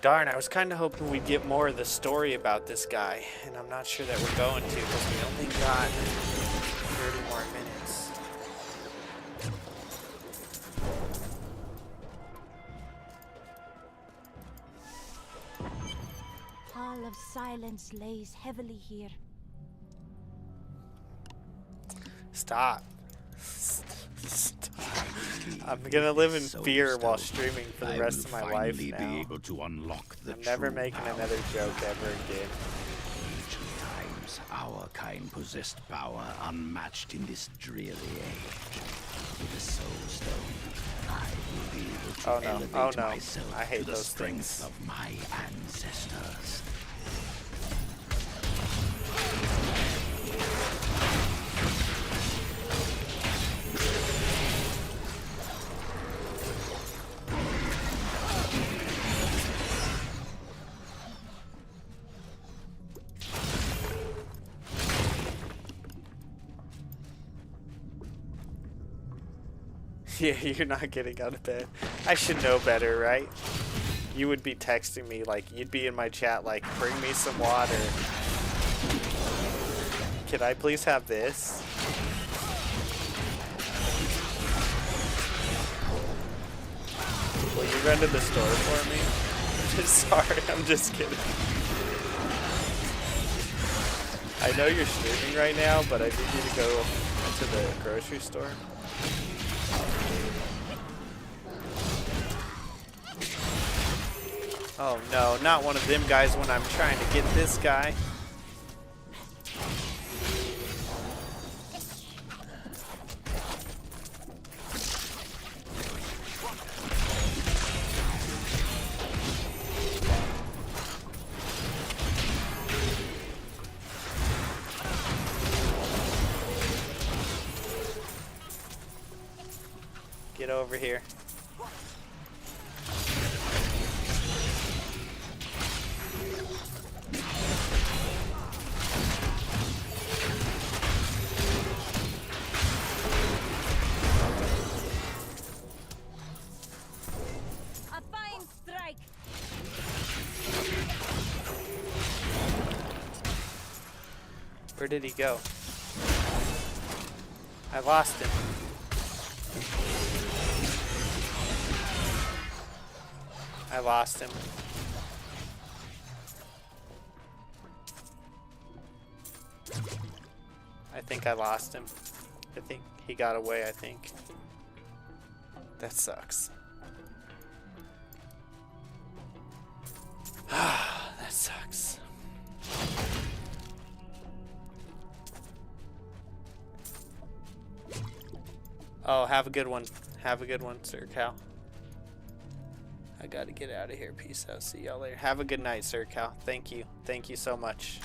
Darn, I was kind of hoping we'd get more of the story about this guy, and I'm not sure that we're going to because we only got 30 more minutes. Pall of silence lays heavily here. Stop. I'm gonna live in fear while streaming for the rest of my life now. Be able to unlock the I'm never making another joke ever again. Ancient times, our kind possessed power unmatched in this dreary age. With a soul stone, I will be able to Oh no, elevate oh no. myself I hate to the those strength things. of my ancestors. Yeah, you're not getting out of bed. I should know better, right? You would be texting me, like, you'd be in my chat, like, bring me some water. Can I please have this? Will you run to the store for me? Sorry, I'm just kidding. I know you're streaming right now, but I need you to go to the grocery store. Oh no, not one of them guys when I'm trying to get this guy. Get over here. A fine strike. Where did he go? I lost him. I lost him. I think I lost him. I think he got away, I think. That sucks. That sucks. Oh, have a good one. Have a good one, Sir Cal. I gotta get out of here. Peace out. See y'all later. Have a good night, Sir Cal. Thank you. Thank you so much.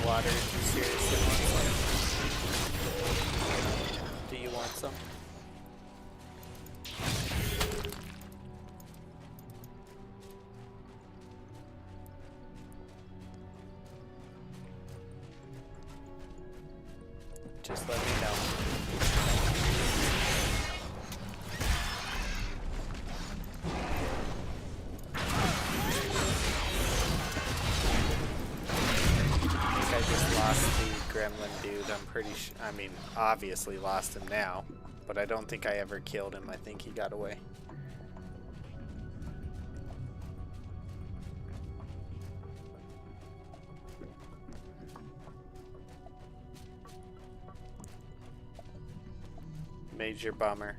Water if you seriously want some. Do you want some? Just let me know. I just lost the gremlin dude. I'm pretty sure. I mean, obviously lost him now, but I don't think I ever killed him. I think he got away. Major bummer.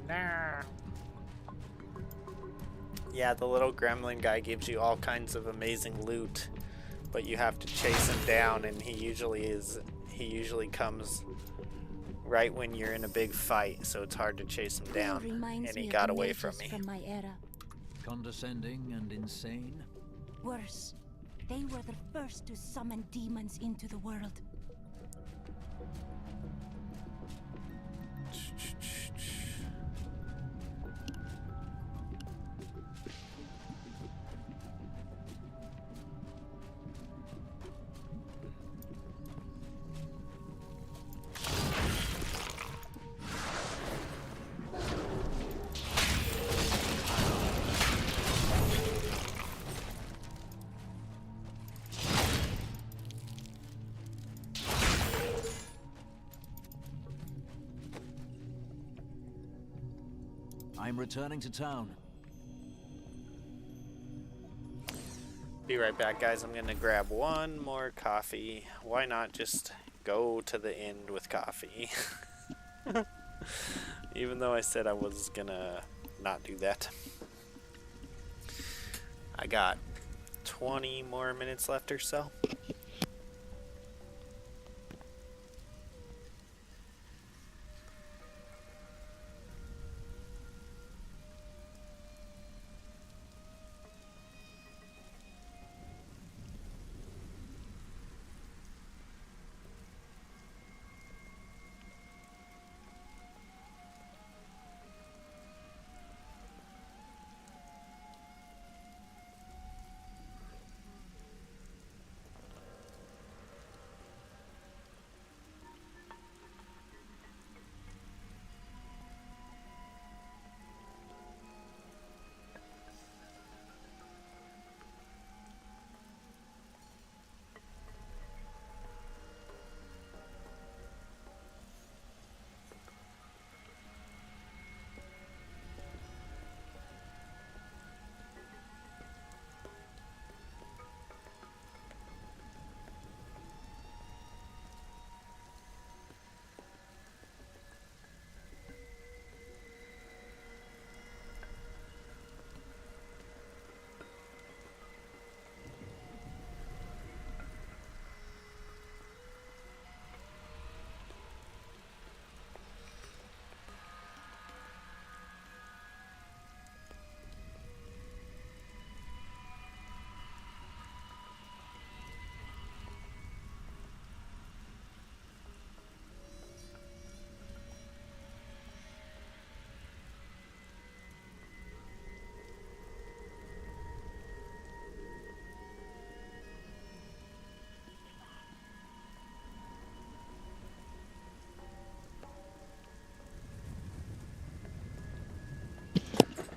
Nah. Yeah, the little gremlin guy gives you all kinds of amazing loot, but you have to chase him down, and he usually comes right when you're in a big fight, so it's hard to chase him down. Reminds And he me got of the away from mages me. from my era. Condescending and insane? Worse, they were the first to summon demons into the world. I'm returning to town. Be right back, guys. I'm gonna grab one more coffee. Why not just go to the end with coffee? Even though I said I was gonna not do that. I got 20 more minutes left or so.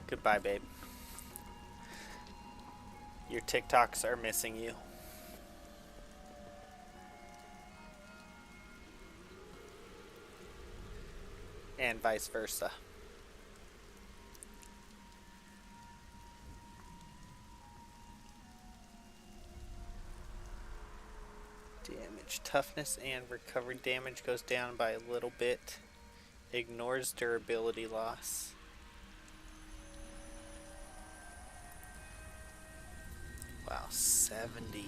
Goodbye, babe. Your TikToks are missing you. And vice versa. Damage, toughness, and recovery damage goes down by a little bit. Ignores durability loss. Wow, 70%.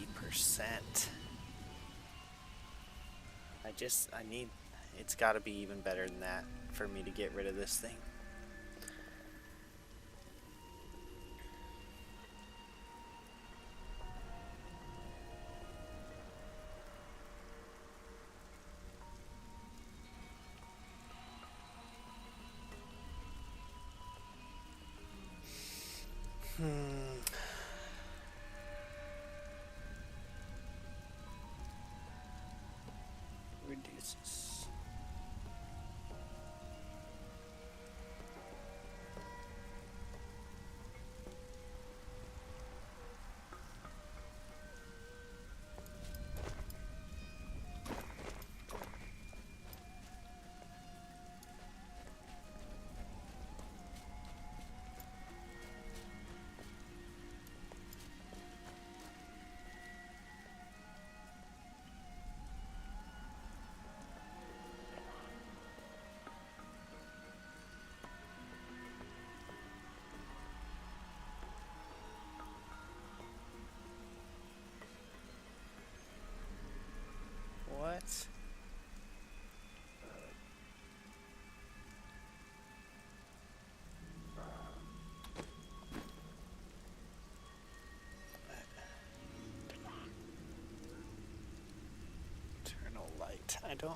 I need, it's gotta be even better than that for me to get rid of this thing. Reduces. I don't.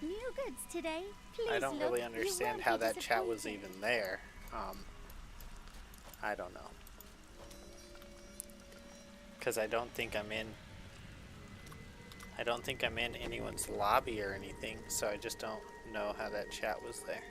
New goods today. Please I don't look. really You understand won't how be that chat was disappointed. even there. I don't know. Because I don't think I'm in anyone's lobby or anything, so I just don't know how that chat was there.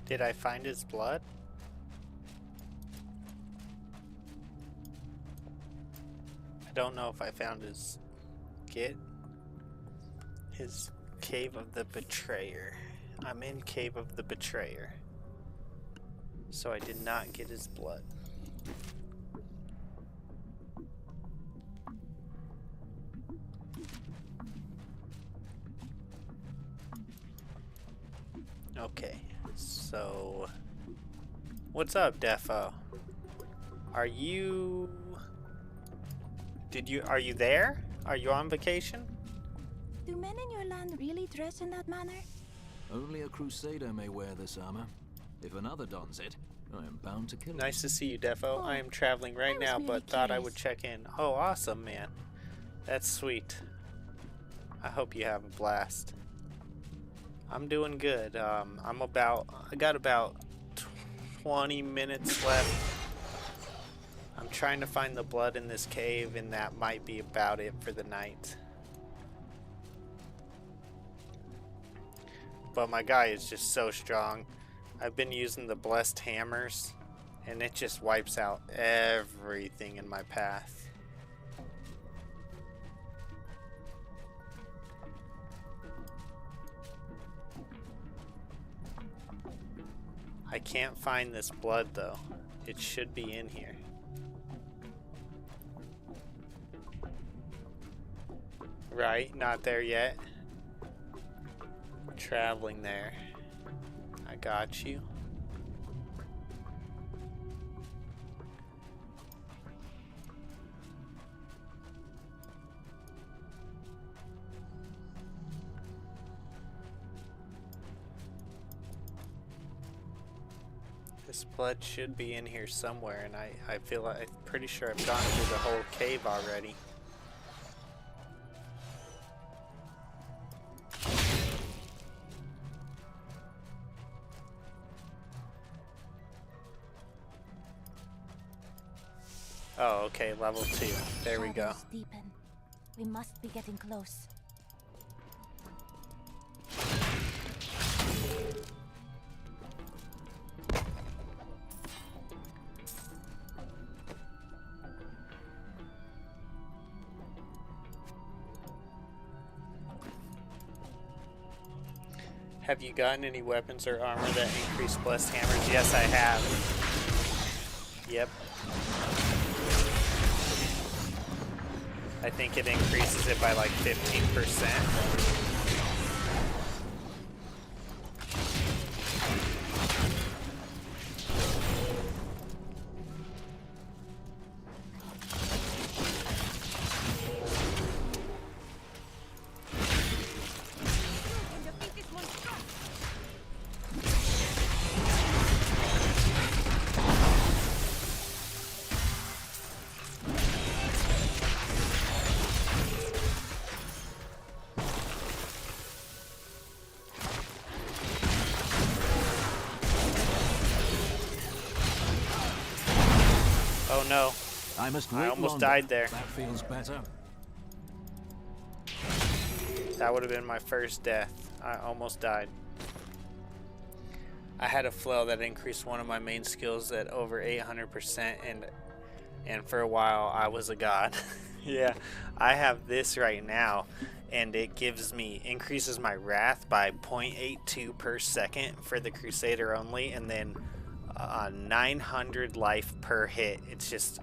Did I find his blood? I don't know if I found his Cave of the Betrayer. I'm in Cave of the Betrayer. So I did not get his blood. Okay, so what's up, Defo? Are you there? Are you on vacation? Do men in your land really dress in that manner? Only a crusader may wear this armor. If another dons it, I am bound to kill him. Nice to see you, Defo. I am traveling right now, but thought I would check in. Oh, awesome, man. That's sweet. I hope you have a blast. I'm doing good. I got about 20 minutes left. I'm trying to find the blood in this cave, and that might be about it for the night. But my guy is just so strong. I've been using the blessed hammers, and it just wipes out everything in my path. I can't find this blood though. It should be in here. Right, not there yet. Traveling there. I got you. This blood should be in here somewhere, and I feel like I'm pretty sure I've gone through the whole cave already. Oh, okay, level 2. There we go. Shadows deepen. We must be getting close. Have you gotten any weapons or armor that increase blessed hammers? Yes, I have. Yep. I think it increases it by like 15%. Oh no. I almost died there. That feels better. That would have been my first death. I almost died. I had a flail that increased one of my main skills at over 800%, and for a while I was a god. Yeah, I have this right now, and it increases my wrath by 0.82 per second for the Crusader only, and then 900 life per hit. It's just,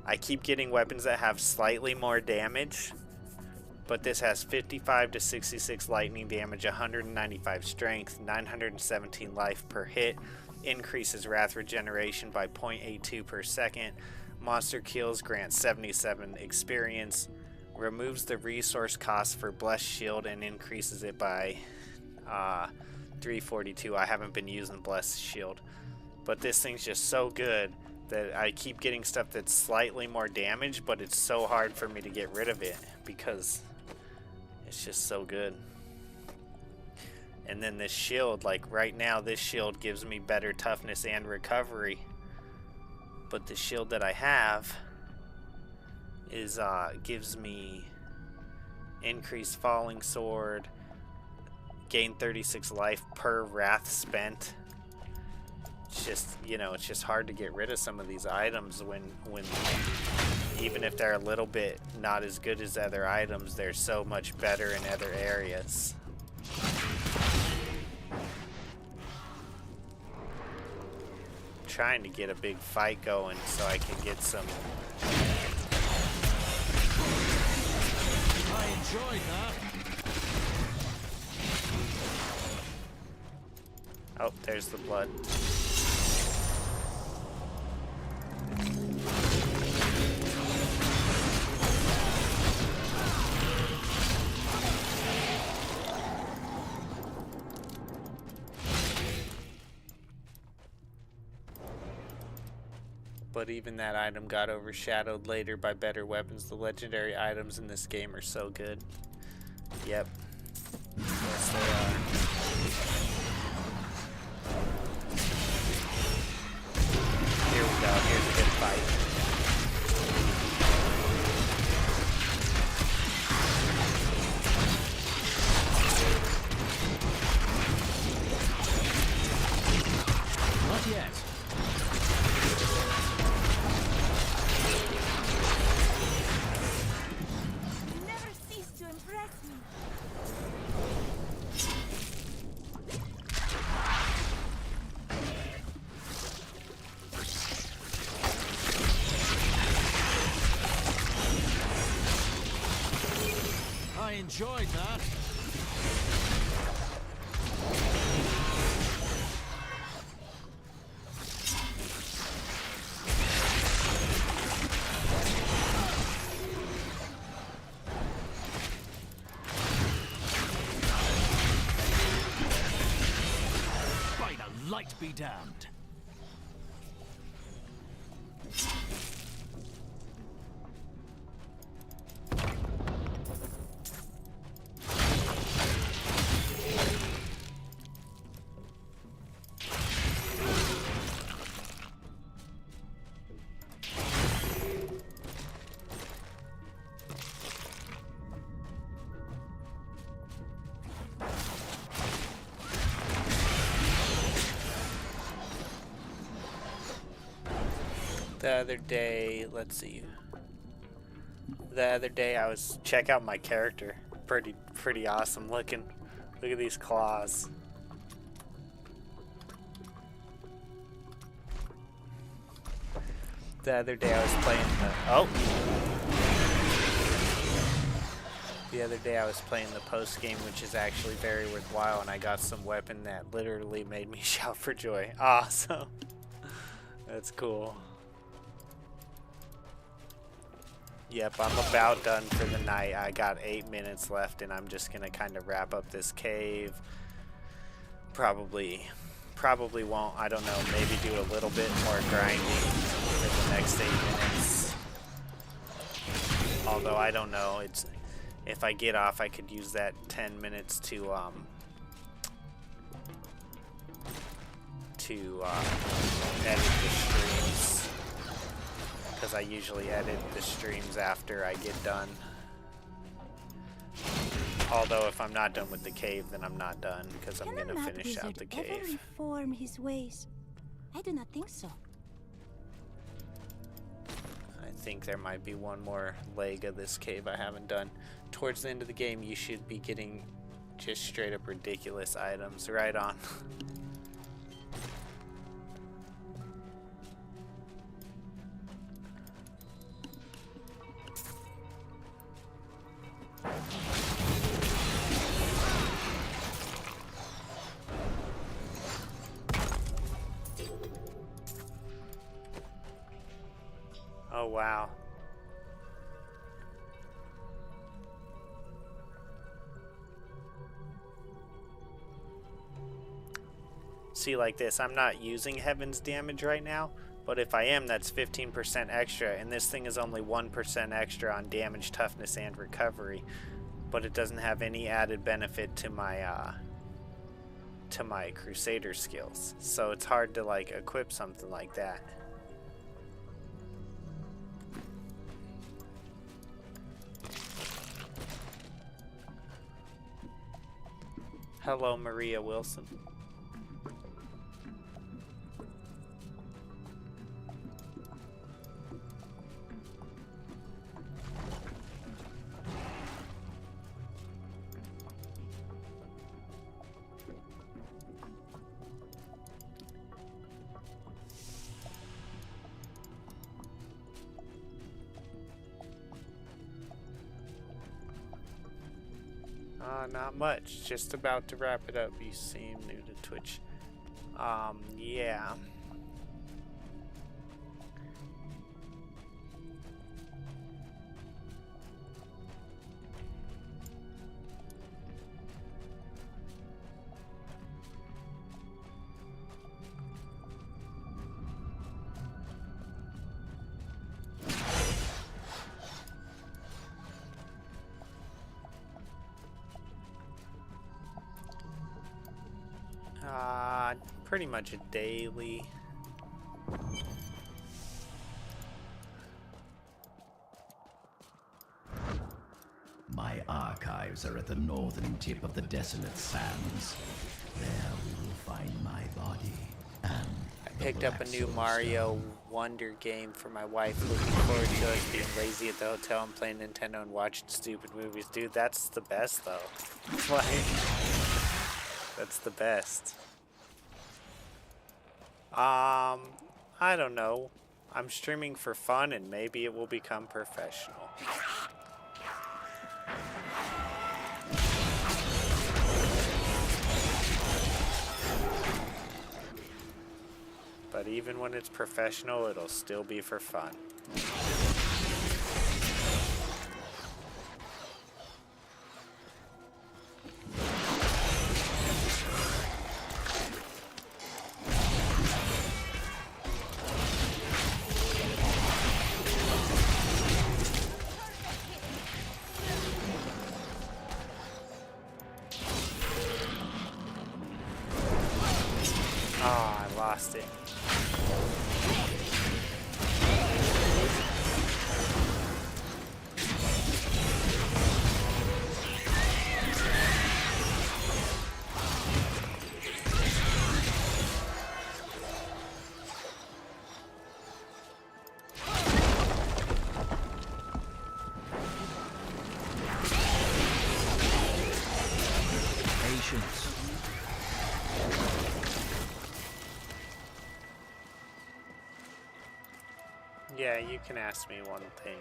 I keep getting weapons that have slightly more damage, but this has 55 to 66 lightning damage, 195 strength, 917 life per hit, increases wrath regeneration by 0.82 per second, monster kills grant 77 experience, removes the resource cost for blessed shield and increases it by 342. I haven't been using blessed shield. But this thing's just so good that I keep getting stuff that's slightly more damage, but it's so hard for me to get rid of it because it's just so good. And then this shield, like right now, this shield gives me better toughness and recovery. But the shield that I have is gives me increased falling sword, gain 36 life per wrath spent. It's just, you know, it's just hard to get rid of some of these items when even if they're a little bit not as good as other items, they're so much better in other areas. I'm trying to get a big fight going so I can get some. I enjoyed that. Oh, there's the blood. But even that item got overshadowed later by better weapons. The legendary items in this game are so good. Yep. Yes, they are. Here we go. Here's a good fight. Not yet. You never cease to impress me. I enjoyed that. By the light be damned. The other day, let's see. The other day I was check out my character. Pretty awesome looking. Look at these claws. The other day I was playing the other day I was playing the post game, which is actually very worthwhile, and I got some weapon that literally made me shout for joy. Awesome. That's cool. Yep, I'm about done for the night. I got 8 minutes left, and I'm just gonna kind of wrap up this cave. Probably won't, I don't know, maybe do a little bit more grinding for the next 8 minutes. Although I don't know, if I get off, I could use that 10 minutes to edit the streams, because I usually edit the streams after I get done. Although if I'm not done with the cave, then I'm not done, because I'm gonna finish out the cave. Ever reform his ways? I do not think so. I think there might be one more leg of this cave I haven't done. Towards the end of the game, you should be getting just straight up ridiculous items. Right on. Oh, wow. See, like this, I'm not using Heaven's damage right now, but if I am, that's 15% extra, and this thing is only 1% extra on damage, toughness, and recovery, but it doesn't have any added benefit to my Crusader skills, so it's hard to, like, equip something like that. Hello, Maria Wilson. Not much. Just about to wrap it up. You seem new to Twitch. Yeah. Pretty much a daily. My archives are at the northern tip of the desolate sands. There we will find my body and I picked up a new Mario Wonder game for my wife. Looking forward to us being lazy at the hotel and playing Nintendo and watching stupid movies. Dude, that's the best though. Like, that's the best. I don't know. I'm streaming for fun and maybe it will become professional. But even when it's professional, it'll still be for fun. It. Yeah, you can ask me one thing.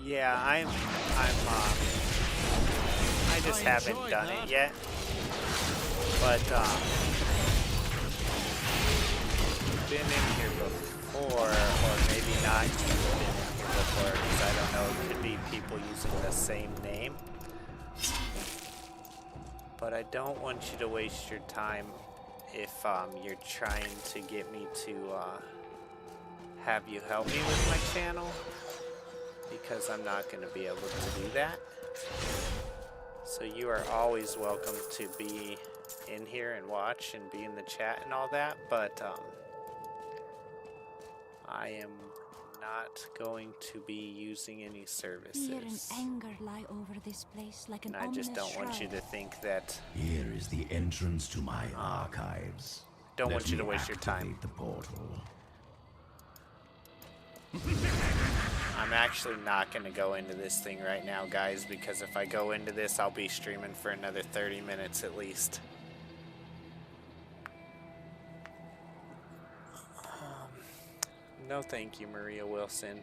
Yeah, I just haven't done it yet. But been in here before, or maybe not been in here before, because I don't know, it could be people using the same name. But I don't want you to waste your time if you're trying to get me to have you help me with my channel, because I'm not going to be able to do that. So you are always welcome to be in here and watch and be in the chat and all that, but I am not going to be using any services. Fear and anger lie over this place like an and I just don't want you to think that... Here is the entrance to my archives. Don't want you to waste your time. The portal. I'm actually not going to go into this thing right now, guys, because if I go into this, I'll be streaming for another 30 minutes at least. No thank you, Maria Wilson.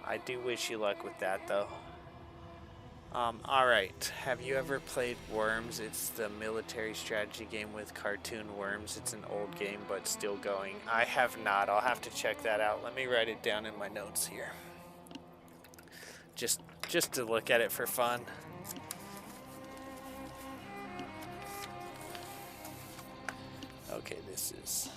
I do wish you luck with that, though. Alright, have you ever played Worms? It's the military strategy game with cartoon worms. It's an old game, but still going. I have not. I'll have to check that out. Let me write it down in my notes here. Just to look at it for fun. Okay, this is...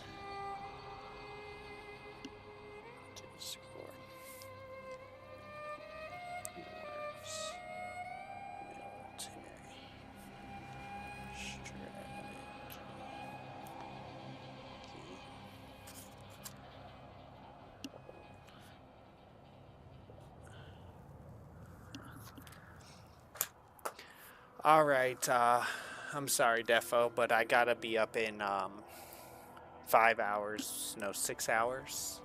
Alright, I'm sorry, Defo, but I gotta be up in 5 hours, no, 6 hours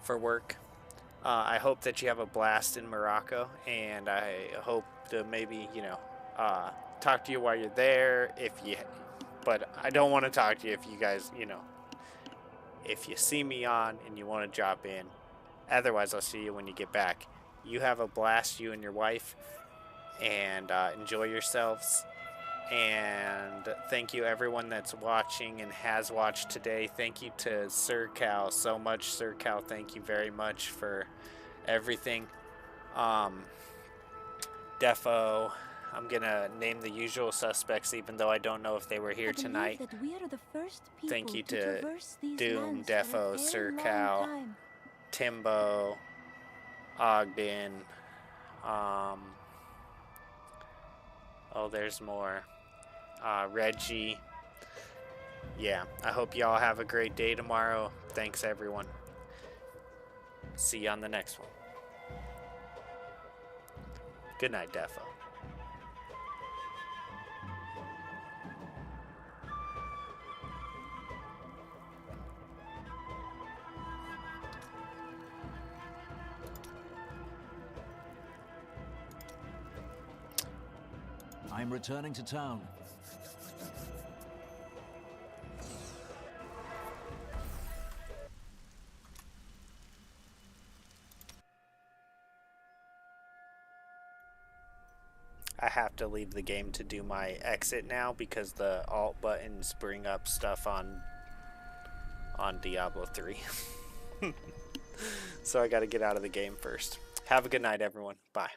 for work. I hope that you have a blast in Morocco, and I hope to maybe, you know, talk to you while you're there, but I don't want to talk to you if you guys, you know, if you see me on and you want to drop in. Otherwise, I'll see you when you get back. You have a blast, you and your wife, and enjoy yourselves. And thank you everyone that's watching and has watched today. Thank you to Sir Cal so much. Sir Cal, thank you very much for everything. Defo, I'm gonna name the usual suspects even though I don't know if they were here tonight. That we are the first Thank you to to traverse these Doom, lands for a Defo, very Sir long Cal, time. Timbo, Ogden, oh, there's more. Reggie. Yeah, I hope y'all have a great day tomorrow. Thanks, everyone. See you on the next one. Good night, Defo. I'm returning to town. I have to leave the game to do my exit now because the alt buttons bring up stuff on Diablo 3. So I got to get out of the game first. Have a good night, everyone. Bye.